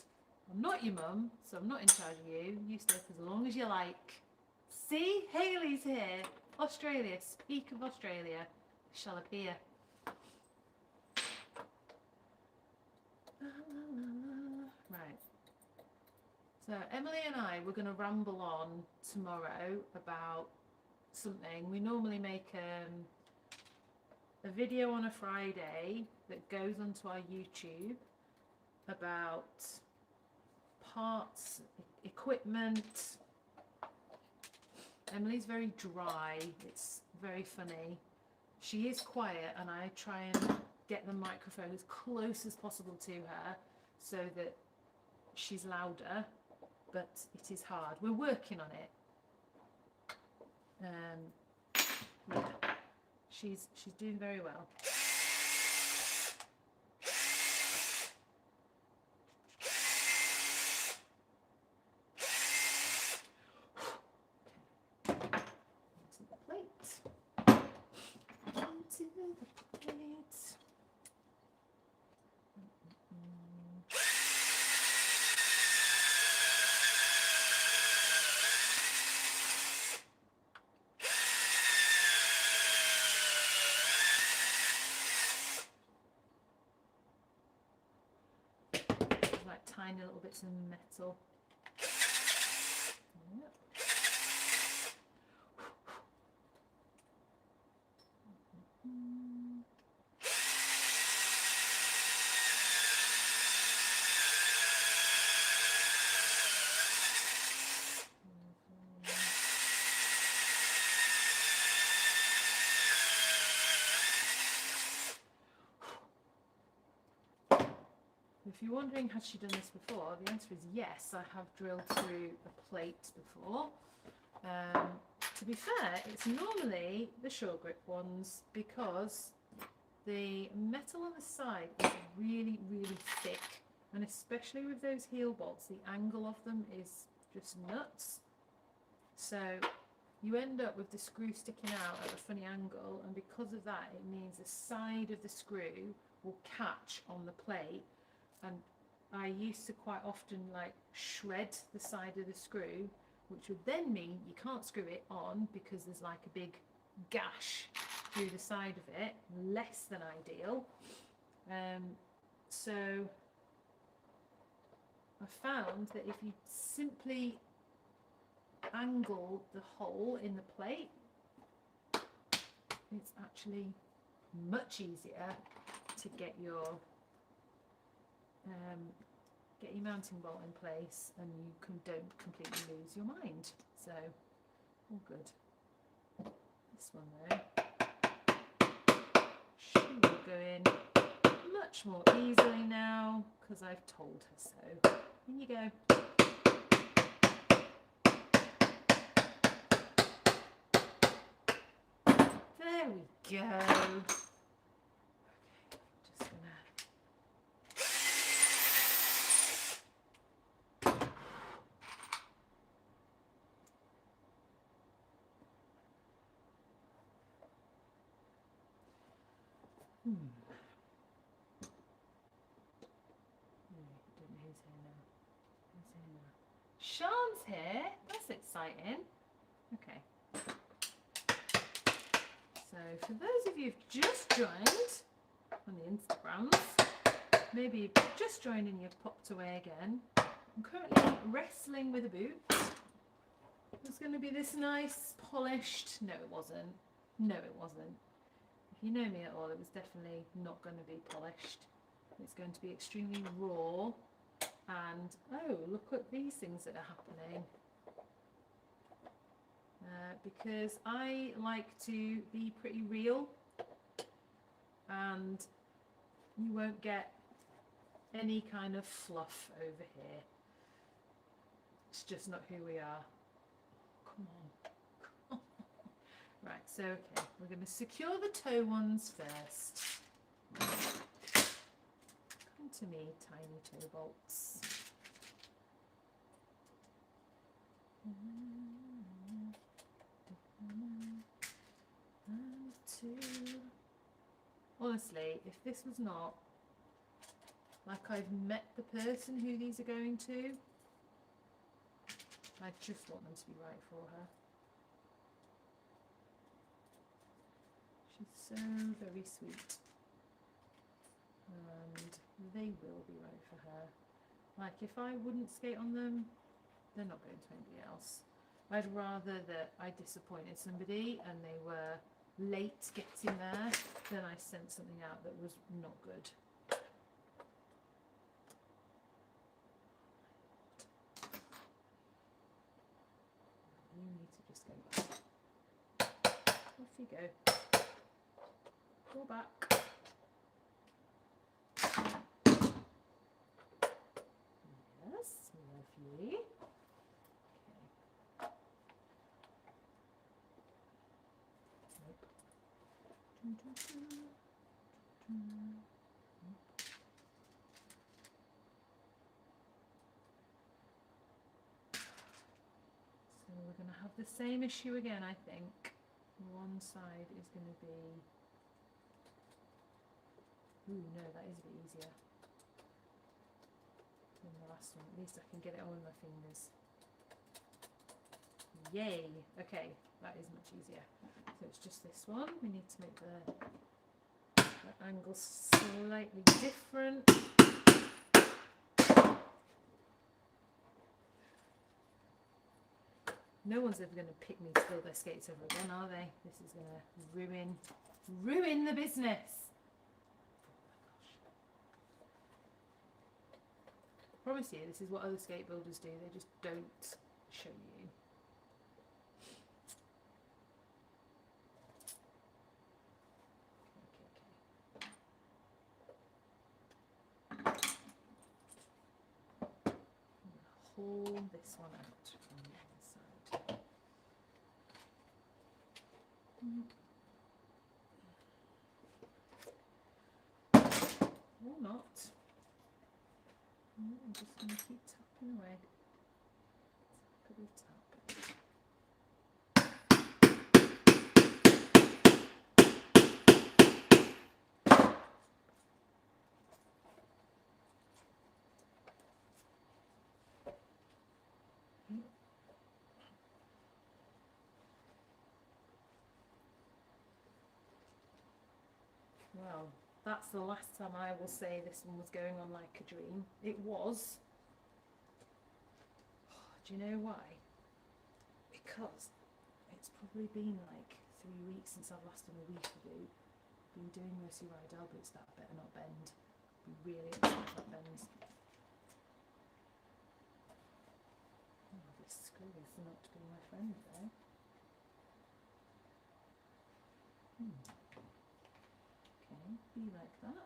I'm not your mum, so I'm not in charge of you. You stay for as long as you like. See, Hayley's here. Australia, speak of Australia, shall appear. Right. So Emily and I were going to ramble on tomorrow about something. We normally make a video on a Friday that goes onto our YouTube about parts, equipment. Emily's very dry. It's very funny. She is quiet, and I try and get the microphone as close as possible to her so that she's louder, but it is hard. We're working on it. Yeah, she's doing very well. Onto the plate. Onto the plate. Like tiny little bits of metal. Yep. If you're wondering, has she done this before? The answer is yes, I have drilled through a plate before. To be fair, it's normally the short grip ones because the metal on the side is really, really thick, and especially with those heel bolts, the angle of them is just nuts. So you end up with the screw sticking out at a funny angle, and because of that, it means the side of the screw will catch on the plate. And I used to quite often like shred the side of the screw, which would then mean you can't screw it on because there's like a big gash through the side of it, less than ideal. So I found that if you simply angle the hole in the plate, it's actually much easier to get your mounting bolt in place, and you don't completely lose your mind. So all good. This one though, she will go in much more easily now because I've told her so. In you go. There we go. Sean's here. That's exciting. Okay. So for those of you who've just joined on the Instagrams, maybe you've just joined and you've popped away again. I'm currently wrestling with a boot. It's going to be this nice polished. No, it wasn't. No, it wasn't. If you know me at all, it was definitely not going to be polished. It's going to be extremely raw. And oh, look at these things that are happening. Because I like to be pretty real, and you won't get any kind of fluff over here. It's just not who we are. Come on. Right, so okay, we're going to secure the toe ones first. Come to me, tiny toe bolts. And two. Honestly, if this was not like I've met the person who these are going to, I just want them to be right for her. She's so very sweet, and they will be right for her. Like if I wouldn't skate on them, they're not going to anybody else. I'd rather that I disappointed somebody and they were late getting there than I sent something out that was not good. You need to just go back. Off you go. Go back. Yes, lovely. So we're going to have the same issue again, I think. One side is going to be... Ooh, no, that is a bit easier than the last one. At least I can get it all in my fingers. Yay! Okay, that is much easier. So it's just this one. We need to make the angle slightly different. No one's ever going to pick me to build their skates over again, are they? This is going to ruin the business. I promise you, this is what other skate builders do. They just don't show you. Pull this one out from the other side. Or not. I'm just going to keep tapping away. Tappity tap. Well, that's the last time I will say this one was going on like a dream. It was. Do you know why? Because it's probably been like 3 weeks since I've last done a week boot. Been doing Mercy Rydell boots that better not bend. Be really upset if that bends. Oh, this screw is not being my friend though. Okay, be like that.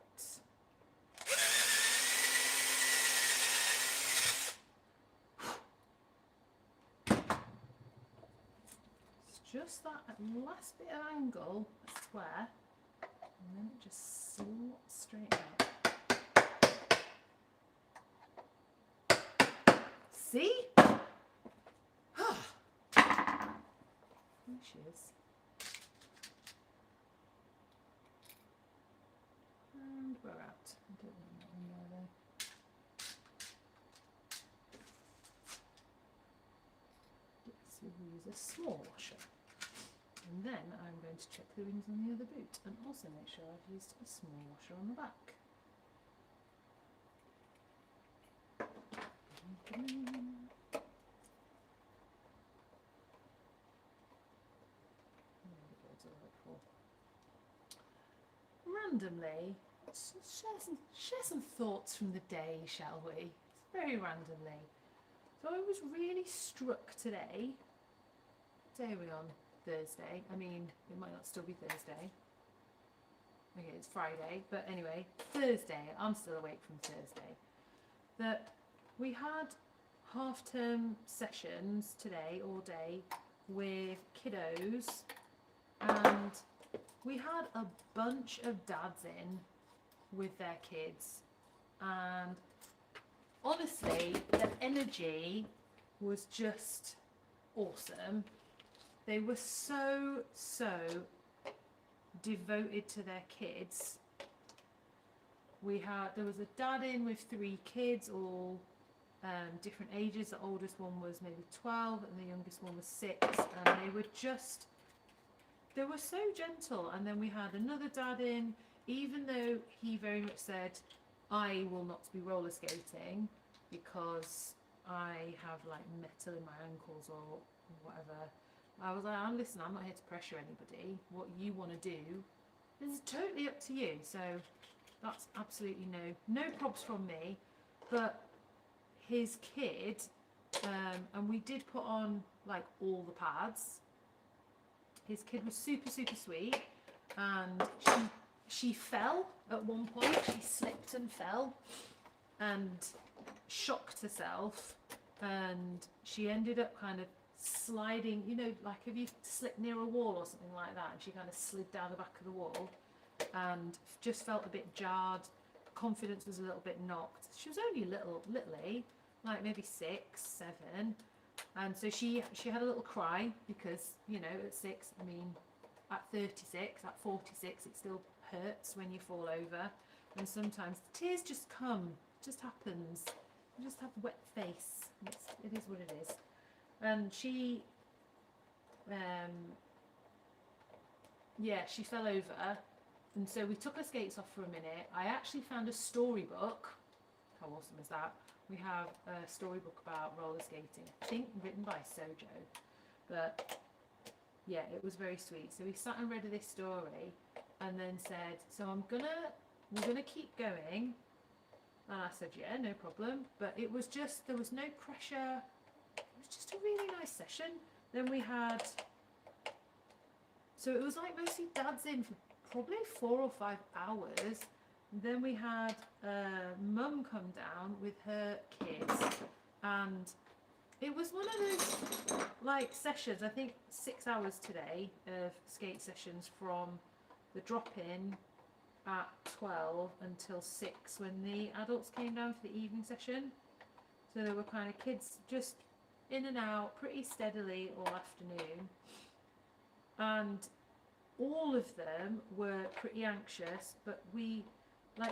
It's just that last bit of angle, I swear, and then it just slots straight out. See? There she is. And we're out. I don't want that one there though. Yes, we will use a small washer. And then I'm going to check the rings on the other boot and also make sure I've used a small washer on the back. Randomly, share some thoughts from the day, shall we? Very randomly. So I was really struck today. What day are we on? Thursday. I mean, it might not still be Thursday. Okay, it's Friday, but anyway, Thursday. I'm still awake from Thursday. That we had half-term sessions today, all day, with kiddos, and we had a bunch of dads in with their kids, and honestly, the energy was just awesome. They were so devoted to their kids. There was a dad in with 3 kids, all different ages. The oldest one was maybe 12 and the youngest one was 6, and they were so gentle. And then we had another dad in, even though he very much said, I will not be roller skating because I have like metal in my ankles or whatever. I was like, listen, I'm not here to pressure anybody. What you want to do is totally up to you. So that's absolutely no probs from me. But his kid, and we did put on like all the pads. His kid was super sweet, and she fell at one point. She slipped and fell and shocked herself, and she ended up kind of sliding, you know, like if you slip near a wall or something like that, and she kind of slid down the back of the wall and just felt a bit jarred. Confidence was a little bit knocked. She was only littly, like maybe 6, 7, and so she had a little cry because, you know, at 6, I mean, at 36, at 46, it still hurts when you fall over, and sometimes the tears just come. It just happens. You just have a wet face. It is what it is. And she, she fell over, and so we took her skates off for a minute. I actually found a storybook. How awesome is that? We have a storybook about roller skating, I think written by Sojo, but yeah, it was very sweet. So we sat and read this story, and then said, "So we're gonna keep going." And I said, "Yeah, no problem." But it was just, there was no pressure. It was just a really nice session. Then we had, so it was like mostly dads in for probably 4 or 5 hours. Then we had mum come down with her kids, and it was one of those like sessions, I think 6 hours today of skate sessions, from the drop-in at 12 until 6 when the adults came down for the evening session. So there were kind of kids just in and out pretty steadily all afternoon, and all of them were pretty anxious, but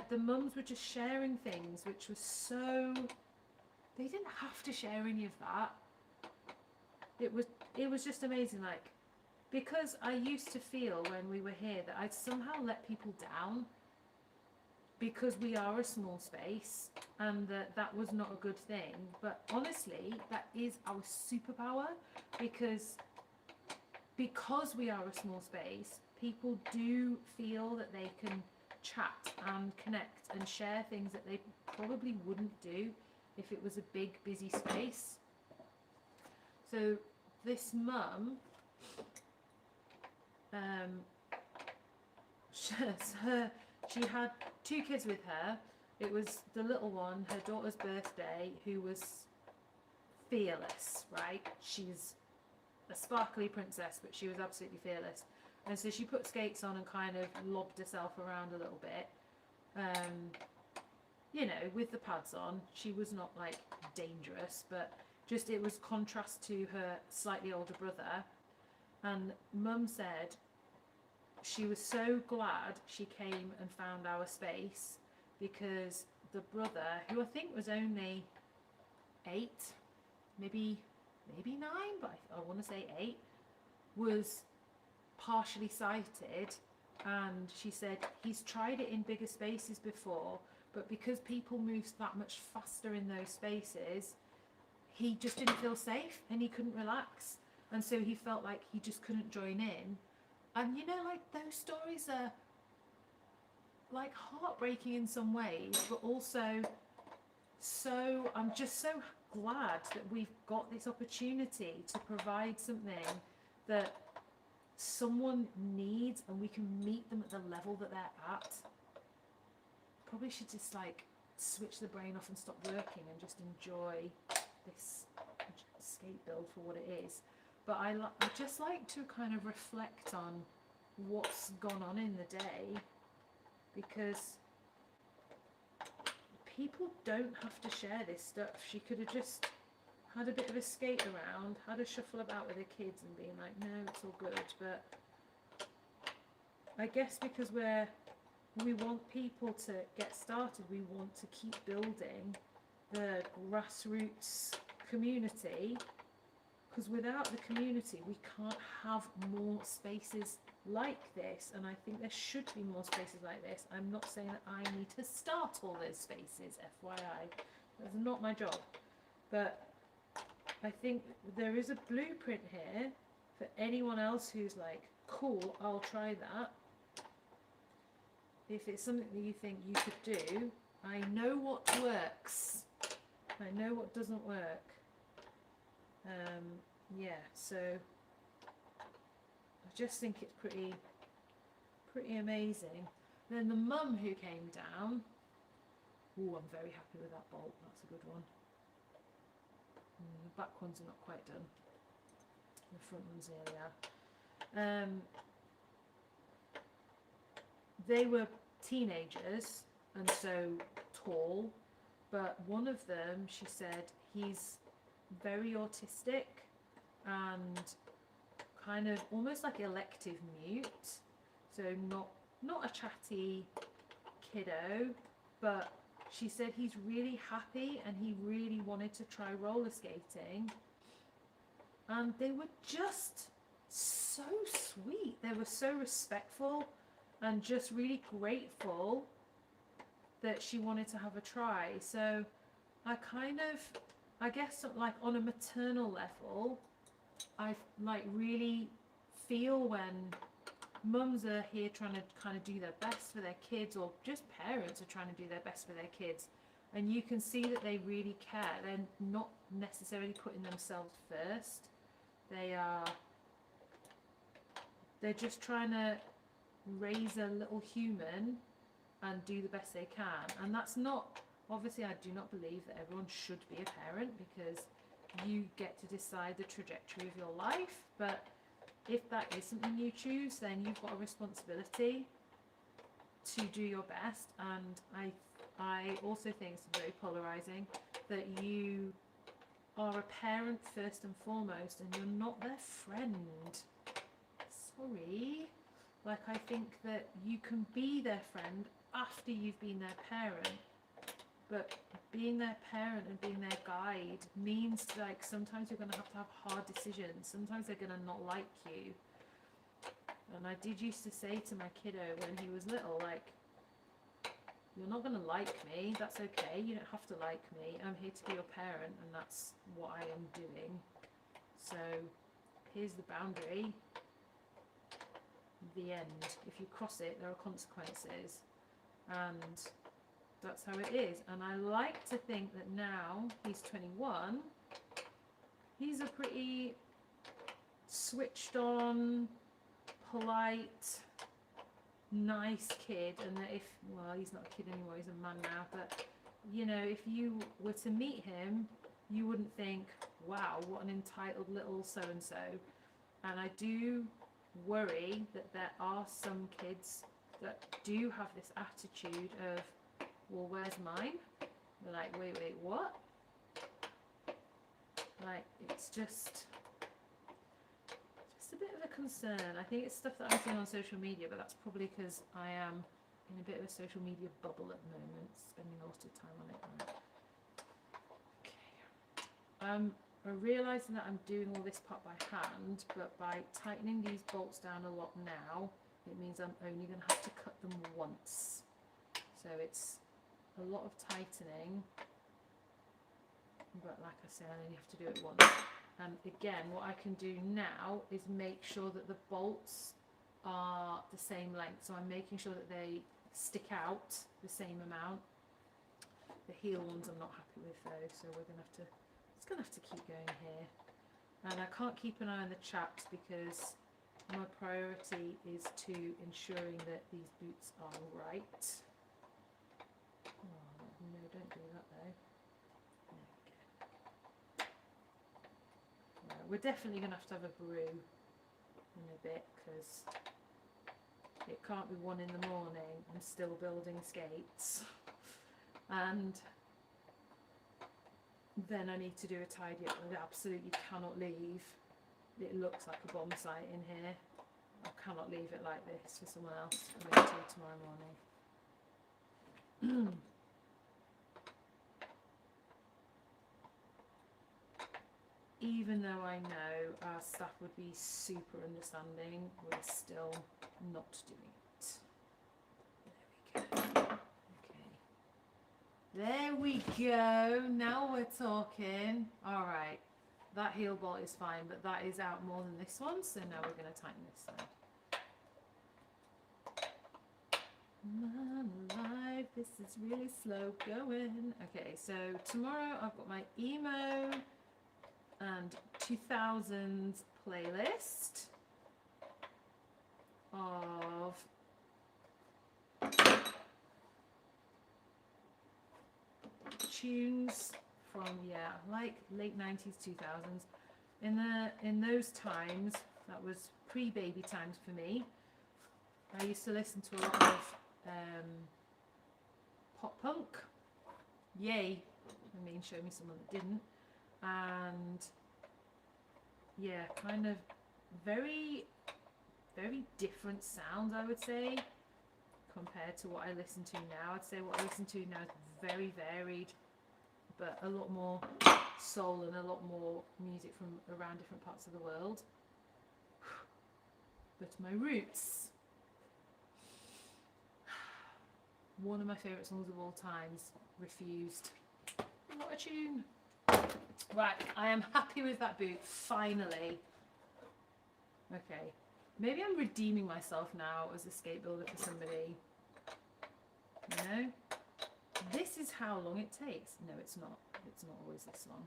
the mums were just sharing things, which was so, they didn't have to share any of that. It was just amazing, like, because I used to feel when we were here that I'd somehow let people down because we are a small space, and that was not a good thing. But honestly, that is our superpower, because we are a small space, people do feel that they can chat and connect and share things that they probably wouldn't do if it was a big busy space. So this mum, she had 2 kids with her. It was the little one, her daughter's birthday, who was fearless, right? She's a sparkly princess, but she was absolutely fearless. And so she put skates on and kind of lobbed herself around a little bit. You know, with the pads on, she was not like dangerous, but just it was contrast to her slightly older brother. And mum said she was so glad she came and found our space, because the brother, who I think was only 8, maybe 9, but I want to say 8, was partially sighted, and she said he's tried it in bigger spaces before, but because people move that much faster in those spaces, he just didn't feel safe and he couldn't relax, and so he felt like he just couldn't join in. And you know, like, those stories are like heartbreaking in some ways, but also so, I'm just so glad that we've got this opportunity to provide something that someone needs, and we can meet them at the level that they're at. Probably should just like switch the brain off and stop working and just enjoy this skate build for what it is. But I just like to kind of reflect on what's gone on in the day, because people don't have to share this stuff. She could have just had a bit of a skate around, had a shuffle about with her kids and being like, no, it's all good. But I guess because we want people to get started, we want to keep building the grassroots community, because without the community we can't have more spaces like this. And I think there should be more spaces like this. I'm not saying that I need to start all those spaces, FYI. That's not my job. But I think there is a blueprint here for anyone else who's like, cool, I'll try that. If it's something that you think you could do, I know what works. I know what doesn't work. Yeah, so I just think it's pretty amazing. Then the mum who came down, oh, I'm very happy with that bolt. That's a good one. The back ones are not quite done. The front ones nearly are. They were teenagers and so tall, but one of them, she said, he's very autistic and kind of almost like elective mute, so not a chatty kiddo, but she said he's really happy and he really wanted to try roller skating, and they were just so sweet. They were so respectful and just really grateful that she wanted to have a try. So I guess like on a maternal level, I like really feel when mums are here trying to kind of do their best for their kids, or just parents are trying to do their best for their kids, and you can see that they really care. They're not necessarily putting themselves first. They're just trying to raise a little human and do the best they can. And that's not, obviously I do not believe that everyone should be a parent, because you get to decide the trajectory of your life. But if that is something you choose, then you've got a responsibility to do your best. And I also think it's very polarizing that you are a parent first and foremost and you're not their friend. Sorry. Like, I think that you can be their friend after you've been their parent, but being their parent and being their guide means, like, sometimes you're going to have hard decisions. Sometimes they're going to not like you. And I did used to say to my kiddo when he was little, like, you're not going to like me, that's okay, you don't have to like me, I'm here to be your parent, and that's what I am doing. So here's the boundary, the end. If you cross it, there are consequences, and that's how it is. And I like to think that now he's 21, he's a pretty switched on, polite, nice kid, and that if, well, he's not a kid anymore, he's a man now, but you know, if you were to meet him, you wouldn't think, wow, what an entitled little so-and-so. And I do worry that there are some kids that do have this attitude of, well, where's mine? They're like, wait, what? Like, it's just a bit of a concern. I think it's stuff that I'm seeing on social media, but that's probably because I am in a bit of a social media bubble at the moment, spending a lot of time on it. Okay. I'm realising that I'm doing all this part by hand, but by tightening these bolts down a lot now, it means I'm only going to have to cut them once. So it's a lot of tightening, but like I say, I only have to do it once. And again, what I can do now is make sure that the bolts are the same length. So I'm making sure that they stick out the same amount. The heel ones I'm not happy with though, so we're going to have to, it's going to have to keep going here. And I can't keep an eye on the chaps because my priority is to ensuring that these boots are right. Oh, no, don't do that though. We're definitely going to have a brew in a bit, because it can't be 1 in the morning and still building skates. And then I need to do a tidy up. I absolutely cannot leave. It looks like a bomb site in here. I cannot leave it like this for someone else to come into tomorrow morning. Even though I know our staff would be super understanding, we're still not doing it. There we go. Okay. There we go. Now we're talking. All right. That heel bolt is fine, but that is out more than this one. So now we're going to tighten this side. My life, this is really slow going. Okay, so tomorrow I've got my emo and 2000s playlist of tunes from like late 90s 2000s. In those times, that was pre-baby times for me. I used to listen to a lot of pop punk. Yay. I mean, show me someone that didn't. And yeah, kind of very different sounds, I would say, compared to what I listen to now. I'd say what I listen to now is very varied, but a lot more soul and a lot more music from around different parts of the world. But my roots, one of my favourite songs of all times, Refused. What a tune. Right, I am happy with that boot, finally. Okay, maybe I'm redeeming myself now as a skate builder for somebody. You know? This is how long it takes. No, it's not. It's not always this long.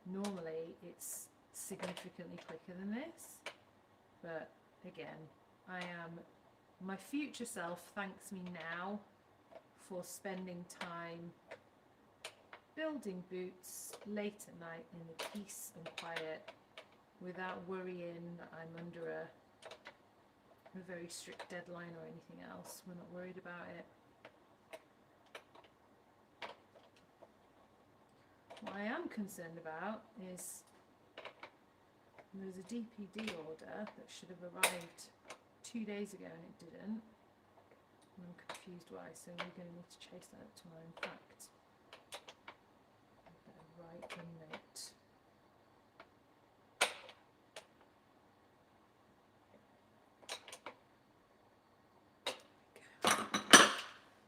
Normally, it's significantly quicker than this. But again, my future self thanks me now for spending time building boots late at night in the peace and quiet without worrying that I'm under a very strict deadline or anything else. We're not worried about it. What I am concerned about is there's a DPD order that should have arrived 2 days ago and it didn't. And I'm confused why, so we're going to need to chase that up tomorrow. In fact, I better write a note.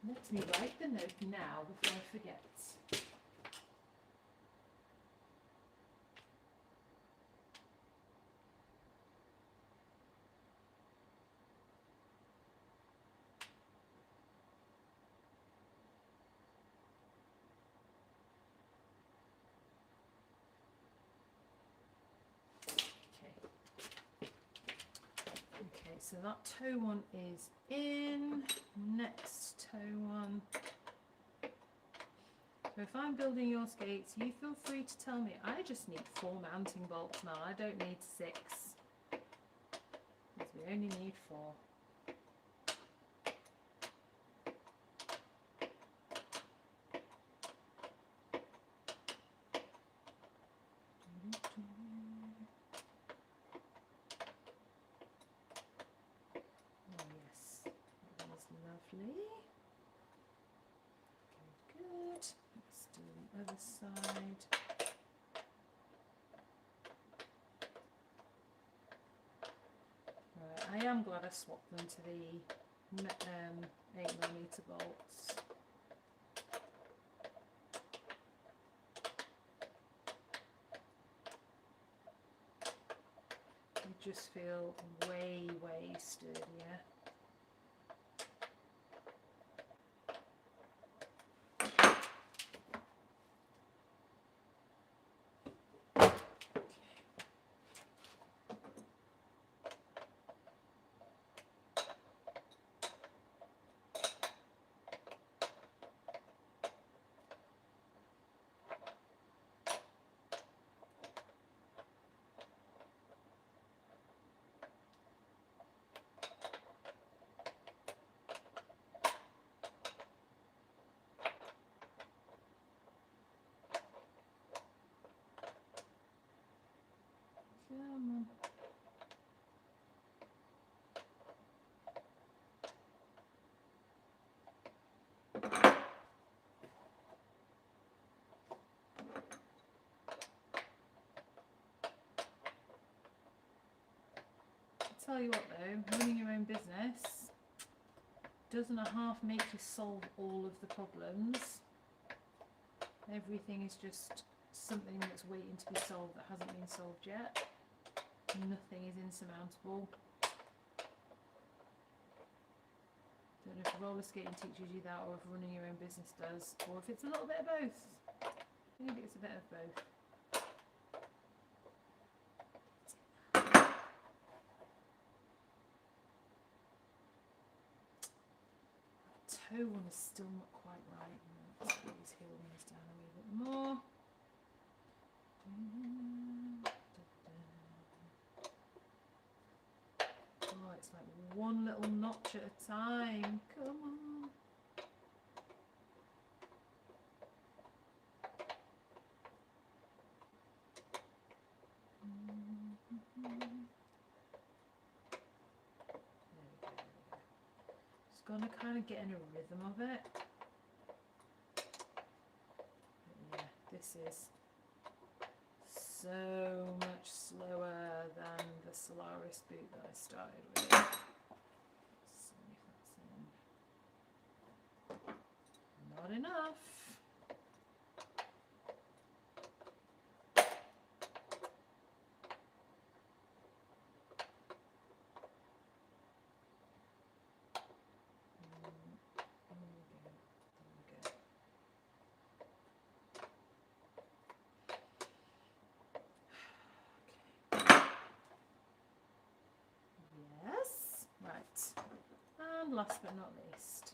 Let me write the note now before I forget. Okay, so that toe one is in. Next toe one. So if I'm building your skates, you feel free to tell me. I just need 4 mounting bolts now. I don't need 6. Because we only need 4. Oh yes, that is lovely. Good. Let's do the other side. Right, I am glad I swapped them to the 8mm bolts. They just feel way sturdier. Come on. I'll tell you what though, running your own business doesn't a half make you solve all of the problems. Everything is just something that's waiting to be solved that hasn't been solved yet. Nothing is insurmountable. Don't know if roller skating teaches you that, or if running your own business does, or if it's a little bit of both. I think it's a bit of both. Toe one is still not quite right. Let's put these heel ones down a wee bit more. Oh, it's like one little notch at a time. Come on. Just gonna kind of get in a rhythm of it. But yeah, this is so much slower than the Solaris boot that I started with. Let's see if that's in. Not enough. And last but not least,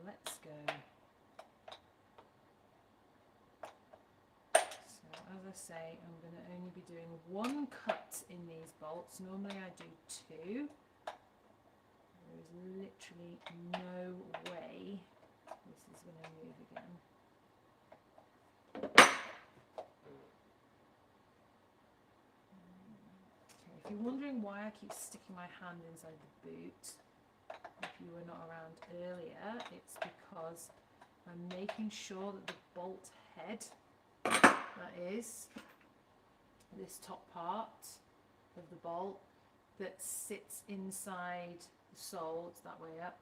let's go. So as I say, I'm going to only be doing one cut in these bolts. Normally I do two. There is literally no way this is going to move again. If you're wondering why I keep sticking my hand inside the boot, if you were not around earlier, it's because I'm making sure that the bolt head, that is this top part of the bolt that sits inside the sole, it's that way up,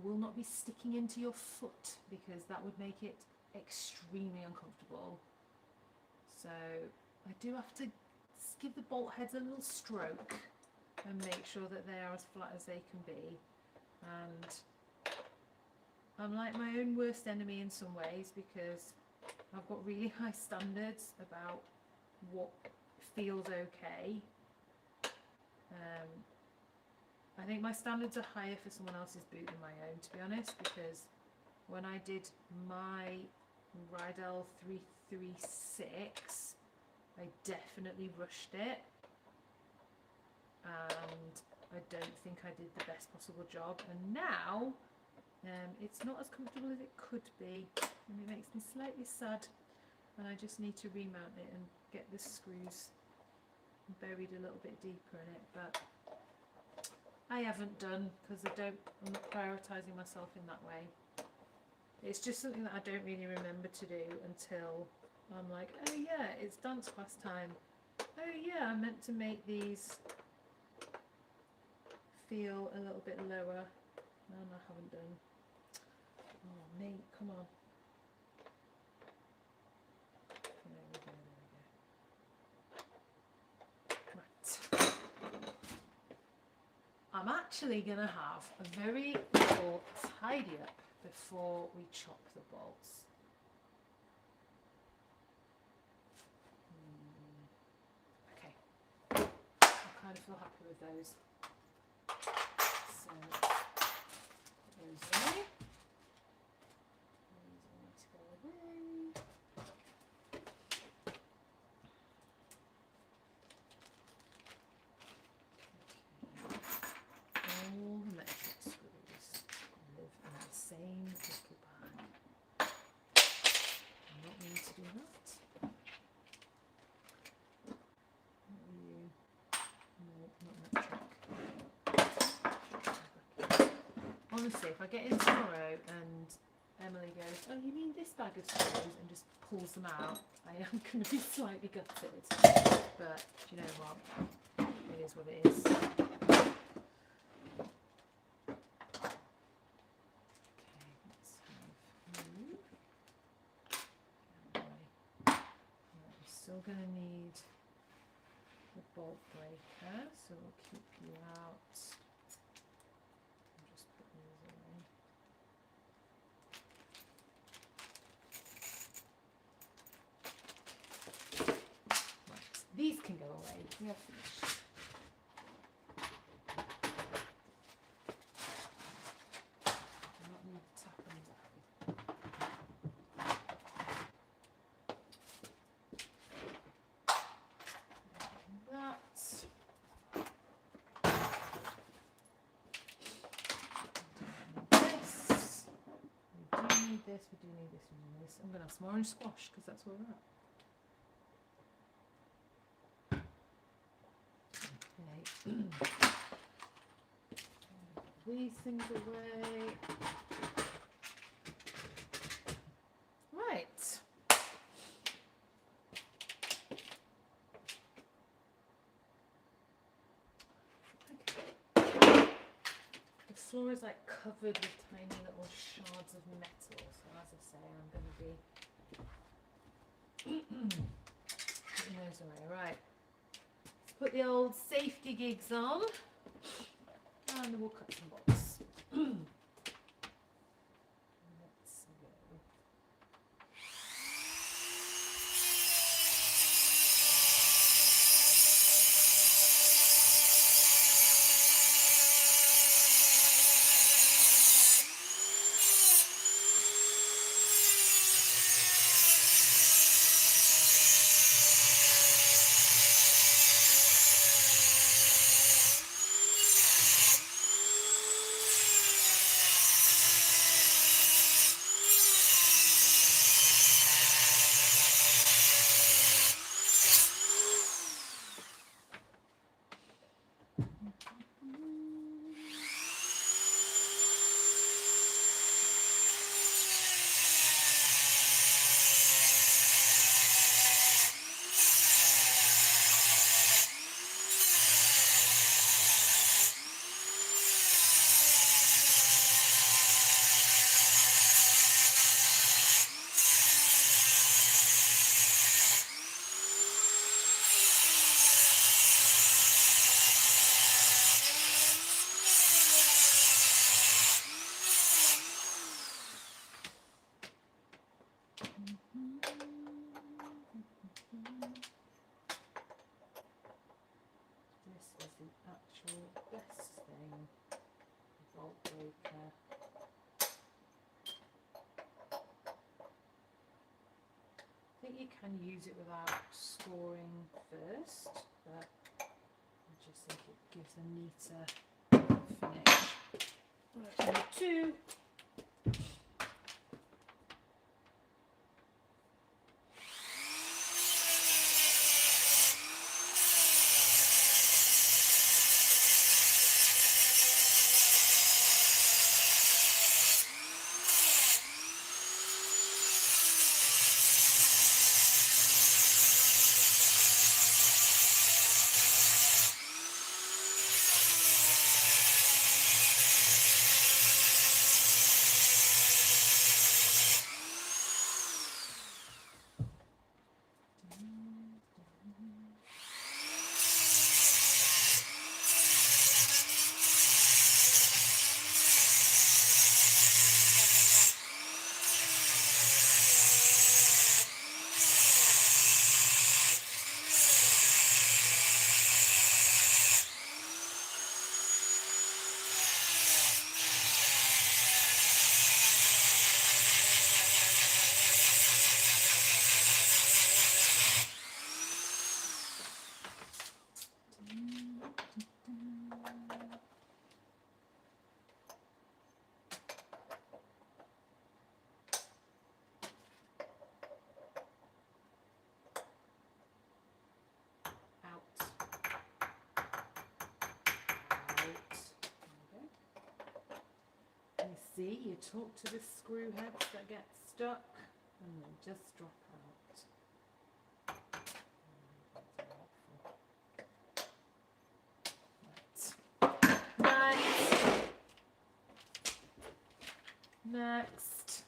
will not be sticking into your foot, because that would make it extremely uncomfortable. So I do have to give the bolt heads a little stroke and make sure that they are as flat as they can be. And I'm like my own worst enemy in some ways, because I've got really high standards about what feels okay. I think my standards are higher for someone else's boot than my own, to be honest, because when I did my Rydell 336, I definitely rushed it, and I don't think I did the best possible job, and now it's not as comfortable as it could be, and it makes me slightly sad, and I just need to remount it and get the screws buried a little bit deeper in it, but I haven't done, because I'm not prioritising myself in that way. It's just something that I don't really remember to do until I'm like, oh yeah, it's dance class time. Oh yeah, I meant to make these feel a little bit lower, and I haven't done. Oh mate, come on. There we go. Right. I'm actually going to have a very little tidy up before we chop the bolts. I kind of feel happy with those. So those away. Those need to go away. All the metric screws live in the same little bag. I don't need to do that. Honestly, if I get in tomorrow and Emily goes, oh, you mean this bag of screws, and just pulls them out, I am going to be slightly gutted. But do you know what? It is what it is. we're going to need the bolt breaker, so we'll keep you out. I'll just put these away. Right, these can go away. We have finished. Do not need to tap them down. This, we do need this, we do need this. I'm going to have some orange squash because that's where we're at. Okay. These things away. Right. Okay. The floor is like covered with tiny little shards of metal, so as I say, I'm going to be putting those away. Right, let's put the old safety gigs on and we'll cut some bolts. Let's go. This is the actual best thing, bolt breaker. I think you can use it without scoring first, but I just think it gives a neater finish. Right, number 2. See, you talk to the screw heads that get stuck and they just drop out. Right. Next.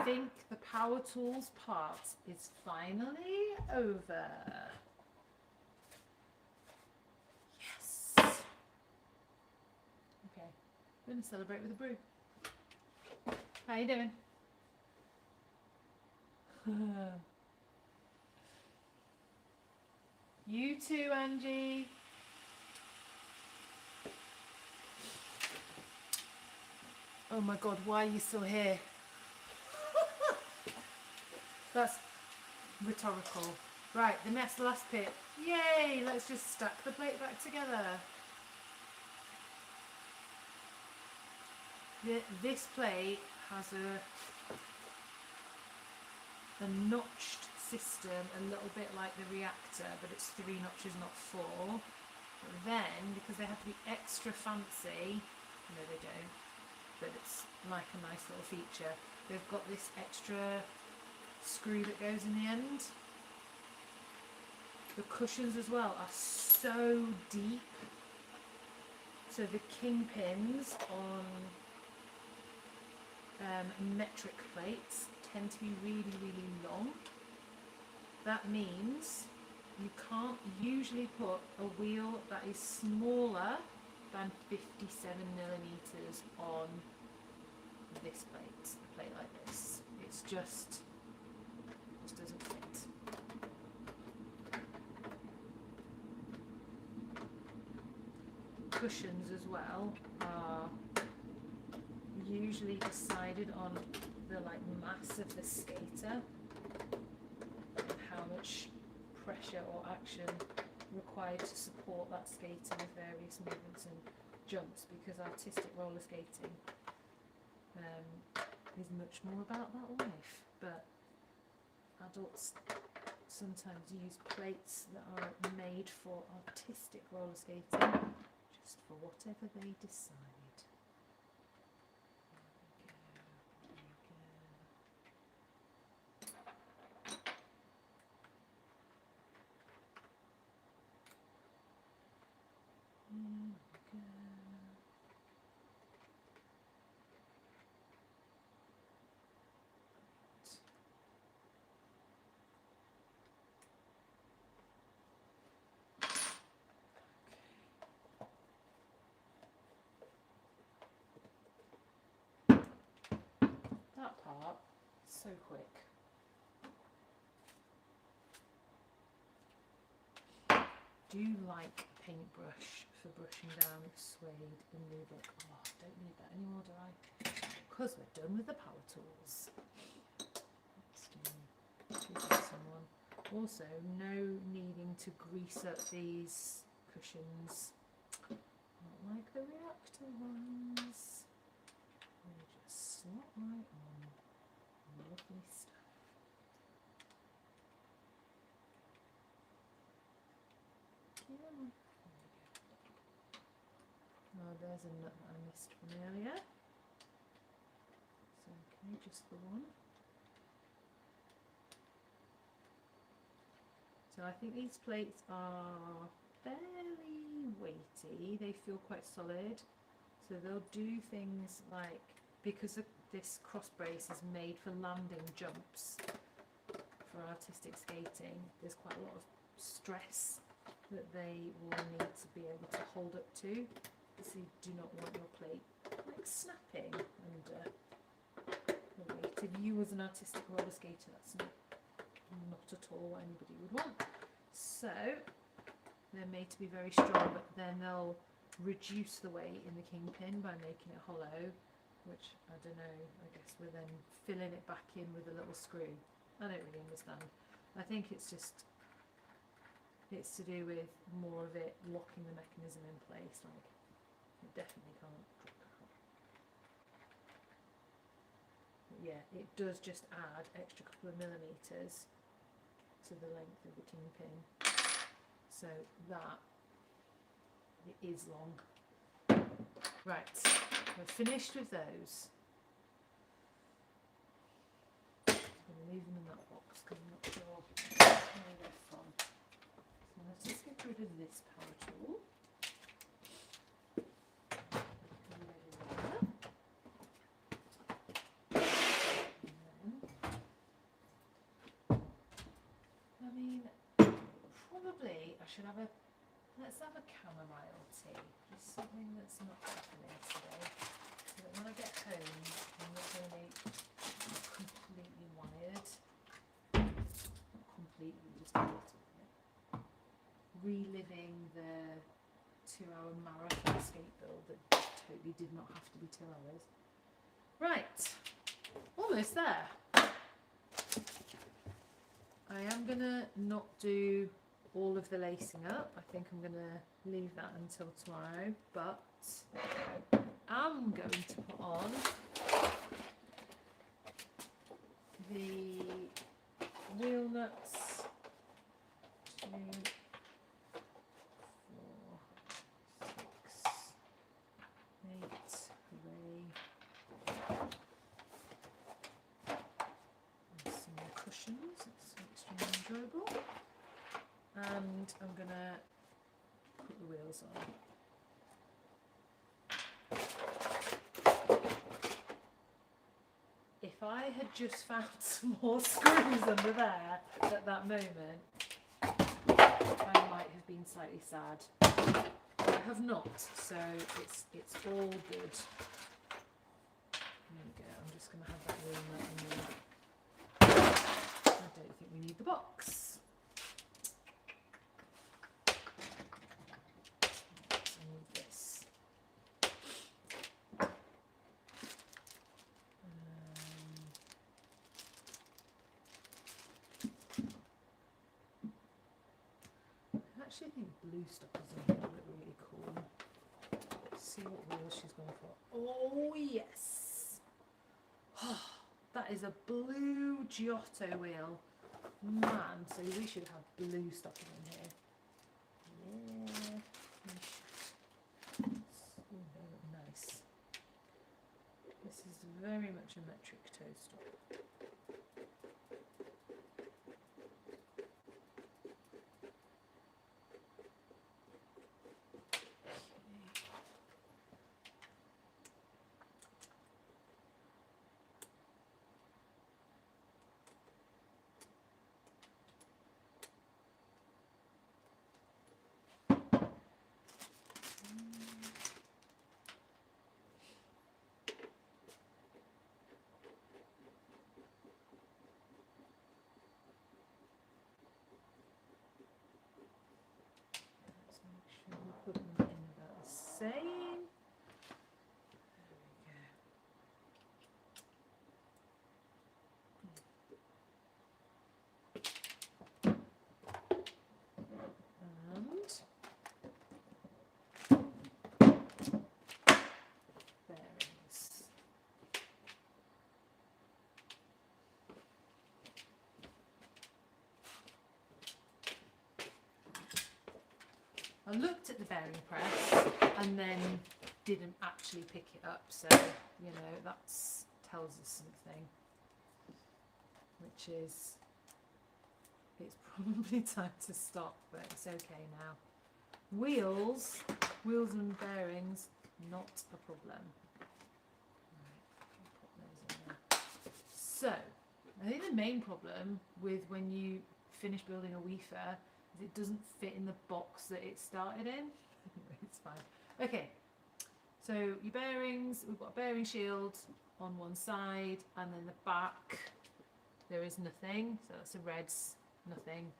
think the power tools part is finally over. Yes. Okay, we're gonna celebrate with a brew. How you doing? You too, Angie. Oh my God, why are you still here? That's rhetorical. Right, the last bit. Yay! Let's just stack the plate back together. This plate has a notched system, a little bit like the reactor, but it's 3 notches, not 4. But then, because they have to be extra fancy, no they don't, but it's like a nice little feature, they've got this extra screw that goes in the end. The cushions as well are so deep. So the kingpins on metric plates tend to be really, really long. That means you can't usually put a wheel that is smaller than 57 millimeters on this plate, a plate like this. It's just doesn't fit. Cushions as well are usually decided on the mass of the skater and how much pressure or action required to support that skater with various movements and jumps, because artistic roller skating is much more about that life, but adults sometimes use plates that are made for artistic roller skating just for whatever they decide. That part, so quick. Do you like a paintbrush for brushing down suede and nubuck? Oh, I don't need that anymore, do I? Because we're done with the power tools. Let's do someone. Also, no needing to grease up these cushions. Not like the reactor ones. They just slot right on. Lovely stuff. Oh, there's a nut that I missed from earlier. So, okay, just the one. So I think these plates are fairly weighty. They feel quite solid. So they'll do things like, because this cross brace is made for landing jumps for artistic skating, there's quite a lot of stress that they will need to be able to hold up to. So you do not want your plate snapping under the weight. If you was an artistic roller skater, that's not at all what anybody would want. So they're made to be very strong, but then they'll reduce the weight in the kingpin by making it hollow, which I don't know, I guess we're then filling it back in with a little screw. I don't really understand. I think it's to do with more of it locking the mechanism in place. Like, it definitely can't drop out. But yeah, it does just add extra couple of millimeters to the length of the kingpin, so that it is long. Right, we're finished with those. I'm going to leave them in that box because I'm not sure where they're from. So let's just get rid of this power tool. And then I should have let's have a chamomile tea. Just something that's not happening today. So that when I get home, I'm not going to be completely wired. Not completely, just a little bit. Reliving the 2-hour marathon skate build that totally did not have to be 2 hours. Right, almost there. I am going to not do all of the lacing up. I think I'm going to leave that until tomorrow, but I'm going to put on the wheel nuts. 2, 4, 6, 8 away. And some more cushions. It's extremely enjoyable. And I'm going to put the wheels on. If I had just found some more screws under there at that moment, I might have been slightly sad. I have not, so it's all good. There we go. I'm just going to have that wheel nut in there. I don't think we need the box. I actually think blue stoppers are going to look really cool. Let's see what wheel she's going for. Oh yes! That is a blue Giotto wheel. Man, so we should have blue stoppers in here. Yeah, we should. Oh, they look nice. This is very much a metric toe stop. Put them in about the same. There we go. And bearings. I looked at the bearing press and then didn't actually pick it up, so you know that tells us something, which is it's probably time to stop, but it's okay now. Wheels and bearings, not a problem. Right, put those in there. So I think the main problem with when you finish building a Weaver is it doesn't fit in the box that it started in. It's fine. Okay, so your bearings, we've got a bearing shield on one side, and then the back there is nothing, so that's a red's nothing.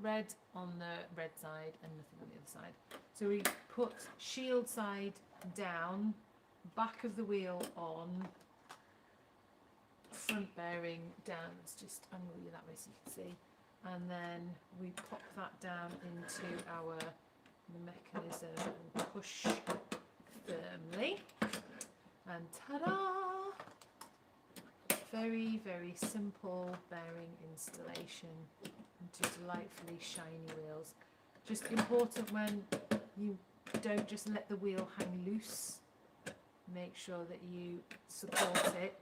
Red on the red side and nothing on the other side. So we put shield side down, back of the wheel on, front bearing down. Let's just angle you that way so you can see. And then we pop that down into our mechanism and push firmly. And ta-da! Very, very simple bearing installation into delightfully shiny wheels. Just important when you don't just let the wheel hang loose. Make sure that you support it.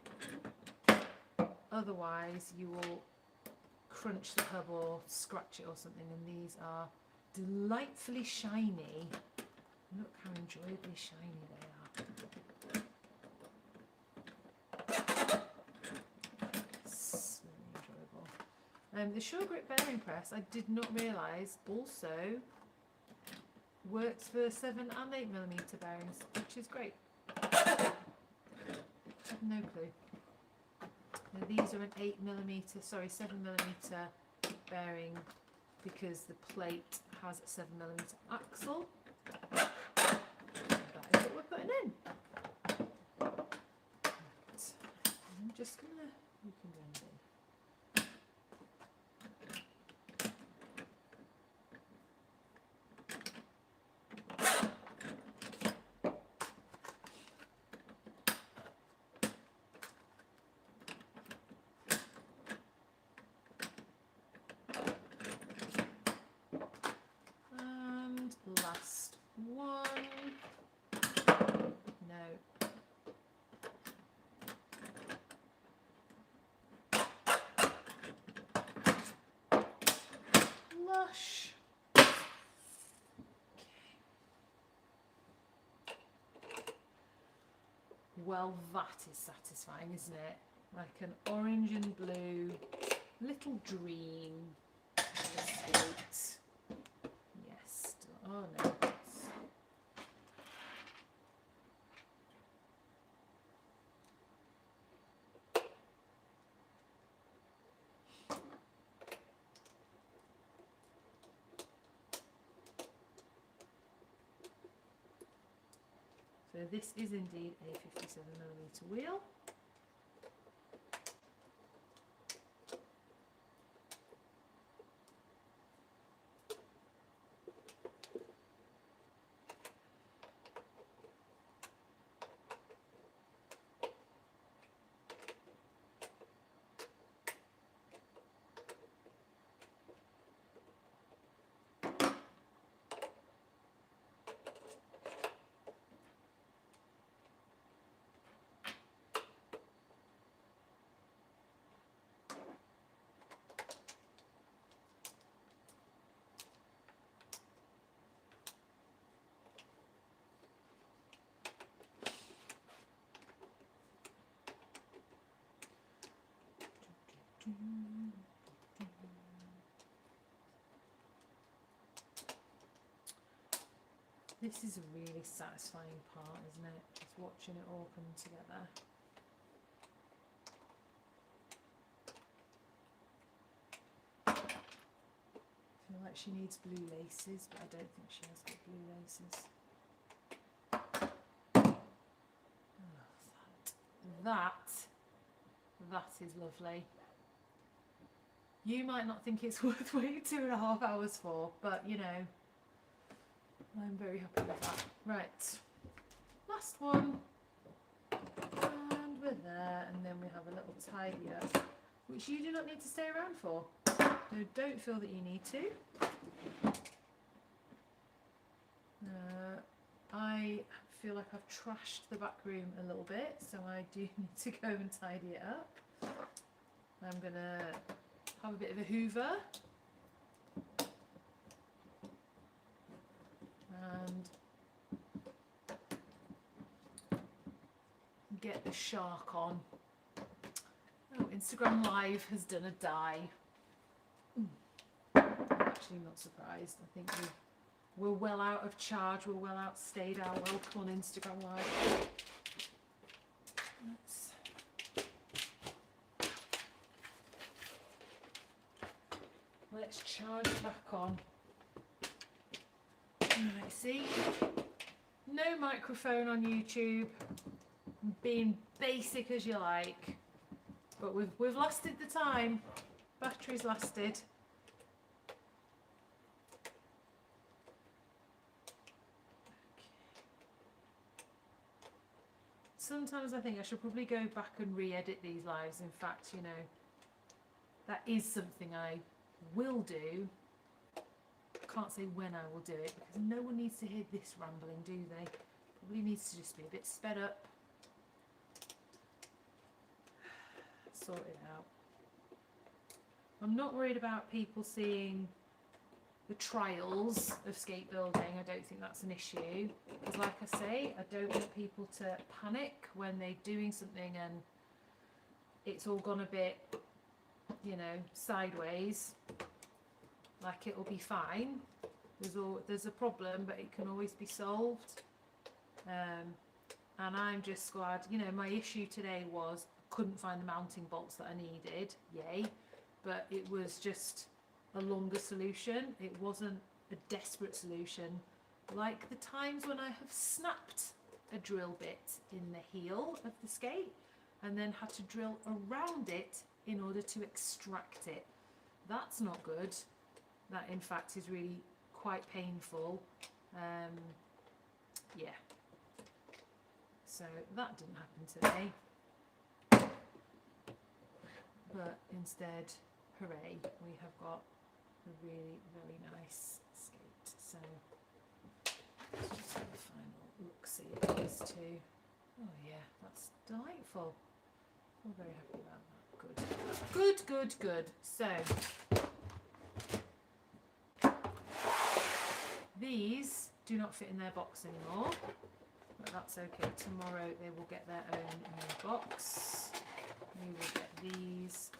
Otherwise you will crunch the hub or scratch it or something, and these are delightfully shiny. Look how enjoyably shiny they are. It's really enjoyable. The Sure Grip bearing press, I did not realise, also works for 7 and 8mm bearings, which is great. I had no clue. Now, these are an 7mm bearing because the plate has a 7mm axle. That is what we're putting in. Right. I'm just gonna, you can blend in. Last one. No. Lush. Okay. Well, that is satisfying, isn't it? Like an orange and blue little dream. Sweet. Yes. Oh no. So this is indeed a 57mm wheel. This is a really satisfying part, isn't it? Just watching it all come together. I feel like she needs blue laces, but I don't think she has got blue laces. Oh, that is lovely. You might not think it's worth waiting 2.5 hours for, but you know, I'm very happy with that. Right, last one, and we're there, and then we have a little tidy up, which you do not need to stay around for. So don't feel that you need to. I feel like I've trashed the back room a little bit, so I do need to go and tidy it up. I'm gonna have a bit of a hoover and get the shark on. Oh, Instagram Live has done a die. I'm actually not surprised. I think we're well out of charge, we're well outstayed our welcome on Instagram Live. Let's charge back on. Right, see? No microphone on YouTube. Being basic as you like. But we've lasted the time. Battery's lasted. Sometimes I think I should probably go back and re-edit these lives. In fact, you know, that is something I will do. Can't say when I will do it because no one needs to hear this rambling, do they? Probably needs to just be a bit sped up. Sort it out. I'm not worried about people seeing the trials of skate building. I don't think that's an issue because, like I say, I don't want people to panic when they're doing something and it's all gone a bit, you know, sideways, like it'll be fine. There's a problem, but it can always be solved. And I'm just glad, you know, my issue today was I couldn't find the mounting bolts that I needed, yay, but it was just a longer solution. It wasn't a desperate solution like the times when I have snapped a drill bit in the heel of the skate and then had to drill around it in order to extract it. That's not good. That in fact is really quite painful. Yeah. So that didn't happen today. But instead, hooray, we have got a really very nice skate. So let's just have a final look-see at these two. Oh yeah, that's delightful. I'm very happy about that. Good. Good, good, good. So these do not fit in their box anymore, but that's okay. Tomorrow they will get their own new box. We will get these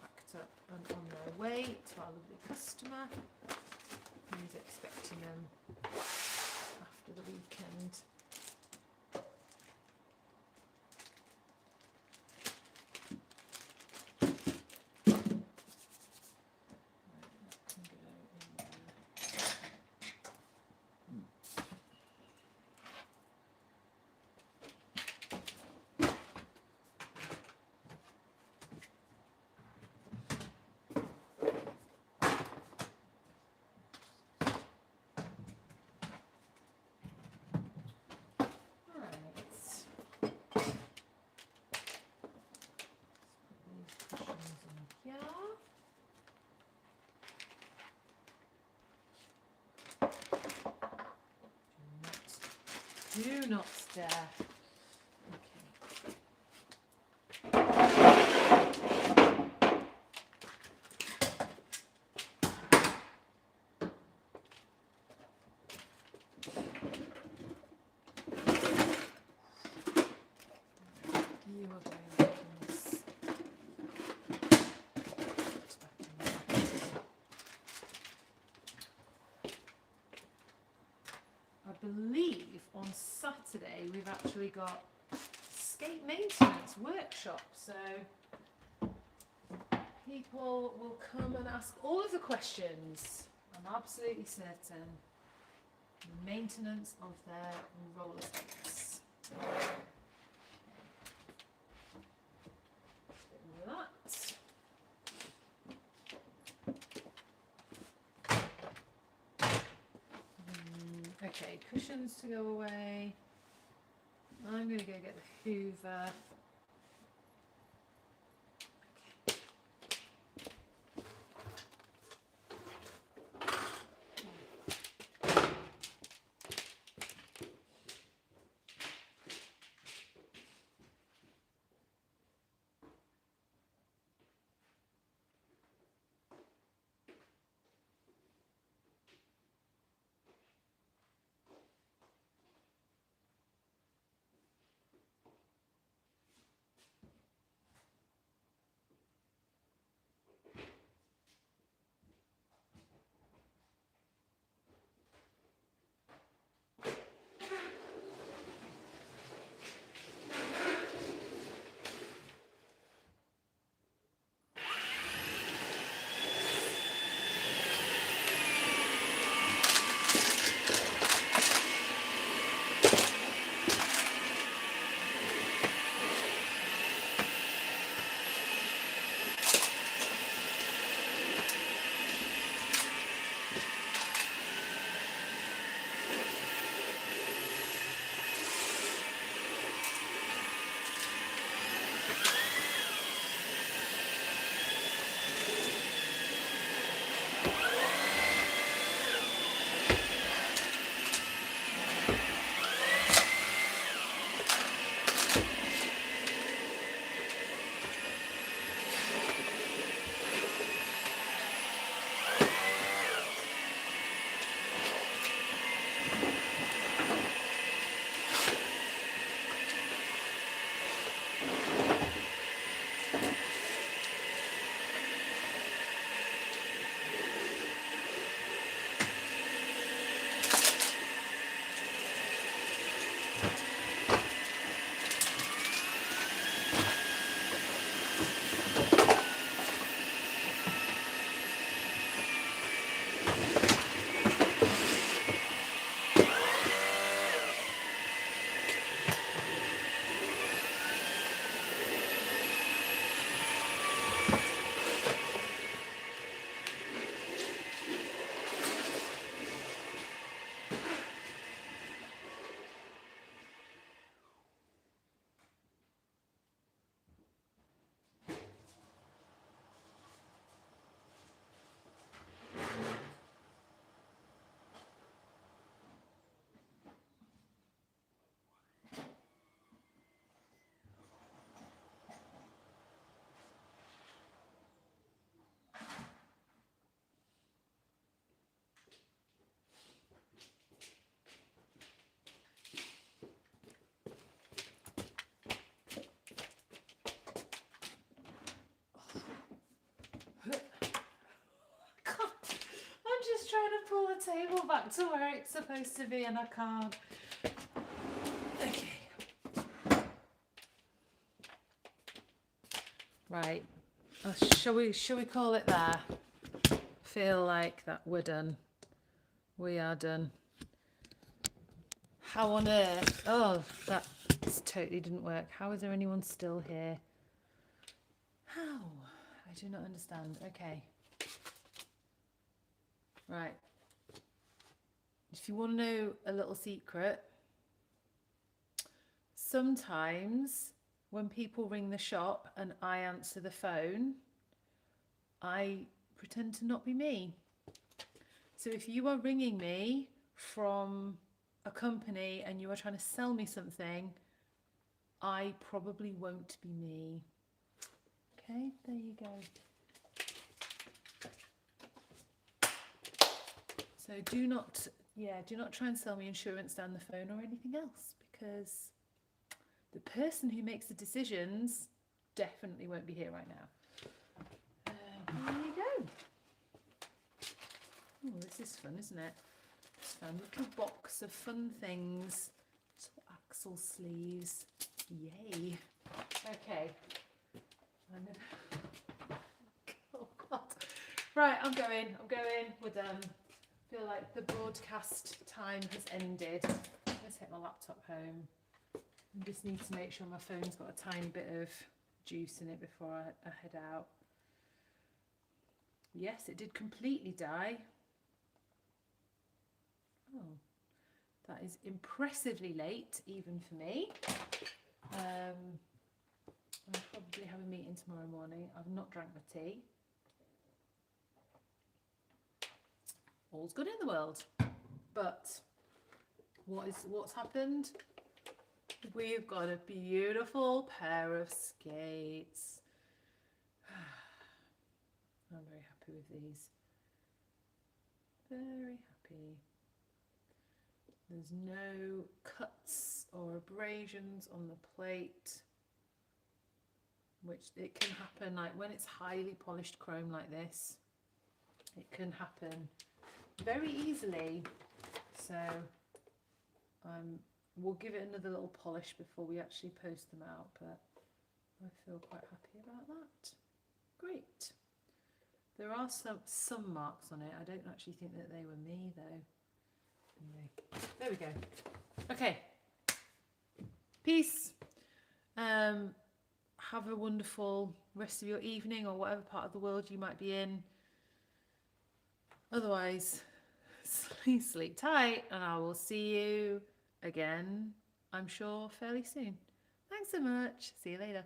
packed up and on their way to our lovely customer who's expecting them after the weekend. Do not stare. You are going to this. I believe on Saturday we've actually got skate maintenance workshop, so people will come and ask all of the questions. I'm absolutely certain. Maintenance of their roller skates. Okay, cushions to go away. I'm going to go get the Hoover. back to where it's supposed to be and I can't. Okay. Right. Shall we call it there? Feel like that we're done. We are done. How on earth? Oh, that totally didn't work. How is there anyone still here? How? I do not understand. Okay. Right. If you want to know a little secret, sometimes when people ring the shop and I answer the phone, I pretend to not be me. So if you are ringing me from a company and you are trying to sell me something, I probably won't be me. Okay, there you go. So do not try and sell me insurance down the phone or anything else, because the person who makes the decisions definitely won't be here right now. There you go. Oh, this is fun, isn't it? Just found a little box of fun things. Little axle sleeves. Yay. Okay. Oh God. Right, I'm going. We're done. I feel like the broadcast time has ended. I'm going to take my laptop home. I just need to make sure my phone's got a tiny bit of juice in it before I head out. Yes, it did completely die. Oh, that is impressively late, even for me. I'll probably have a meeting tomorrow morning. I've not drank my tea. All's good in the world. But what's happened? We've got a beautiful pair of skates. I'm very happy with these. Very happy. There's no cuts or abrasions on the plate, which it can happen like when it's highly polished chrome like this. It can happen very easily. So we'll give it another little polish before we actually post them out, but I feel quite happy about that. Great. There are some marks on it. I don't actually think that they were me though. Anyway, there we go. Okay. Peace. Have a wonderful rest of your evening or whatever part of the world you might be in. Otherwise, sleep tight and I will see you again, I'm sure, fairly soon. Thanks so much. See you later.